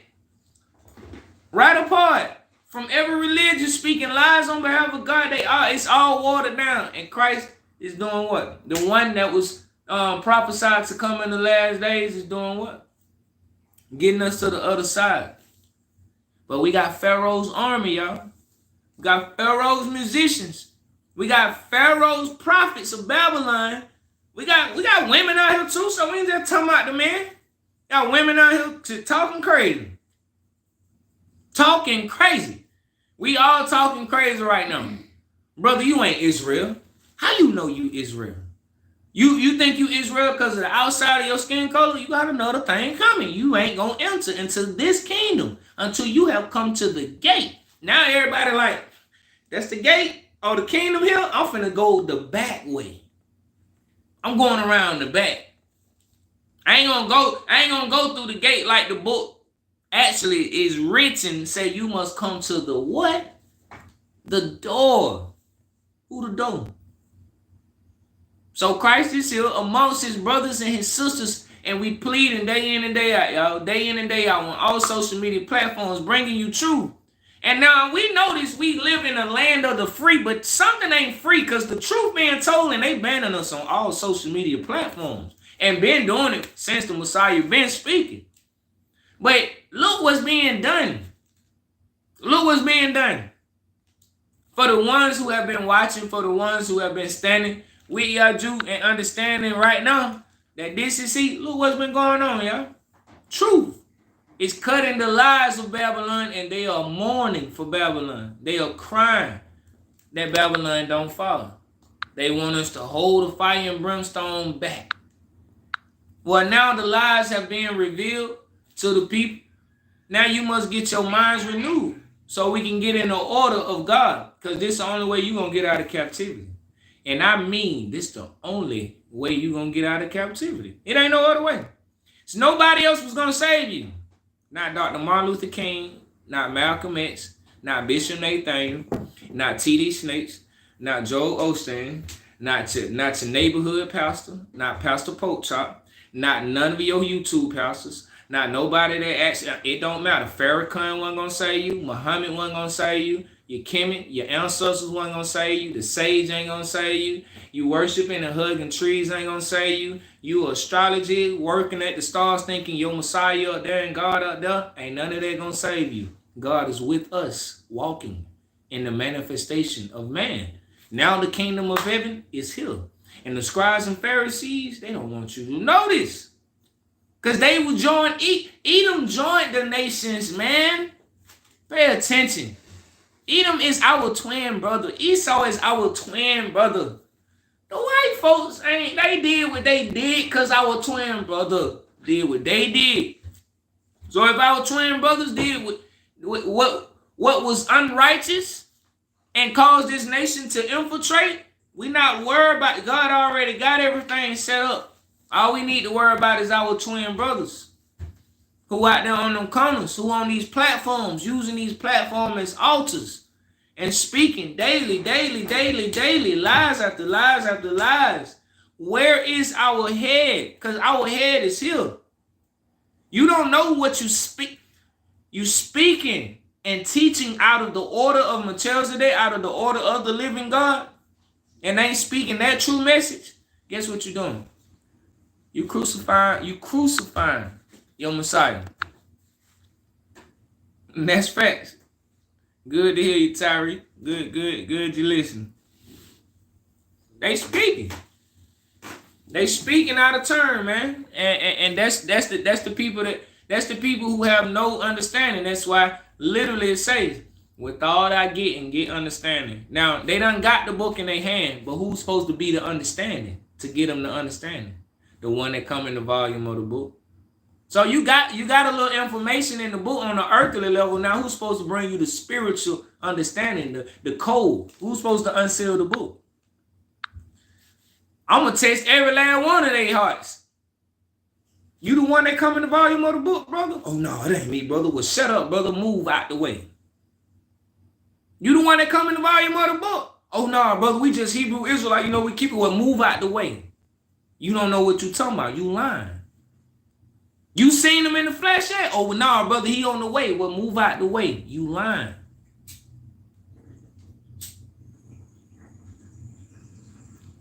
right apart from every religion speaking lies on behalf of God. It's all watered down, and Christ is doing what? The one that was prophesied to come in the last days is doing what? Getting us to the other side. But we got Pharaoh's army, y'all. We got Pharaoh's musicians. We got Pharaoh's prophets of Babylon. We got women out here too, so we ain't just talking about the men. Got women out here talking crazy. Talking crazy. We all talking crazy right now. Brother, you ain't Israel. How you know you Israel? You think you Israel because of the outside of your skin color? You got another thing coming. You ain't going to enter into this kingdom until you have come to the gate. Now everybody like, that's the gate or the kingdom here? I'm finna go the back way. I'm going around the back. I ain't gonna go through the gate like the book actually is written. Say you must come to the what? The door. Who the door? So Christ is here amongst his brothers and his sisters, and we pleading day in and day out, y'all. Day in and day out on all social media platforms, bringing you truth. And now we notice we live in a land of the free, but something ain't free because the truth being told, and they banning us on all social media platforms and been doing it since the Messiah been speaking. But look what's being done. Look what's being done. For the ones who have been watching, for the ones who have been standing with Yahjew and understanding right now that this is see, look what's been going on, y'all. Truth is cutting the lies of Babylon, and they are mourning for Babylon. They are crying that Babylon don't fall. They want us to hold the fire and brimstone back. Well, now the lies have been revealed to the people. Now you must get your minds renewed so we can get in the order of God, because this is the only way you're going to get out of captivity. And I mean, this is the only way you're going to get out of captivity. It ain't no other way. So nobody else was going to save you. Not Dr. Martin Luther King, not Malcolm X, not Bishop Nathaniel, not T.D. Snakes, not Joel Osteen, not your neighborhood pastor, not Pastor Pochop, not none of your YouTube pastors, not nobody that actually, it don't matter. Farrakhan wasn't going to save you. Muhammad wasn't going to save you. Your Kemet, your ancestors wasn't going to save you. The sage ain't going to save you. You worshiping and hugging trees ain't going to save you. You astrology, working at the stars, thinking your Messiah up there and God up there. Ain't none of that going to save you. God is with us, walking in the manifestation of man. Now the kingdom of heaven is here. And the scribes and Pharisees, they don't want you to know this. Because they will join, Edom joined the nations, man. Pay attention. Edom is our twin brother. Esau is our twin brother. The white folks, they did what they did because our twin brother did what they did. So if our twin brothers did what was unrighteous and caused this nation to infiltrate, we not worried about it. God already got everything set up. All we need to worry about is our twin brothers who out there on them corners, who on these platforms, using these platforms as altars and speaking daily, lies after lies after lies. Where is our head? Because our head is here. You don't know what you speak. You speaking and teaching out of the order of Melchizedek, out of the order of the living God, and ain't speaking that true message. Guess what you're doing? You crucifying your Messiah. And that's facts. Good to hear you, Tyree. Good you listen. They speaking. They speaking out of turn, man. And that's the people who have no understanding. That's why literally it says, with all I get understanding. Now, they done got the book in their hand, but who's supposed to be the understanding to get them the understanding? The one that come in the volume of the book. So you got a little information in the book on the earthly level. Now who's supposed to bring you the spiritual understanding, the code? Who's supposed to unseal the book? I'm going to test every last one of their hearts. You the one that come in the volume of the book, brother? Oh, no, it ain't me, brother. Well, shut up, brother. Move out the way. You the one that come in the volume of the book? Oh, no, brother. We just Hebrew Israelite. You know, we keep it. Well, move out the way. You don't know what you talking about. You lying. You seen him in the flesh yet? Oh, nah, brother, he on the way. Well, move out the way. You lying.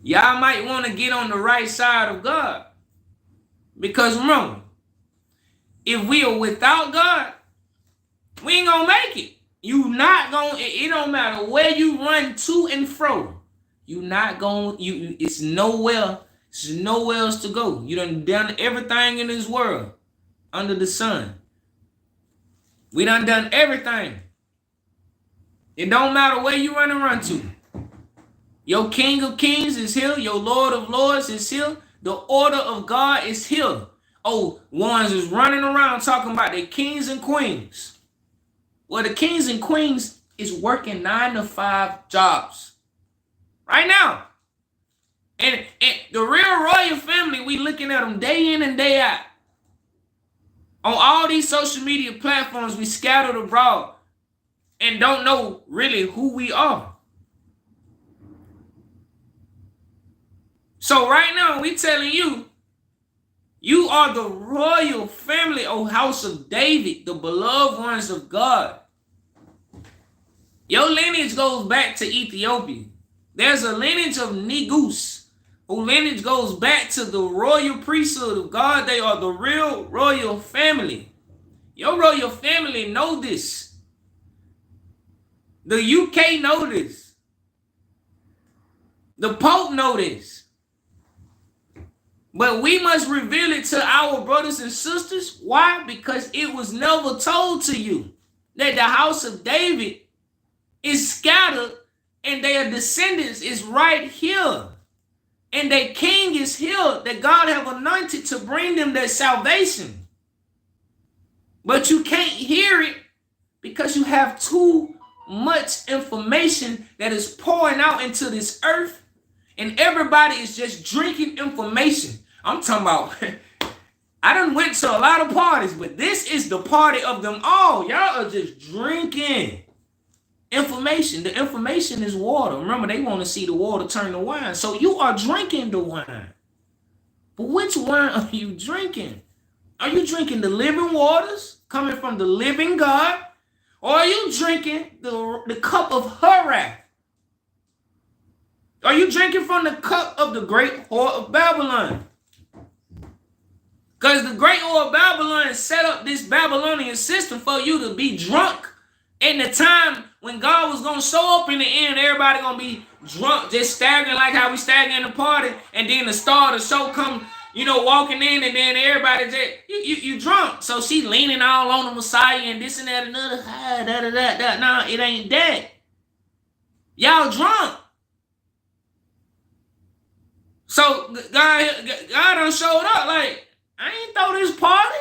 Y'all might want to get on the right side of God. Because remember, if we are without God, we ain't going to make it. You not going to, it don't matter where you run to and fro. You not going, it's nowhere. There's nowhere else to go. You done everything in this world under the sun. We done everything. It don't matter where you run to. Your King of Kings is here. Your Lord of Lords is here. The order of God is here. Oh, ones is running around talking about their kings and queens. Well, the kings and queens is working 9 to 5 jobs right now. And the real royal family, we looking at them day in and day out. On all these social media platforms, we scattered abroad and don't know really who we are. So right now, we telling you, you are the royal family, O house of David, the beloved ones of God. Your lineage goes back to Ethiopia. There's a lineage of Negus, whose lineage goes back to the royal priesthood of God. They are the real royal family. Your royal family know this. The UK know this. The Pope know this. But we must reveal it to our brothers and sisters. Why? Because it was never told to you that the house of David is scattered and their descendants is right here. And their king is here that God have anointed to bring them their salvation. But you can't hear it because you have too much information that is pouring out into this earth. And everybody is just drinking information. I'm talking about, I done went to a lot of parties, but this is the party of them all. Y'all are just drinking information. The information is water. Remember, they want to see the water turn to wine. So you are drinking the wine. But which wine are you drinking? Are you drinking the living waters coming from the living God? Or are you drinking the cup of her wrath? Are you drinking from the cup of the great whore of Babylon? Because the great whore of Babylon set up this Babylonian system for you to be drunk in the time when God was going to show up in the end. Everybody going to be drunk, just staggering like how we stagger in the party. And then the star of the show come, walking in, and then everybody just, you drunk. So she leaning all on the Messiah and this and that and another. No, it ain't that. Y'all drunk. So God done showed up like, I ain't throw this party.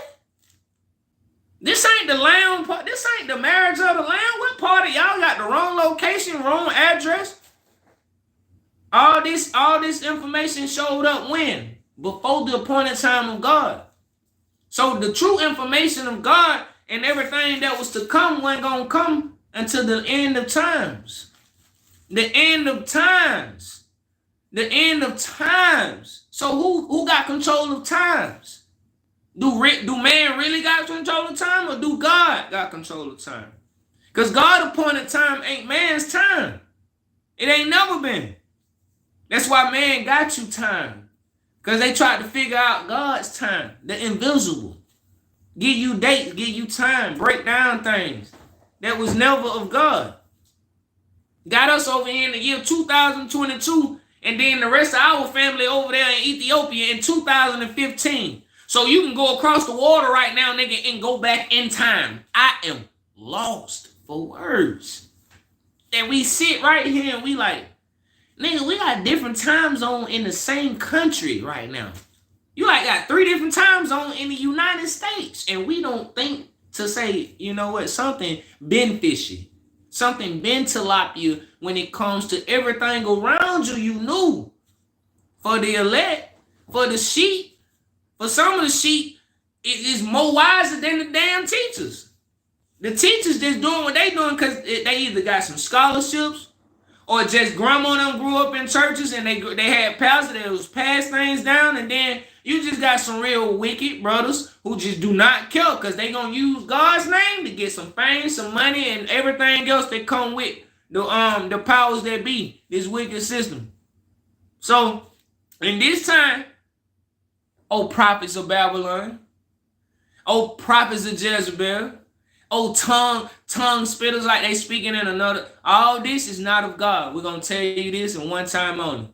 This ain't the lamb party. This ain't the marriage of the lamb. What party? Y'all got the wrong location, wrong address. All this information showed up when? Before the appointed time of God. So the true information of God and everything that was to come wasn't going to come until the end of times. The end of times. The end of times. So who got control of times? Do man really got control of time, or do God got control of time? Because God appointed time ain't man's time. It ain't never been. That's why man got you time. Because they tried to figure out God's time, the invisible. Give you dates, give you time, break down things that was never of God. Got us over here in the year 2022, and then the rest of our family over there in Ethiopia in 2015. So you can go across the water right now, nigga, and go back in time. I am lost for words. And we sit right here and we like, nigga, we got different time zones in the same country right now. You like got 3 different time zones in the United States. And we don't think to say, you know what, something been fishy. Something been tilapia when it comes to everything around you, you knew. For the elect, for the sheep, for some of the sheep, it is more wiser than the damn teachers. The teachers just doing what they doing because they either got some scholarships or just grandma them grew up in churches and they had pastors that was pass things down, and then you just got some real wicked brothers who just do not care because they gonna use God's name to get some fame, some money, and everything else that come with the powers that be, this wicked system. So in this time, oh prophets of Babylon, oh prophets of Jezebel, oh tongue spitters like they speaking in another. All this is not of God. We're going to tell you this in one time only.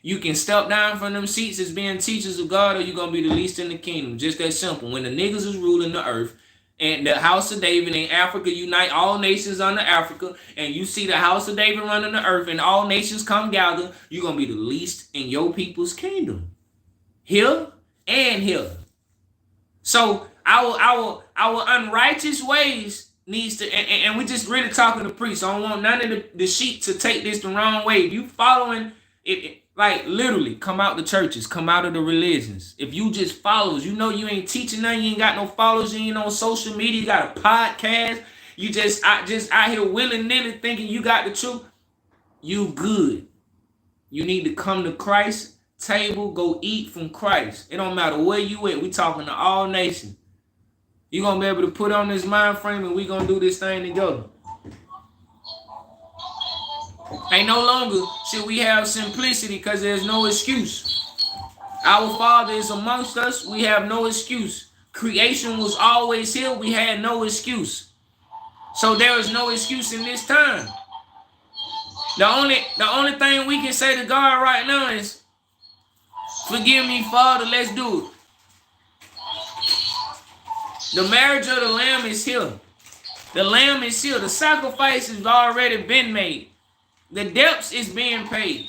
You can step down from them seats as being teachers of God, or you're going to be the least in the kingdom. Just that simple. When the niggas is ruling the earth, and the house of David and Africa unite all nations under Africa, and you see the house of David running the earth, and all nations come gather, you're going to be the least in your people's kingdom. Here and here. So our unrighteous ways needs to, and we just really talking to priests. I don't want none of the sheep to take this the wrong way. If you following it, like literally come out the churches, come out of the religions. If you just followers, you know you ain't teaching nothing, you ain't got no followers, you ain't on social media, you got a podcast, you just out here willy-nilly thinking you got the truth, you good. You need to come to Christ table, go eat from Christ. It don't matter where you at. We talking to all nations. You're going to be able to put on this mind frame and we going to do this thing together. And no longer should we have simplicity because there's no excuse. Our Father is amongst us. We have no excuse. Creation was always here. We had no excuse. So there is no excuse in this time. The only thing we can say to God right now is, forgive me, Father, let's do it. The marriage of the Lamb is here. The Lamb is here. The sacrifice has already been made. The debts is being paid.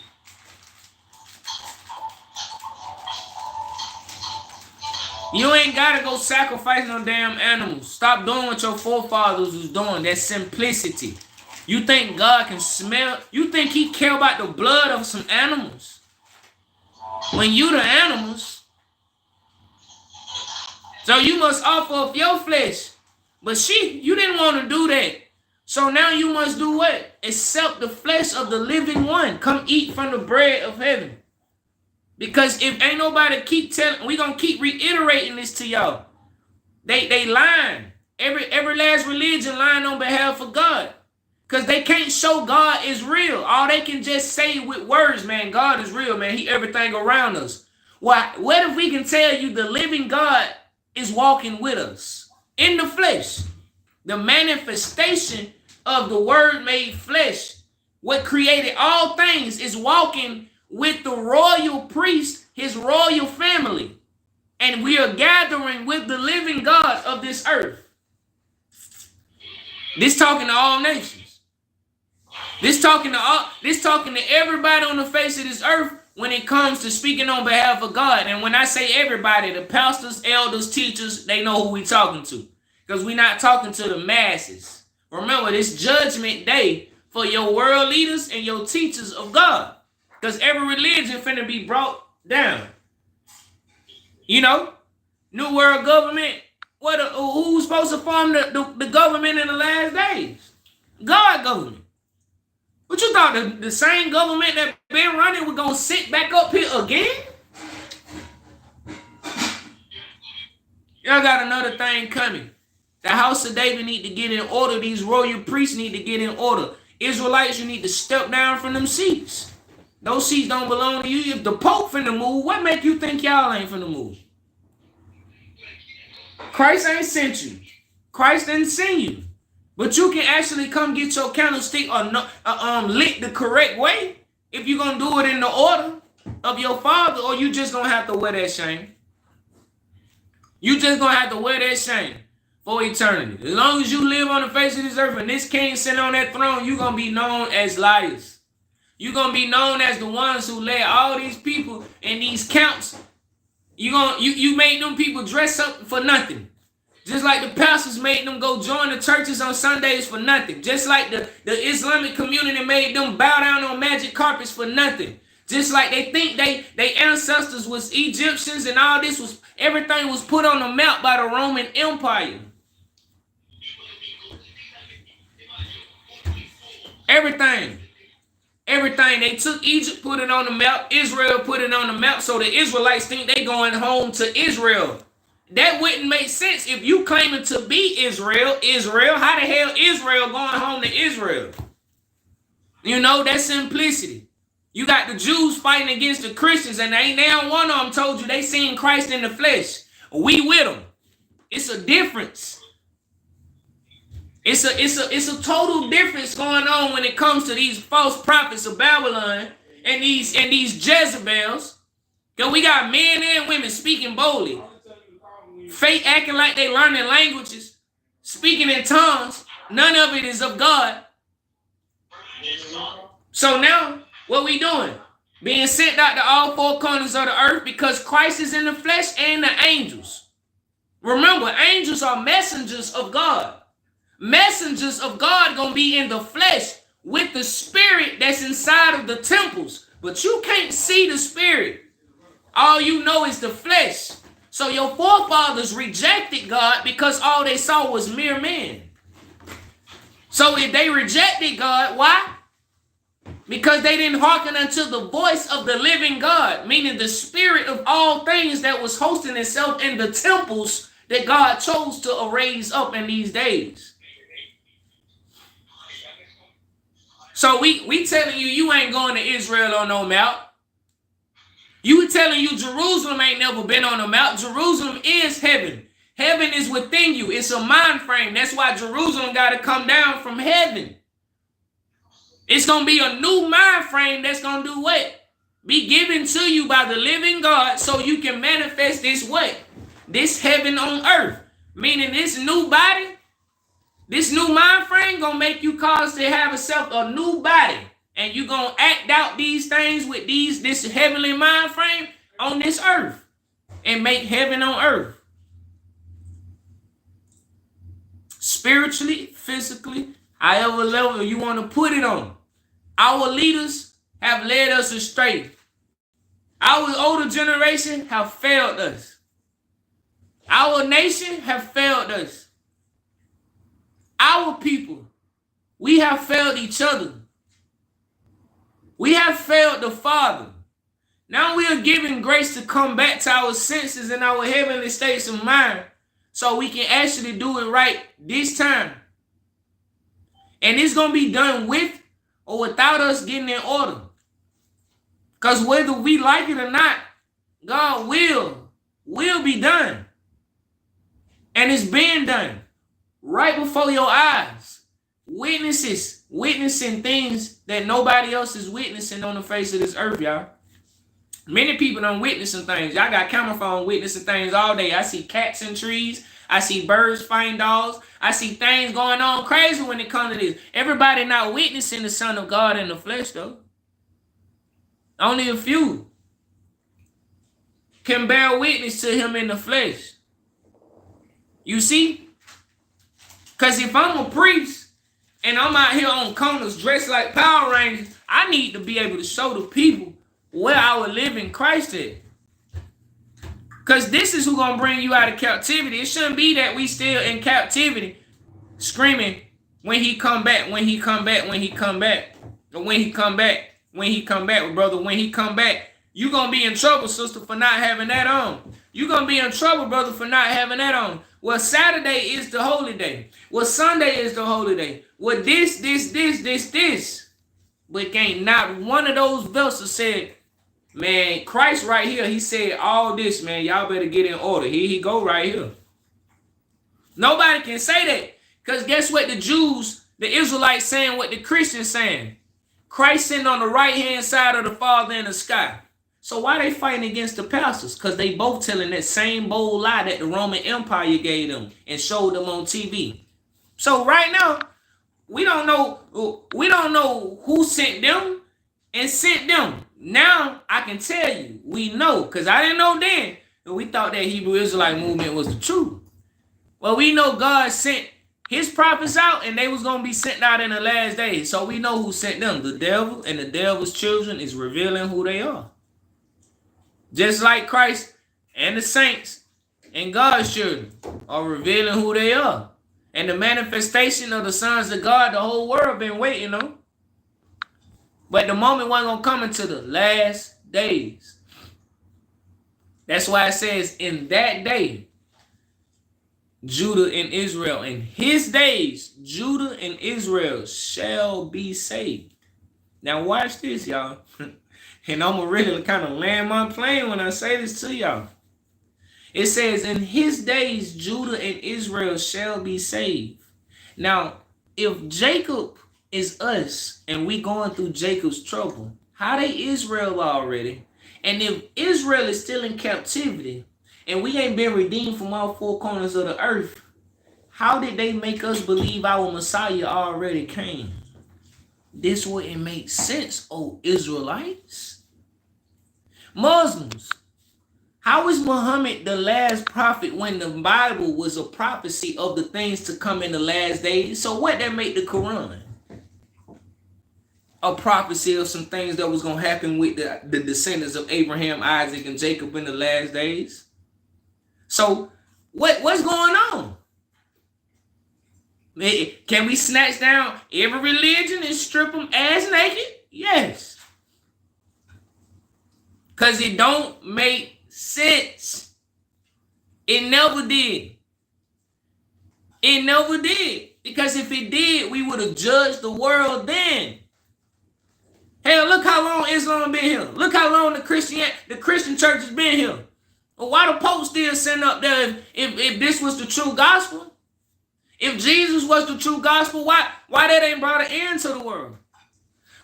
You ain't got to go sacrifice no damn animals. Stop doing what your forefathers was doing. That's simplicity. You think God can smell? You think he care about the blood of some animals? When you the animals. So you must offer up your flesh. But you didn't want to do that. So now you must do what? Accept the flesh of the living one. Come eat from the bread of heaven. Because if ain't nobody keep telling, we gonna keep reiterating this to y'all. They lying. Every last religion lying on behalf of God. Because they can't show God is real. All they can just say with words, man, God is real, man. He everything around us. Why? What if we can tell you the living God is walking with us in the flesh? The manifestation of the word made flesh, what created all things, is walking with the royal priest, his royal family. And we are gathering with the living God of this earth. This talking to all nations. This talking to everybody on the face of this earth when it comes to speaking on behalf of God. And when I say everybody, the pastors, elders, teachers, they know who we talking to. Because we're not talking to the masses. Remember, this judgment day for your world leaders and your teachers of God. Because every religion finna be brought down. You know? New world government. Who's supposed to form the government in the last days? God government. What you thought, the same government that been running was going to sit back up here again? Y'all got another thing coming. The house of David need to get in order. These royal priests need to get in order. Israelites, you need to step down from them seats. Those seats don't belong to you. If the Pope finna move, what make you think y'all ain't finna move? Christ ain't sent you. Christ didn't send you. But you can actually come get your candlestick or lit the correct way if you're going to do it in the order of your Father, or you just going to have to wear that shame. You just going to have to wear that shame for eternity. As long as you live on the face of this earth and this king sitting on that throne, you're going to be known as liars. You're going to be known as the ones who led all these people in these camps. You made them people dress up for nothing. Just like the pastors made them go join the churches on Sundays for nothing. Just like the Islamic community made them bow down on magic carpets for nothing. Just like they think they ancestors was Egyptians and all this was, everything was put on the map by the Roman Empire. Everything. They took Egypt, put it on the map. Israel put it on the map. So the Israelites think they going home to Israel. That wouldn't make sense if you claiming to be Israel. How the hell Israel going home to Israel? You know, that's simplicity. You got the Jews fighting against the Christians, and ain't now one of them told you they seen Christ in the flesh. We with them. It's a difference. It's a total difference going on when it comes to these false prophets of Babylon and these Jezebels. Because we got men and women speaking boldly. Fake acting like they learning languages, speaking in tongues. None of it is of God. So now, what we doing? Being sent out to all four corners of the earth because Christ is in the flesh and the angels. Remember, angels are messengers of God. Messengers of God gonna be in the flesh with the spirit that's inside of the temples. But you can't see the spirit. All you know is the flesh. So your forefathers rejected God because all they saw was mere men. So if they rejected God, why? Because they didn't hearken unto the voice of the living God, meaning the spirit of all things that was hosting itself in the temples that God chose to raise up in these days. So we telling you ain't going to Israel on no mount. You telling you Jerusalem ain't never been on a mount. Jerusalem is heaven. Heaven is within you. It's a mind frame. That's why Jerusalem got to come down from heaven. It's going to be a new mind frame that's going to do what? Be given to you by the living God so you can manifest this what? This heaven on earth. Meaning this new body, this new mind frame going to make you cause to have a new body. And you going to act out these things with this heavenly mind frame on this earth. And make heaven on earth. Spiritually, physically, however level you want to put it on. Our leaders have led us astray. Our older generation have failed us. Our nation have failed us. Our people, we have failed each other. We have failed the Father. Now we are given grace to come back to our senses and our heavenly states of mind so we can actually do it right this time. And it's going to be done with or without us getting in order. Because whether we like it or not, God will be done. And it's being done right before your eyes. Witnessing things that nobody else is witnessing on the face of this earth, y'all. Many people don't witnessing things. Y'all got camera phone witnessing things all day. I see cats in trees. I see birds fighting dogs. I see things going on crazy when it comes to this. Everybody not witnessing the Son of God in the flesh, though. Only a few can bear witness to him in the flesh. You see? Because if I'm a priest and I'm out here on corners dressed like Power Rangers, I need to be able to show the people where our living Christ is. Because this is who's going to bring you out of captivity. It shouldn't be that we still in captivity screaming when he come back, when he come back, when he come back, or when he come back, when he come back, brother, when he come back. You're going to be in trouble, sister, for not having that on. You're going to be in trouble, brother, for not having that on. Well, Saturday is the holy day. Well, Sunday is the holy day. Well, this. But ain't not one of those vessels said, man, Christ right here, he said all this, man, y'all better get in order. Here he go right here. Nobody can say that. Because guess what the Jews, the Israelites saying what the Christians saying. Christ sitting on the right-hand side of the Father in the sky. So why they fighting against the pastors? Because they both telling that same bold lie that the Roman Empire gave them and showed them on TV. So right now, we don't know who sent them and sent them. Now I can tell you, we know, because I didn't know then. And we thought that Hebrew Israelite movement was the truth. Well, we know God sent his prophets out and they was going to be sent out in the last days. So we know who sent them. The devil and the devil's children is revealing who they are. Just like Christ and the saints and God's children are revealing who they are. And the manifestation of the sons of God, the whole world been waiting on. But the moment wasn't going to come until the last days. That's why it says, in that day, Judah and Israel, in his days, Judah and Israel shall be saved. Now watch this, y'all. And I'm going to really kind of land my plane when I say this to y'all. It says, in his days, Judah and Israel shall be saved. Now, if Jacob is us and we going through Jacob's trouble, how they Israel already? And if Israel is still in captivity and we ain't been redeemed from all four corners of the earth, how did they make us believe our Messiah already came? This wouldn't make sense, oh Israelites. Muslims, how is Muhammad the last prophet when the Bible was a prophecy of the things to come in the last days? So what that make the Quran? A prophecy of some things that was going to happen with the descendants of Abraham, Isaac, and Jacob in the last days. So what's going on? Can we snatch down every religion and strip them ass naked? Yes. Because it don't make sense. It never did. It never did. Because if it did, we would have judged the world then. Hell, look how long Islam been here. Look how long the Christian church has been here. Well, why the Pope still sitting up there if this was the true gospel? If Jesus was the true gospel, why that ain't brought an end to the world?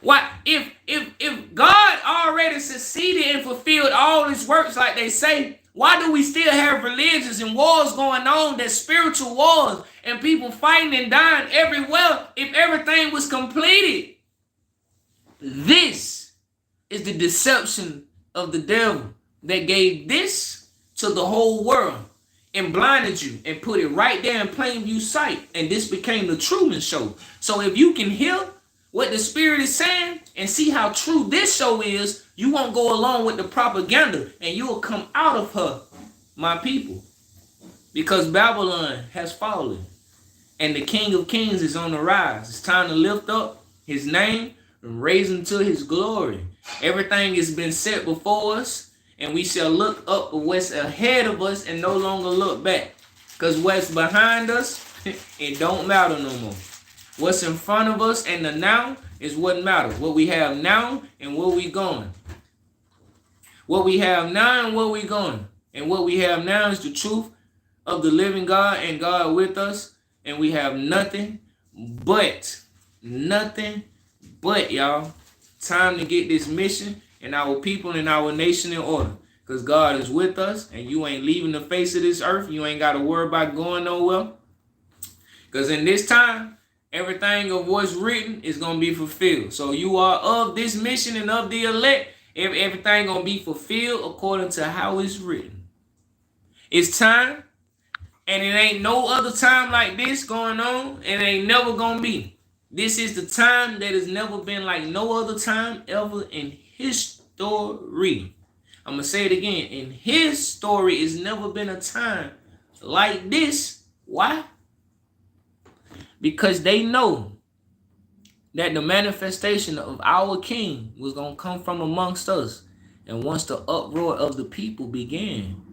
Why, if God already succeeded and fulfilled all his works like they say, why do we still have religions and wars going on, that spiritual wars, and people fighting and dying everywhere if everything was completed? This is the deception of the devil that gave this to the whole world and blinded you and put it right there in plain view sight. And this became the Truman Show. So if you can hear what the Spirit is saying and see how true this show is, you won't go along with the propaganda and you will come out of her, my people. Because Babylon has fallen and the King of Kings is on the rise. It's time to lift up his name and raise him to his glory. Everything has been set before us, and we shall look up at what's ahead of us and no longer look back. Because what's behind us, it don't matter no more. What's in front of us and the now is what matters. What we have now and where we going. What we have now and where we going. And what we have now is the truth of the living God and God with us. And we have nothing but, y'all, time to get this mission and our people and our nation in order. Because God is with us and you ain't leaving the face of this earth. You ain't got to worry about going nowhere. Because in this time, everything of what's written is going to be fulfilled. So you are of this mission and of the elect. Everything going to be fulfilled according to how it's written. It's time. And it ain't no other time like this going on. And it ain't never going to be. This is the time that has never been like no other time ever in history. I'm going to say it again. In his story, it's never been a time like this. Why? Because they know that the manifestation of our King was going to come from amongst us. And once the uproar of the people began,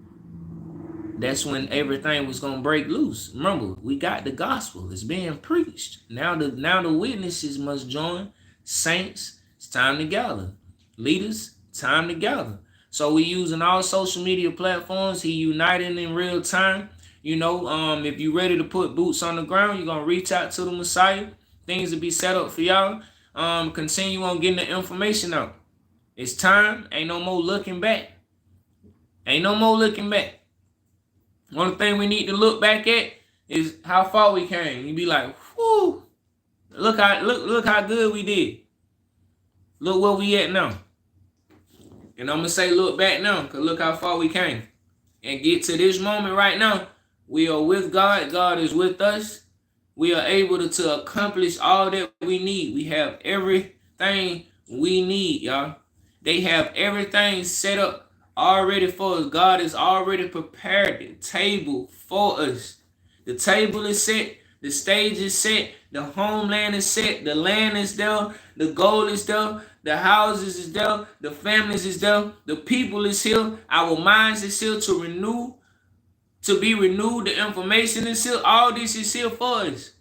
that's when everything was going to break loose. Remember, we got the gospel. It's being preached. Now the witnesses must join. Saints, it's time to gather. Leaders, time to gather. So we using all social media platforms. He uniting in real time. You know, if you're ready to put boots on the ground, you're going to reach out to the Messiah. Things will be set up for y'all. Continue on getting the information out. It's time. Ain't no more looking back. Ain't no more looking back. One thing we need to look back at is how far we came. You be like, whoo, look how good we did. Look where we at now. And I'm going to say look back now, because look how far we came. And get to this moment right now. We are with God. God is with us. We are able to accomplish all that we need. We have everything we need, y'all. They have everything set up already for us. God has already prepared the table for us. The table is set. The stage is set. The homeland is set. The land is there. The gold is there. The houses is there. The families is there. The people is here. Our minds is here to be renewed. The information is here. All this is here for us.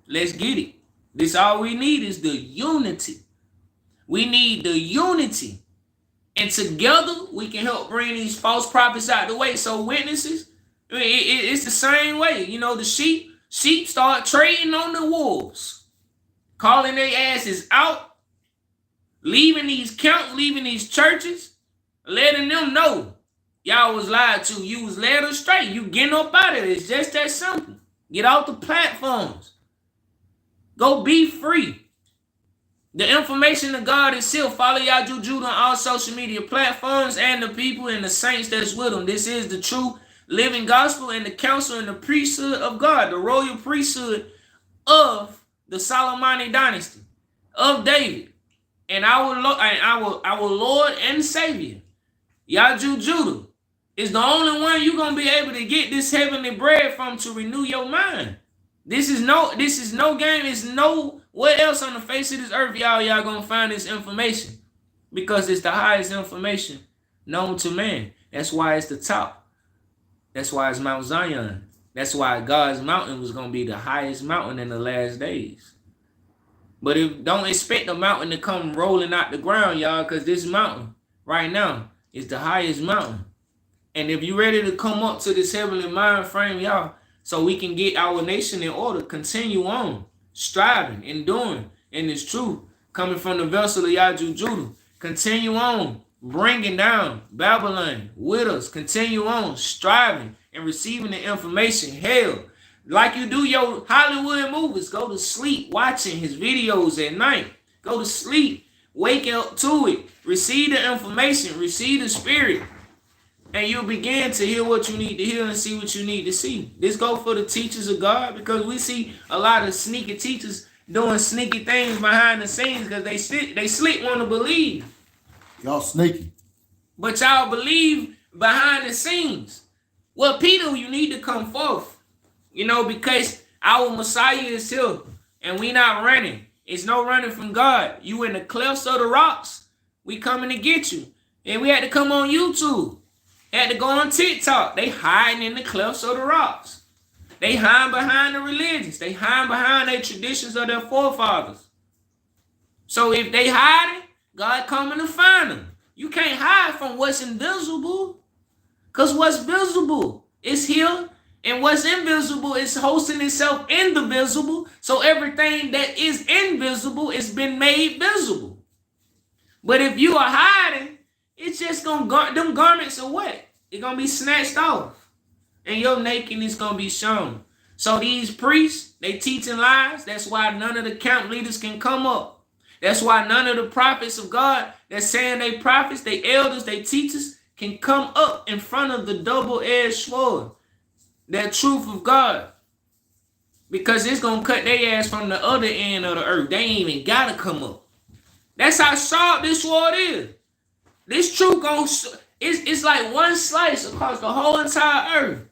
Let's get it. This all we need is the unity. We need the unity. And together, we can help bring these false prophets out the way. So witnesses, it's the same way. You know, the sheep start trading on the wolves. Calling their asses out. Leaving these camps, leaving these churches. Letting them know y'all was lied to. You was led astray. You getting up out of it. It's just that simple. Get off the platforms. Go be free. The information of God is still. Follow Yahjew Judah on all social media platforms and the people and the saints that's with them. This is the true living gospel and the counsel and the priesthood of God, the royal priesthood of the Solomonic dynasty of David, and our Lord and Savior, Yahjew Judah, is the only one you're gonna be able to get this heavenly bread from to renew your mind. This is no game. It's nowhere else on the face of this earth y'all gonna find this information, because it's the highest information known to man. That's why it's the top. That's why it's Mount Zion. That's why God's mountain was gonna be the highest mountain in the last days. But don't expect the mountain to come rolling out the ground, y'all, because this mountain right now is the highest mountain. And if you're ready to come up to this heavenly mind frame, y'all, so we can get our nation in order, continue on striving and doing in this truth, coming from the vessel of Yahjew Judah. Continue on bringing down Babylon with us. Continue on striving and receiving the information. Hell, like you do your Hollywood movies, go to sleep watching his videos at night. Go to sleep, wake up to it, receive the information, receive the spirit, and you'll begin to hear what you need to hear and see what you need to see. This go for the teachers of God, because we see a lot of sneaky teachers doing sneaky things behind the scenes because they slick want to believe. Y'all sneaky. But y'all believe behind the scenes. Well, Peter, you need to come forth. Because our Messiah is here and we not running. It's no running from God. You in the clefts of the rocks, we coming to get you. And we had to come on YouTube. Had to go on TikTok. They hiding in the clefts of the rocks. They hide behind the religions. They hide behind their traditions of their forefathers. So if they hiding, God coming to find them. You can't hide from what's invisible. Because what's visible is here. And what's invisible is hosting itself in the visible. So everything that is invisible has been made visible. But if you are hiding, it's just them garments are wet. It's going to be snatched off. And your nakedness going to be shown. So these priests, they teaching lies. That's why none of the camp leaders can come up. That's why none of the prophets of God that's saying they prophets, they elders, they teachers can come up in front of the double-edged sword. That truth of God. Because it's going to cut their ass from the other end of the earth. They ain't even got to come up. That's how sharp this sword is. This truth it's like one slice across the whole entire earth.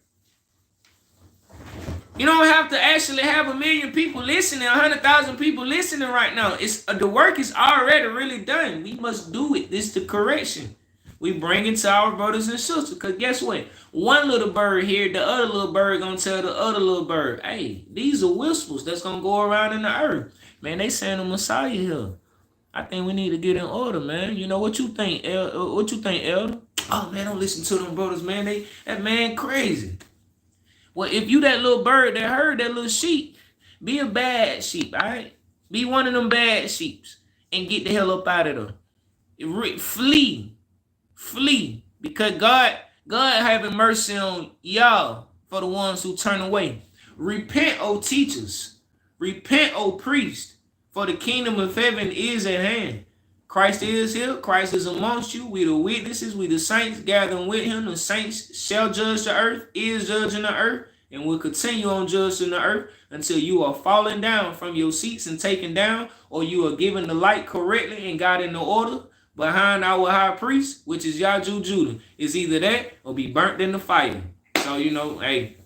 You don't have to actually have 1 million people listening, 100,000 people listening right now. The work is already really done. We must do it. This is the correction. We bring it to our brothers and sisters. Because guess what? One little bird here, the other little bird going to tell the other little bird, hey, these are whispers that's going to go around in the earth. Man, they saying the Messiah here. I think we need to get in order, man. What you think, Elder? Oh, man, don't listen to them brothers, man. That man crazy. Well, if you that little bird that heard that little sheep, be a bad sheep, all right? Be one of them bad sheeps and get the hell up out of there. Flee. Because God having mercy on y'all for the ones who turn away. Repent, O teachers. Repent, O priests, for the kingdom of heaven is at hand. Christ is here. Christ is amongst you. We the witnesses. We the saints gathering with him. The saints shall judge the earth, is judging the earth, and will continue on judging the earth until you are fallen down from your seats and taken down, or you are given the light correctly and got in the order behind our high priest, which is Yahjew Judah. It's either that or be burnt in the fire. So, hey,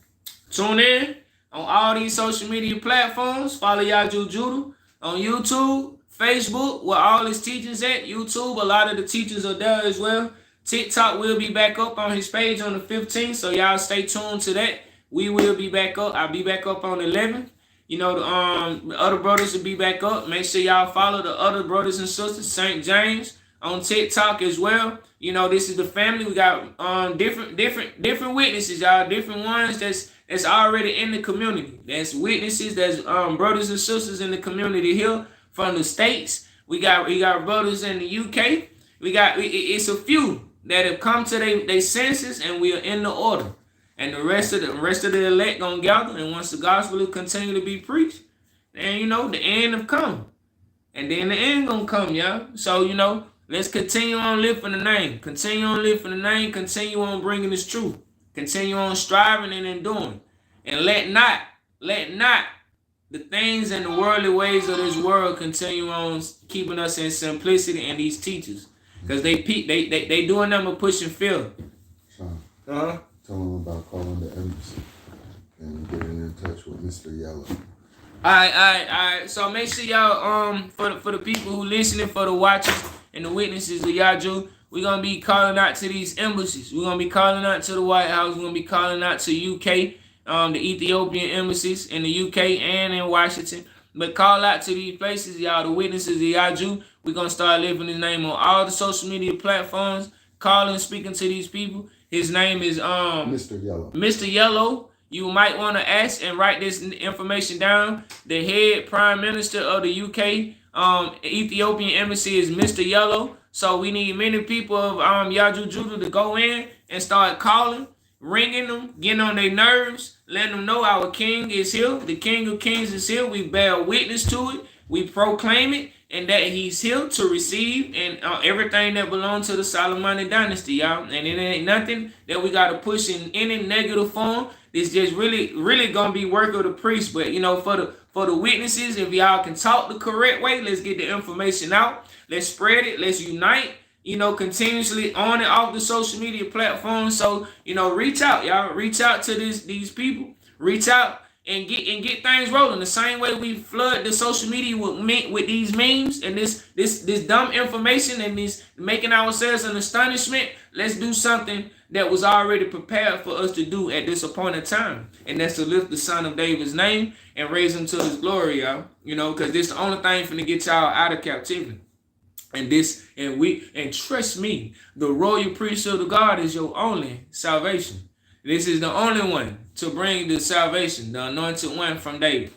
tune in on all these social media platforms. Follow Yahjew Judah on YouTube, Facebook, where all his teachings at. YouTube, a lot of the teachers are there as well. TikTok will be back up on his page on the 15th, so y'all stay tuned to that. We will be back up. I'll be back up on the 11th. The other brothers will be back up. Make sure y'all follow the other brothers and sisters, St. James, on TikTok as well. This is the family. We got different witnesses, y'all. Different ones that's already in the community. That's witnesses. That's brothers and sisters in the community here from the States. We got brothers in the UK. It's a few that have come to their senses, and we are in the order. And the rest of the elect gonna gather, and once the gospel will continue to be preached, then the end have come. And then the end gonna come, y'all. So, let's continue on lifting the name. Continue on lifting the name. Continue on bringing this truth. Continue on striving and enduring. And let not the things and the worldly ways of this world continue on keeping us in simplicity and these teachers. Because they doing them of pushing fear. Sean, tell them about calling the embassy and getting in touch with Mr. Yellow. All right. So make sure y'all for the people who listening, for the watchers and the witnesses of Yahjew, we're gonna be calling out to these embassies. We're gonna be calling out to the White House. We're gonna be calling out to UK, the Ethiopian embassies in the UK and in Washington. But call out to these places, y'all, the witnesses of Yahjew. We're going to start living his name on all the social media platforms, calling, speaking to these people. His name is Mr. Yellow. Mr. Yellow. You might want to ask and write this information down. The head prime minister of the UK Ethiopian embassy is Mr. Yellow. So we need many people of Yahjew Judah to go in and start calling, ringing them, getting on their nerves, letting them know our king is here. The King of Kings is here. We bear witness to it. We proclaim it, and that he's here to receive and everything that belongs to the Solomonic dynasty, y'all. And it ain't nothing that we got to push in any negative form. It's just really going to be work of the priest. But, you know, for the witnesses, if y'all can talk the correct way, let's get the information out. Let's spread it. Let's unite, you know, continuously on and off the social media platforms. So, you know, reach out, y'all. Reach out to these people. Reach out and get things rolling. The same way we flood the social media with these memes and this dumb information and this making ourselves an astonishment. Let's do something that was already prepared for us to do at this appointed time. And that's to lift the Son of David's name and raise him to his glory, y'all. You know, because this the only thing finna get y'all out of captivity. And trust me, the royal priesthood of God is your only salvation. This is the only one to bring the salvation, the anointed one from David.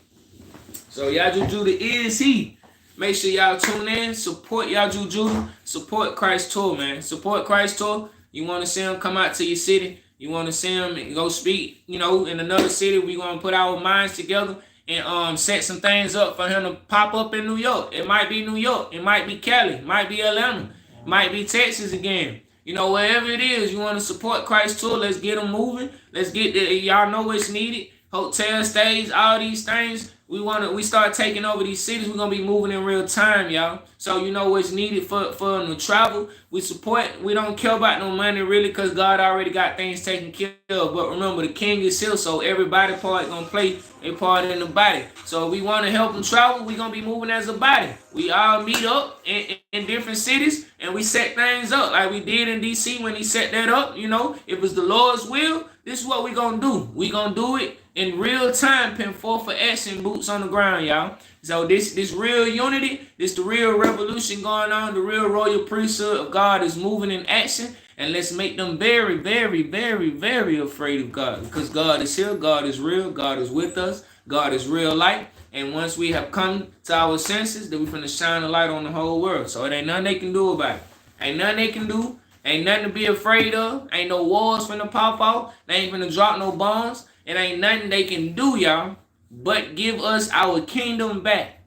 So Yahjew Judah is he. Make sure y'all tune in, support Yahjew Judah, support Christ Tour, man. Support Christ Tour. You want to see him come out to your city. You want to see him go speak, you know, in another city. We going to put our minds together and set some things up for him to pop up in New York. It might be New York. It might be Cali. It might be Atlanta. It might be Texas again. You know, wherever it is, you want to support Christ Tour, let's get them moving. Let's get y'all know what's needed. Hotel stays, all these things. We start taking over these cities. We're gonna be moving in real time, y'all. So you know what's needed for them to travel. We support. We don't care about no money really, because God already got things taken care of. But remember, the king is here, so everybody part gonna play a part in the body. So if we want to help them travel, we're gonna be moving as a body. We all meet up in different cities and we set things up like we did in DC when he set that up. You know, if it's the Lord's will, this is what we gonna do. We gonna do it in real time, pin forth for action, boots on the ground, y'all. So this real unity, this the real revolution going on. The real royal priesthood of God is moving in action. And let's make them very, very, very, very afraid of God. Because God is here, God is real, God is with us, God is real light. And once we have come to our senses, then we're finna shine a light on the whole world. So it ain't nothing they can do about it. Ain't nothing they can do. Ain't nothing to be afraid of. Ain't no wars finna pop out. They ain't finna drop no bombs. It ain't nothing they can do, y'all, but give us our kingdom back.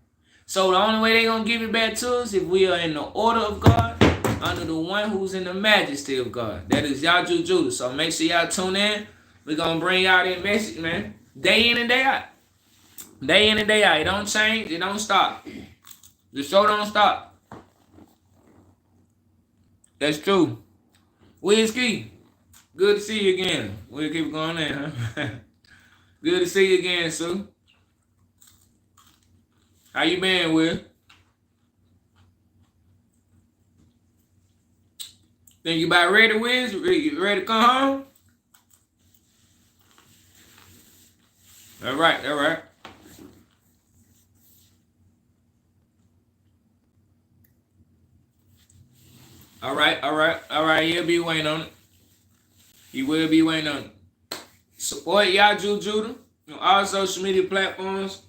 So the only way they gonna give it back to us if we are in the order of God, under the one who's in the majesty of God. That is Yahjew Judah. So make sure y'all tune in. We're gonna bring y'all that message, man. Day in and day out. Day in and day out. It don't change. It don't stop. The show don't stop. That's true. Whiskey. Good to see you again. We'll keep going there, huh? Good to see you again, Sue. How you been, Will? Think you about ready, Wiz? You ready to come home? All right, all right. All right, all right, all right. You'll be waiting on it. You will be waiting on it. Support Yahjew Judah on all social media platforms.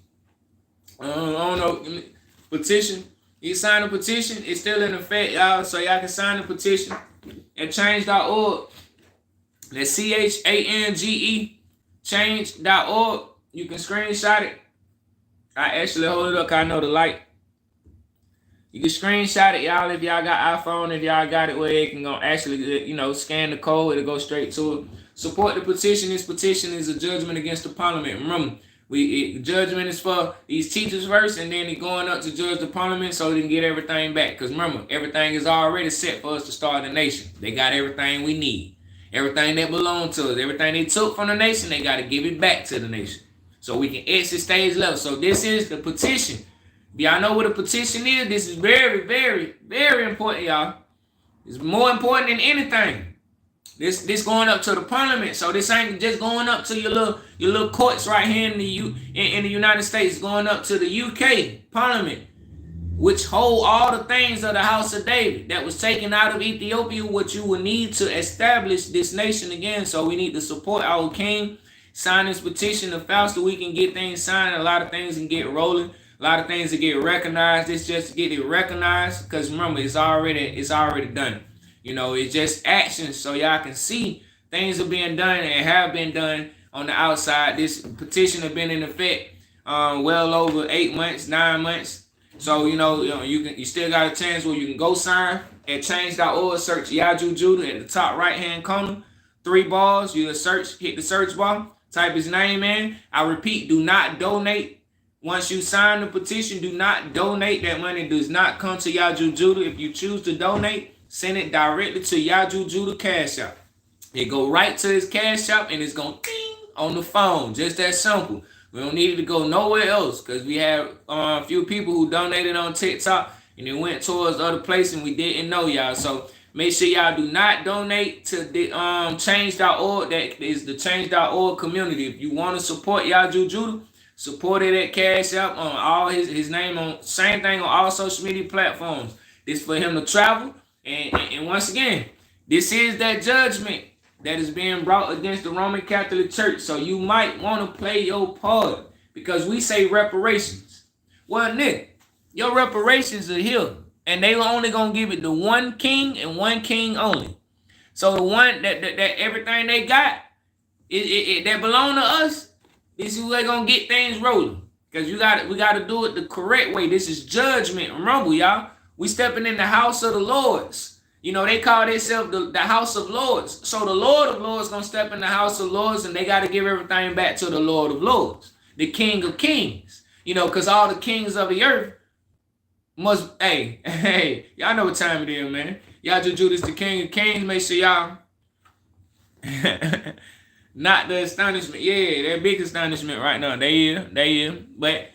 I don't know, petition. You sign a petition, it's still in effect, y'all. So y'all can sign the petition at change.org. That's CHANGE, change.org. You can screenshot it. I actually hold it up because I know the light. You can screenshot it, y'all, if y'all got iPhone, if y'all got it where it can go actually, scan the code, it'll go straight to it. Support the petition. This petition is a judgment against the parliament. Remember, judgment is for these teachers first, and then they're going up to judge the parliament so they can get everything back. Because remember, everything is already set for us to start a nation. They got everything we need. Everything that belonged to us. Everything they took from the nation, they got to give it back to the nation. So we can exit stage level. So this is the petition. Y'all know what a petition is? This is very, very, very important, y'all. It's more important than anything. This going up to the parliament. So this ain't just going up to your little courts right here in the United States. It's going up to the UK parliament, which hold all the things of the house of David that was taken out of Ethiopia, what you will need to establish this nation again. So we need to support our king, sign this petition. The faster we can get things signed, a lot of things can get rolling, a lot of things that get recognized. It's just to get it recognized, because remember, it's already done. You know, it's just actions, so y'all can see things are being done and have been done on the outside. This petition has been in effect well over 8 months, 9 months. So you still got a chance where you can go sign at change.org, search Yahjew Judah at the top right hand corner, 3 bars. You search, hit the search bar, type his name in. I repeat, do not donate. Once you sign the petition, do not donate. That money does not come to Yahjew Judah. If you choose to donate, send it directly to Yahjew Judah Cash App. It go right to his Cash App and it's going to ding on the phone. Just that simple. We don't need it to go nowhere else, because we have a few people who donated on TikTok and it went towards other places and we didn't know y'all. So make sure y'all do not donate to the change.org. That is the change.org community. If you want to support Yahjew Judah, support it at Cash App on all his name on same thing on all social media platforms. This for him to travel. And once again, this is that judgment that is being brought against the Roman Catholic Church. So you might want to play your part, because we say reparations. Well, Nick, your reparations are here, and they only going to give it to one king and one king only. So the one that everything they got, that belong to us, this is where they're going to get things rolling. Because we got to do it the correct way. This is judgment. Remember, y'all, we stepping in the house of the Lords. You know, they call themselves the House of Lords. So the Lord of Lords going to step in the House of Lords, and they got to give everything back to the Lord of Lords, the King of Kings. You know, because all the kings of the earth must, hey, y'all know what time it is, man. Yahjew Judah is the King of Kings. Make sure y'all, not the astonishment. Yeah, that big astonishment right now. They is. But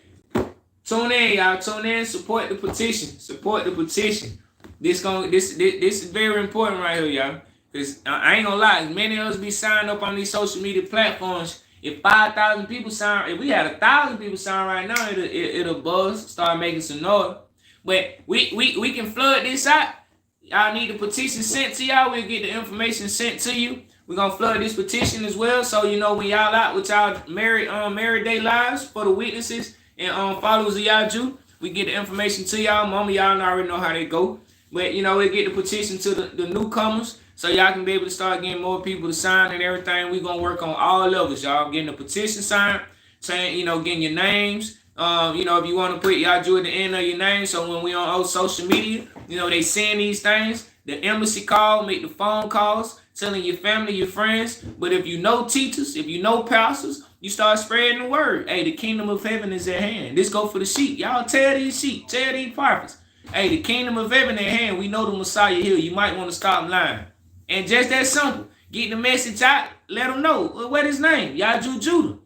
tune in, y'all. Tune in. Support the petition. Support the petition. This is very important right here, y'all. Because I ain't gonna lie, as many of us be signed up on these social media platforms. If 5,000 people sign, if we had 1,000 people sign right now, it'll buzz, start making some noise. But we can flood this out. Y'all need the petition sent to y'all. We'll get the information sent to you. We're gonna flood this petition as well. So when y'all out with y'all married day lives for the witnesses and followers of Yahjew, we get the information to y'all. Mama, y'all already know how they go. But, we get the petition to the newcomers, so y'all can be able to start getting more people to sign and everything. We're going to work on all levels, y'all. Getting the petition signed, saying, getting your names. If you want to put Yahjew at the end of your name, so when we on social media, they seeing these things. The embassy call, make the phone calls, telling your family, your friends. But if you know teachers, if you know pastors, you start spreading the word. Hey, the kingdom of heaven is at hand. This go for the sheep. Y'all tell these sheep, tell these prophets. Hey, the kingdom of heaven at hand. We know the Messiah here. You might want to stop lying. And just that simple. Get the message out. Let them know. What his name? Yahjew Judah.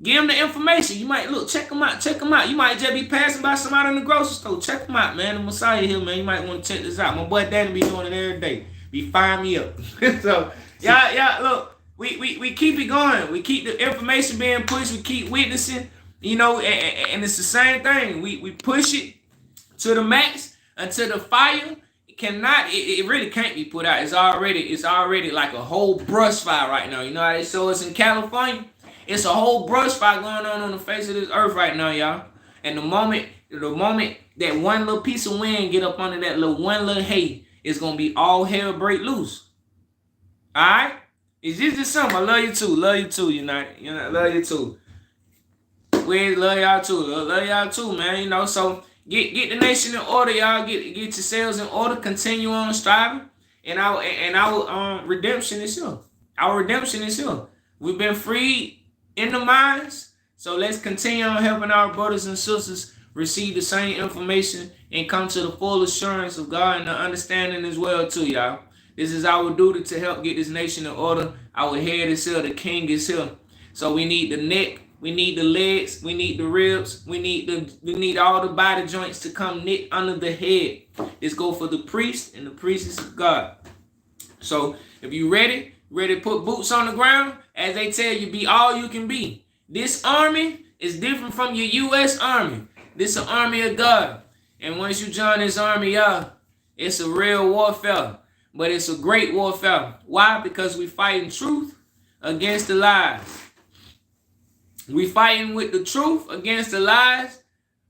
Give them the information. You might check them out. Check them out. You might just be passing by somebody in the grocery store. Check them out, man. The Messiah here, man. You might want to check this out. My boy Daddy be doing it every day. Be firing me up. So, y'all, look. We keep it going. We keep the information being pushed. We keep witnessing. And it's the same thing. We push it to the max until the fire it really can't be put out. It's already like a whole brush fire right now. You know how they show us in California? It's a whole brush fire going on the face of this earth right now, y'all. And the moment that one little piece of wind get up under that one little hay, it's gonna be all hell break loose. All right? It's just something. I love you too. Love you too, United. Love you too. We love y'all too. Love y'all too, man. So Get the nation in order, y'all. Get yourselves in order. Continue on striving, and our redemption is here. Our redemption is here. We've been freed in the minds, so let's continue on helping our brothers and sisters receive the same information and come to the full assurance of God and the understanding as well too, y'all. This is our duty to help get this nation in order. Our head is here. The king is here. So we need the neck. We need the legs, we need the ribs, we need all the body joints to come knit under the head. This go for the priest and the priestess of God. So if you ready to put boots on the ground, as they tell you, be all you can be. This army is different from your U.S. Army. This is an army of God. And once you join this army, y'all, it's a real warfare. But it's a great warfare. Why? Because we fighting truth against the lies. We fighting with the truth against the lies.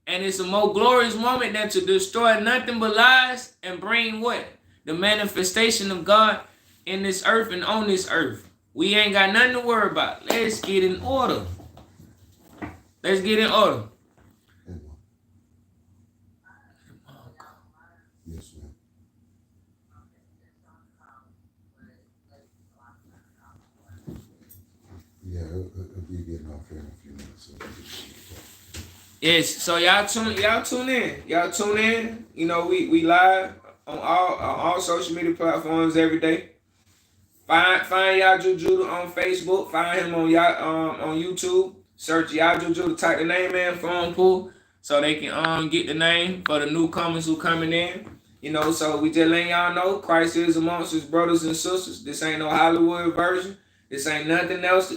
And it's a more glorious moment than to destroy nothing but lies and bring what? The manifestation of God in this earth and on this earth. We ain't got nothing to worry about. Let's get in order. Let's get in order. Yes, ma'am. Yeah, it'll be getting off here in a few minutes. Yes, so y'all tune in. Y'all tune in. You know, we live on all social media platforms every day. Find Yahjew Judah on Facebook. Find him on YouTube. Search Yahjew Judah. Type the name in, phone pool, so they can get the name for the newcomers who coming in. You know, so we just letting y'all know Christ is amongst his brothers and sisters. This ain't no Hollywood version. This ain't nothing else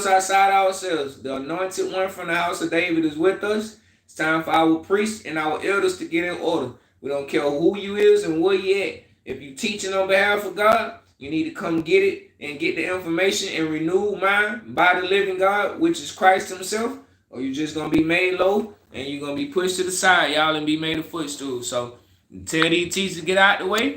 outside ourselves. The anointed one from the house of David is with us. It's time for our priests and our elders to get in order. We don't care who you is and where you at. If you teaching on behalf of God, you need to come get it and get the information and renew mind by the living God, which is Christ himself, or you're just going to be made low and you're going to be pushed to the side, y'all, and be made a footstool. So tell these teachers to get out the way.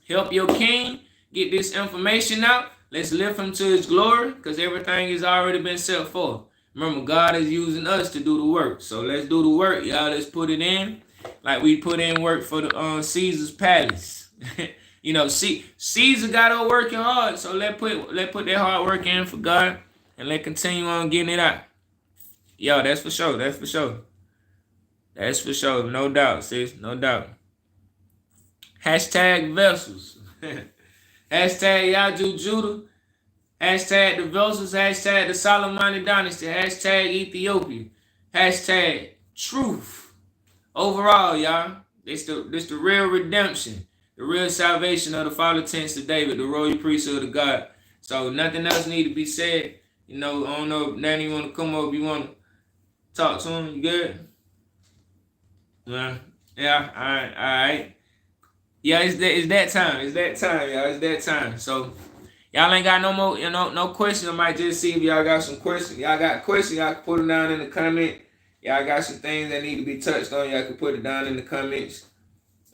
Help your king get this information out. Let's lift him to his glory, because everything has already been set forth. Remember, God is using us to do the work. So let's do the work, y'all. Let's put it in like we put in work for the Caesar's palace. You know, Caesar got us working hard, so let put that hard work in for God, and let continue on getting it out. Yo, that's for sure. That's for sure. That's for sure. No doubt, sis. No doubt. Hashtag vessels. Hashtag Yahjew Judah. Hashtag the vessels. Hashtag the Solomonic dynasty. Hashtag Ethiopia. Hashtag truth. Overall, y'all, this the real redemption. The real salvation of the father tents of David, the royal priesthood of God. So nothing else need to be said. You know, I don't know if Danny want to come up. You want to talk to him? You good? Yeah. All right. Yeah, it's that time. It's that time, y'all. It's that time. So y'all ain't got no more, no questions. I might just see if y'all got some questions. Y'all got questions, y'all can put them down in the comment. Y'all got some things that need to be touched on. Y'all can put it down in the comments.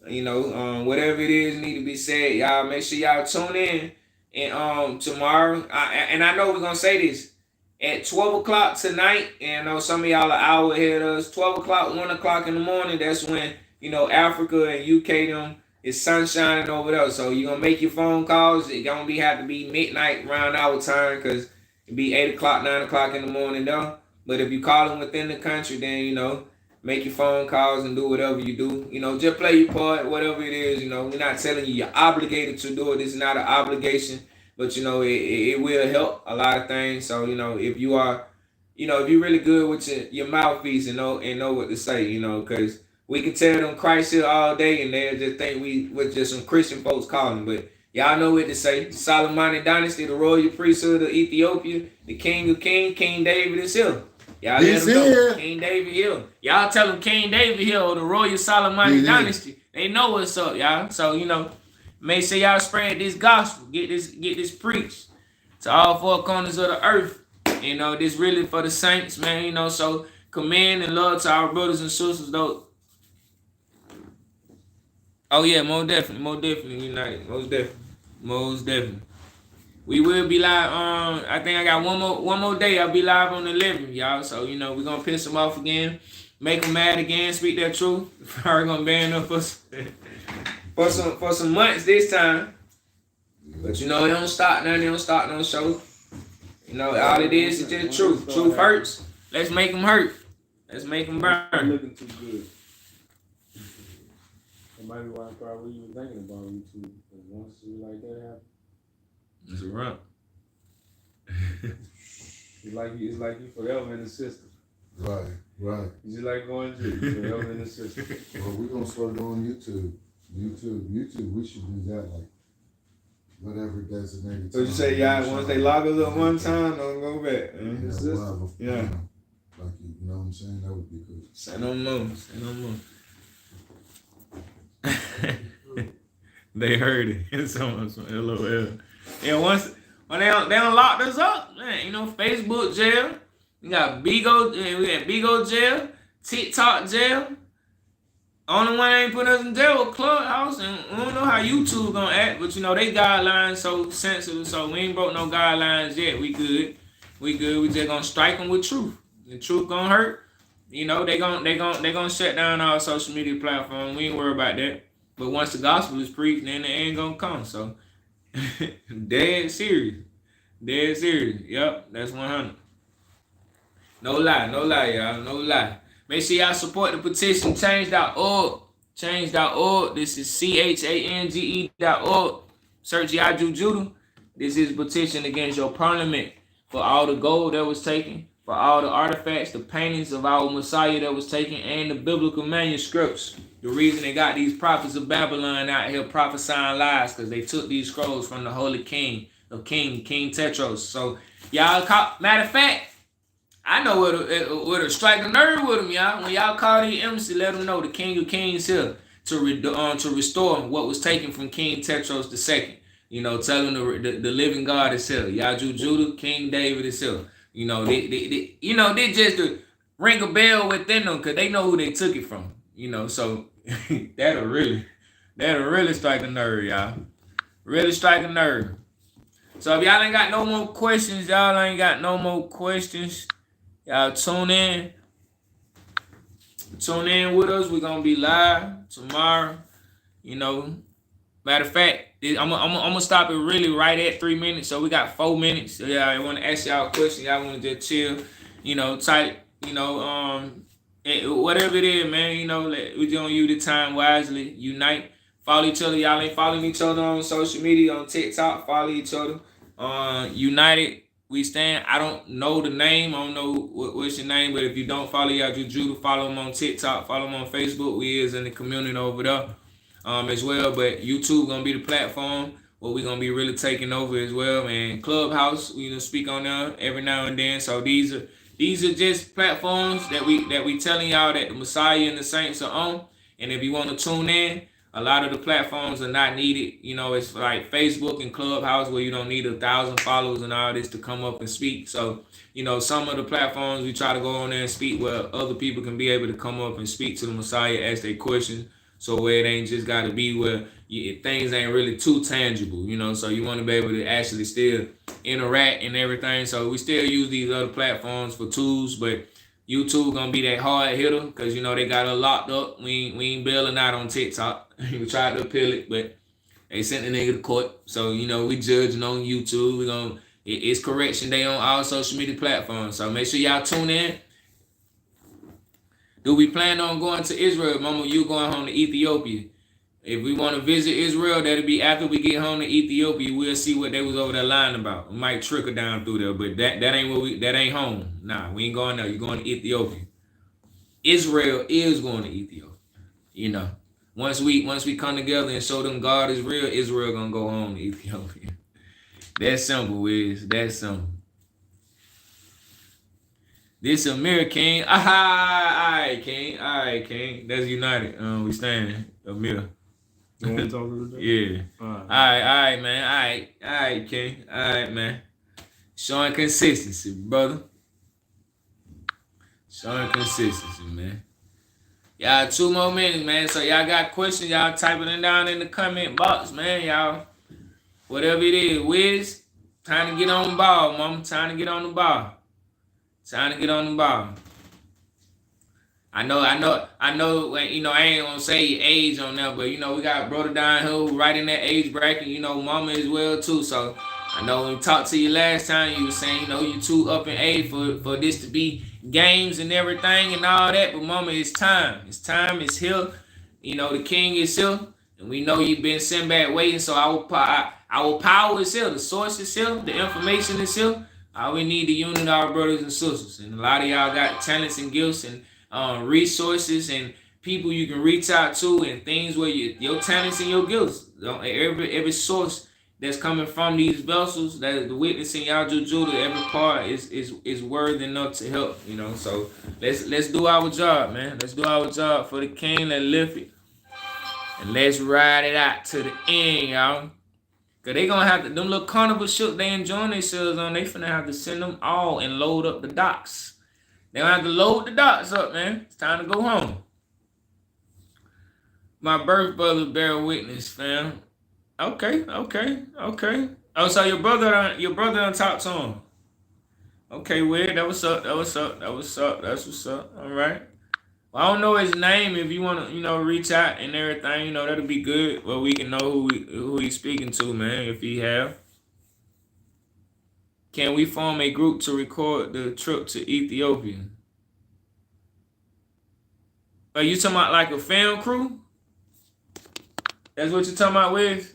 You know, whatever it is need to be said. Y'all make sure y'all tune in. And tomorrow, I know we're gonna say this at 12 o'clock tonight. And I know some of y'all are an hour ahead of us. 12 o'clock, 1 o'clock in the morning. That's when Africa and UK them. It's sunshine over there, so you're going to make your phone calls. It's going to have to be midnight around our time, because it'll be 8 o'clock, 9 o'clock in the morning, though. But if you're calling within the country, then, make your phone calls and do whatever you do. Just play your part, whatever it is. We're not telling you you're obligated to do it. It's not an obligation, but, it will help a lot of things. So, if you are, if you're really good with your mouthpiece and know what to say, because we can tell them Christ here all day, and they'll just think we're just some Christian folks calling. But y'all know what to say. Solomonic dynasty, the royal priesthood of Ethiopia, the king of kings, King David is here. Y'all let them know. King David here. Y'all tell them King David here, or the royal Solomonic dynasty. They know what's up, y'all. So, make sure y'all spread this gospel. Get this preached to all four corners of the earth. This really for the saints, man. So commend and love to our brothers and sisters, though. Oh yeah, most definitely united, most definitely. We will be live. I think I got one more day. I'll be live on the 11th, y'all. So we're gonna piss them off again, make them mad again, speak their truth. Probably gonna ban them for some months this time. But it don't stop nothing. They don't stop no show. All it is just truth. Truth hurts. Let's make them hurt. Let's make them burn. Looking too good. Might be why I probably even thinking about YouTube. Because once you like that happen, it's a run. it's like you forever in the system. Right. You just like going to jail, forever in the system. Well, we're gonna start doing YouTube. We should do that like whatever designated. So you say y'all once they lock us up one time, don't go back. Yeah. Like you know what I'm saying? That would be good. Say no more. Say no more. They heard it. Some LOL. And once when they don't locked us up, man, you know, Facebook jail. We got Bigo, we got Bigo jail, TikTok jail. Only one that ain't put us in jail was Clubhouse, and we don't know how YouTube gonna act, but you know they guidelines so sensitive, so we ain't broke no guidelines yet. We good. We just gonna strike them with truth. The truth gonna hurt. You know they gonna shut down our social media platform. We ain't worried about that. But once the gospel is preached, then the end gonna come. So dead serious. Yep, that's 100. No lie, y'all. No lie. Make sure y'all support the petition, change.org. Change.org. This is CHANGE.org. Search Yahjew Judah. This is a petition against your parliament for all the gold that was taken, for all the artifacts, the paintings of our Messiah that was taken, and the biblical manuscripts. The reason they got these prophets of Babylon out here prophesying lies, because they took these scrolls from the holy king of King Tetros. So y'all matter of fact, I know where to strike a nerve with them, y'all. When y'all call the embassy, let them know the King of Kings here to restore what was taken from King Tetros II. You know, tell them the living God is here. Yahjew Judah, King David is here. You know, they just to ring a bell within them because they know who they took it from. You know, so that'll really strike a nerve, y'all. Really strike a nerve. So if y'all ain't got no more questions, y'all tune in. Tune in with us. We're gonna be live tomorrow. You know, matter of fact, I'm gonna stop it really right at 3 minutes. So we got 4 minutes. So yeah, I want to ask y'all a question. Y'all want to just chill, you know, type, you know, whatever it is, man. You know, we gonna use the time wisely. Unite, follow each other. Y'all ain't following each other on social media, on TikTok. Follow each other. United. We stand. I don't know the name. I don't know what's your name, but if you don't follow Yahjew Judah, follow him on TikTok, follow him on Facebook. We is in the community over there as well. But YouTube gonna be the platform where we gonna be really taking over as well. And Clubhouse, we gonna speak on there every now and then. So these are just platforms that we telling y'all that the Messiah and the saints are on. And if you want to tune in, a lot of the platforms are not needed. You know, it's like Facebook and Clubhouse where you don't need 1,000 followers and all this to come up and speak. So, you know, some of the platforms we try to go on there and speak where other people can be able to come up and speak to the Messiah, ask their questions. So where it ain't just got to be where things ain't really too tangible, you know. So you want to be able to actually still interact and everything. So we still use these other platforms for tools, but YouTube gonna be that hard hitter because you know they got it locked up. We ain't bailing out on TikTok. We tried to appeal it, but they sent the nigga to court. So you know we judging on YouTube. It's correction day on all social media platforms. So make sure y'all tune in. Do we plan on going to Israel, Mama? You going home to Ethiopia? If we want to visit Israel, that'll be after we get home to Ethiopia. We'll see what they was over there lying about. We might trickle down through there, but that ain't that ain't home. Nah, we ain't going there. You're going to Ethiopia. Israel is going to Ethiopia. You know, once we come together and show them God is real, Israel gonna go home to Ethiopia. That's simple, Wiz. That's simple. This Amir King. All right, King. That's United. We stand. Amir. You want to talk a little bit? Yeah. All right, man. All right, King. All right, man. Showing consistency, brother. Showing consistency, man. Y'all 2 more minutes, man. So y'all got questions, y'all typing it down in the comment box, man. Y'all, whatever it is, Wiz, time to get on the ball, mama. Time to get on the ball. Time to get on the ball. I know, you know, I ain't gonna say age on that, but you know, we got brother down here right in that age bracket, you know, mama as well too. So I know when we talked to you last time, you were saying, you know, you too up in age for this to be games and everything and all that, but mama, it's time. It's time, it's here. You know, the king is here, and we know you've been sent back waiting, so our power is here, the source is here, the information is here. All we need to unite our brothers and sisters. And a lot of y'all got talents and gifts and resources and people you can reach out to and things where your talents and your gifts. Every source that's coming from these vessels, that the witnessing Yahjew Judah, every part is worthy enough to help, you know. So let's do our job, man. Let's do our job for the king that lift it. And let's ride it out to the end, y'all. Cause they gonna have to, them little carnival ships they enjoying themselves on, they finna have to send them all and load up the docks. They gonna have to load the docks up, man. It's time to go home. My birth brother bear witness, fam. Okay. Oh, so your brother done talked to him. Okay, weird. That's what's up. All right. Well, I don't know his name. If you want to, you know, reach out and everything, you know, that'll be good. Well, we can know who he's speaking to, man, if he have. Can we form a group to record the trip to Ethiopia? Are you talking about like a film crew? That's what you're talking about, Wiz?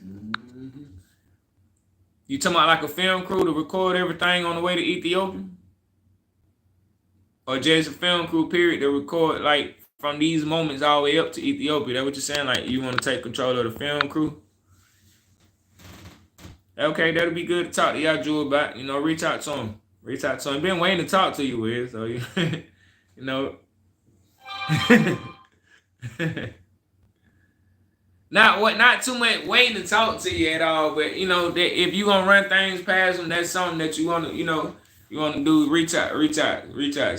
You talking about like a film crew to record everything on the way to Ethiopia? Or just a film crew, period, to record like from these moments all the way up to Ethiopia? That's what you're saying? Like you want to take control of the film crew? Okay, that'll be good to talk to Yahjew about. You know, reach out to him. Been waiting to talk to you, Wiz. So you know. Not too much waiting to talk to you at all, but you know that if you gonna run things past them, that's something that you wanna, you know, you wanna do. Reach out,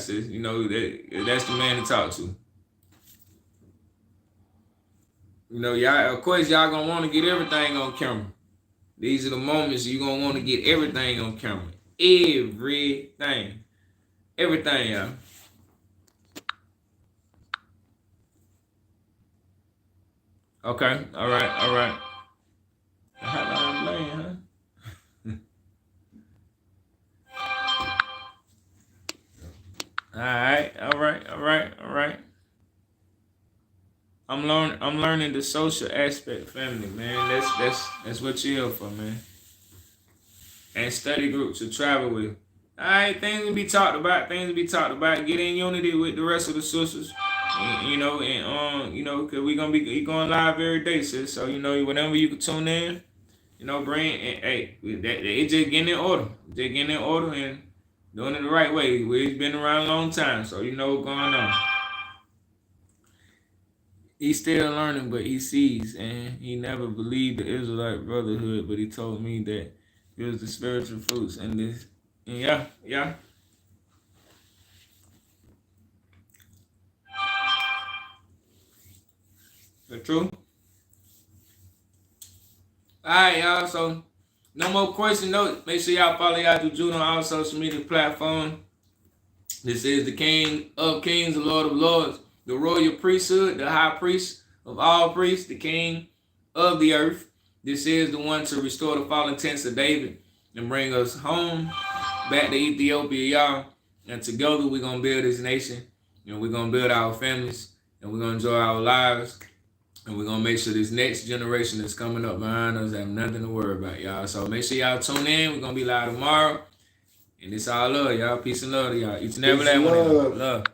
sis. You know that's the man to talk to. You know, y'all. Of course, y'all gonna want to get everything on camera. These are the moments you gonna want to get everything on camera. Everything, y'all. Okay, all right. Hotline bling, huh? All right. I'm learning the social aspect, family, man. That's what you're here for, man. And study groups to travel with. All right, things to be talked about. Get in unity with the rest of the sisters. You know, cause we gonna be going live every day, sis. So you know, whenever you can tune in, you know, it's just getting in order, and doing it the right way. We've been around a long time, so you know what's going on. He's still learning, but he sees, and he never believed the Israelite brotherhood, but he told me that it was the spiritual fruits and this, and yeah. True. Alright, y'all. So no more question notes. Make sure y'all follow Yahjew Judah on all social media platforms. This is the King of Kings, the Lord of Lords, the royal priesthood, the high priest of all priests, the King of the earth. This is the one to restore the fallen tents of David and bring us home back to Ethiopia, y'all. And together we're gonna build this nation, and we're gonna build our families, and we're gonna enjoy our lives. And we're going to make sure this next generation that's coming up behind us have nothing to worry about, y'all. So make sure y'all tune in. We're going to be live tomorrow. And it's all love, y'all. Peace and love to y'all. Each and every last one of y'all. Love.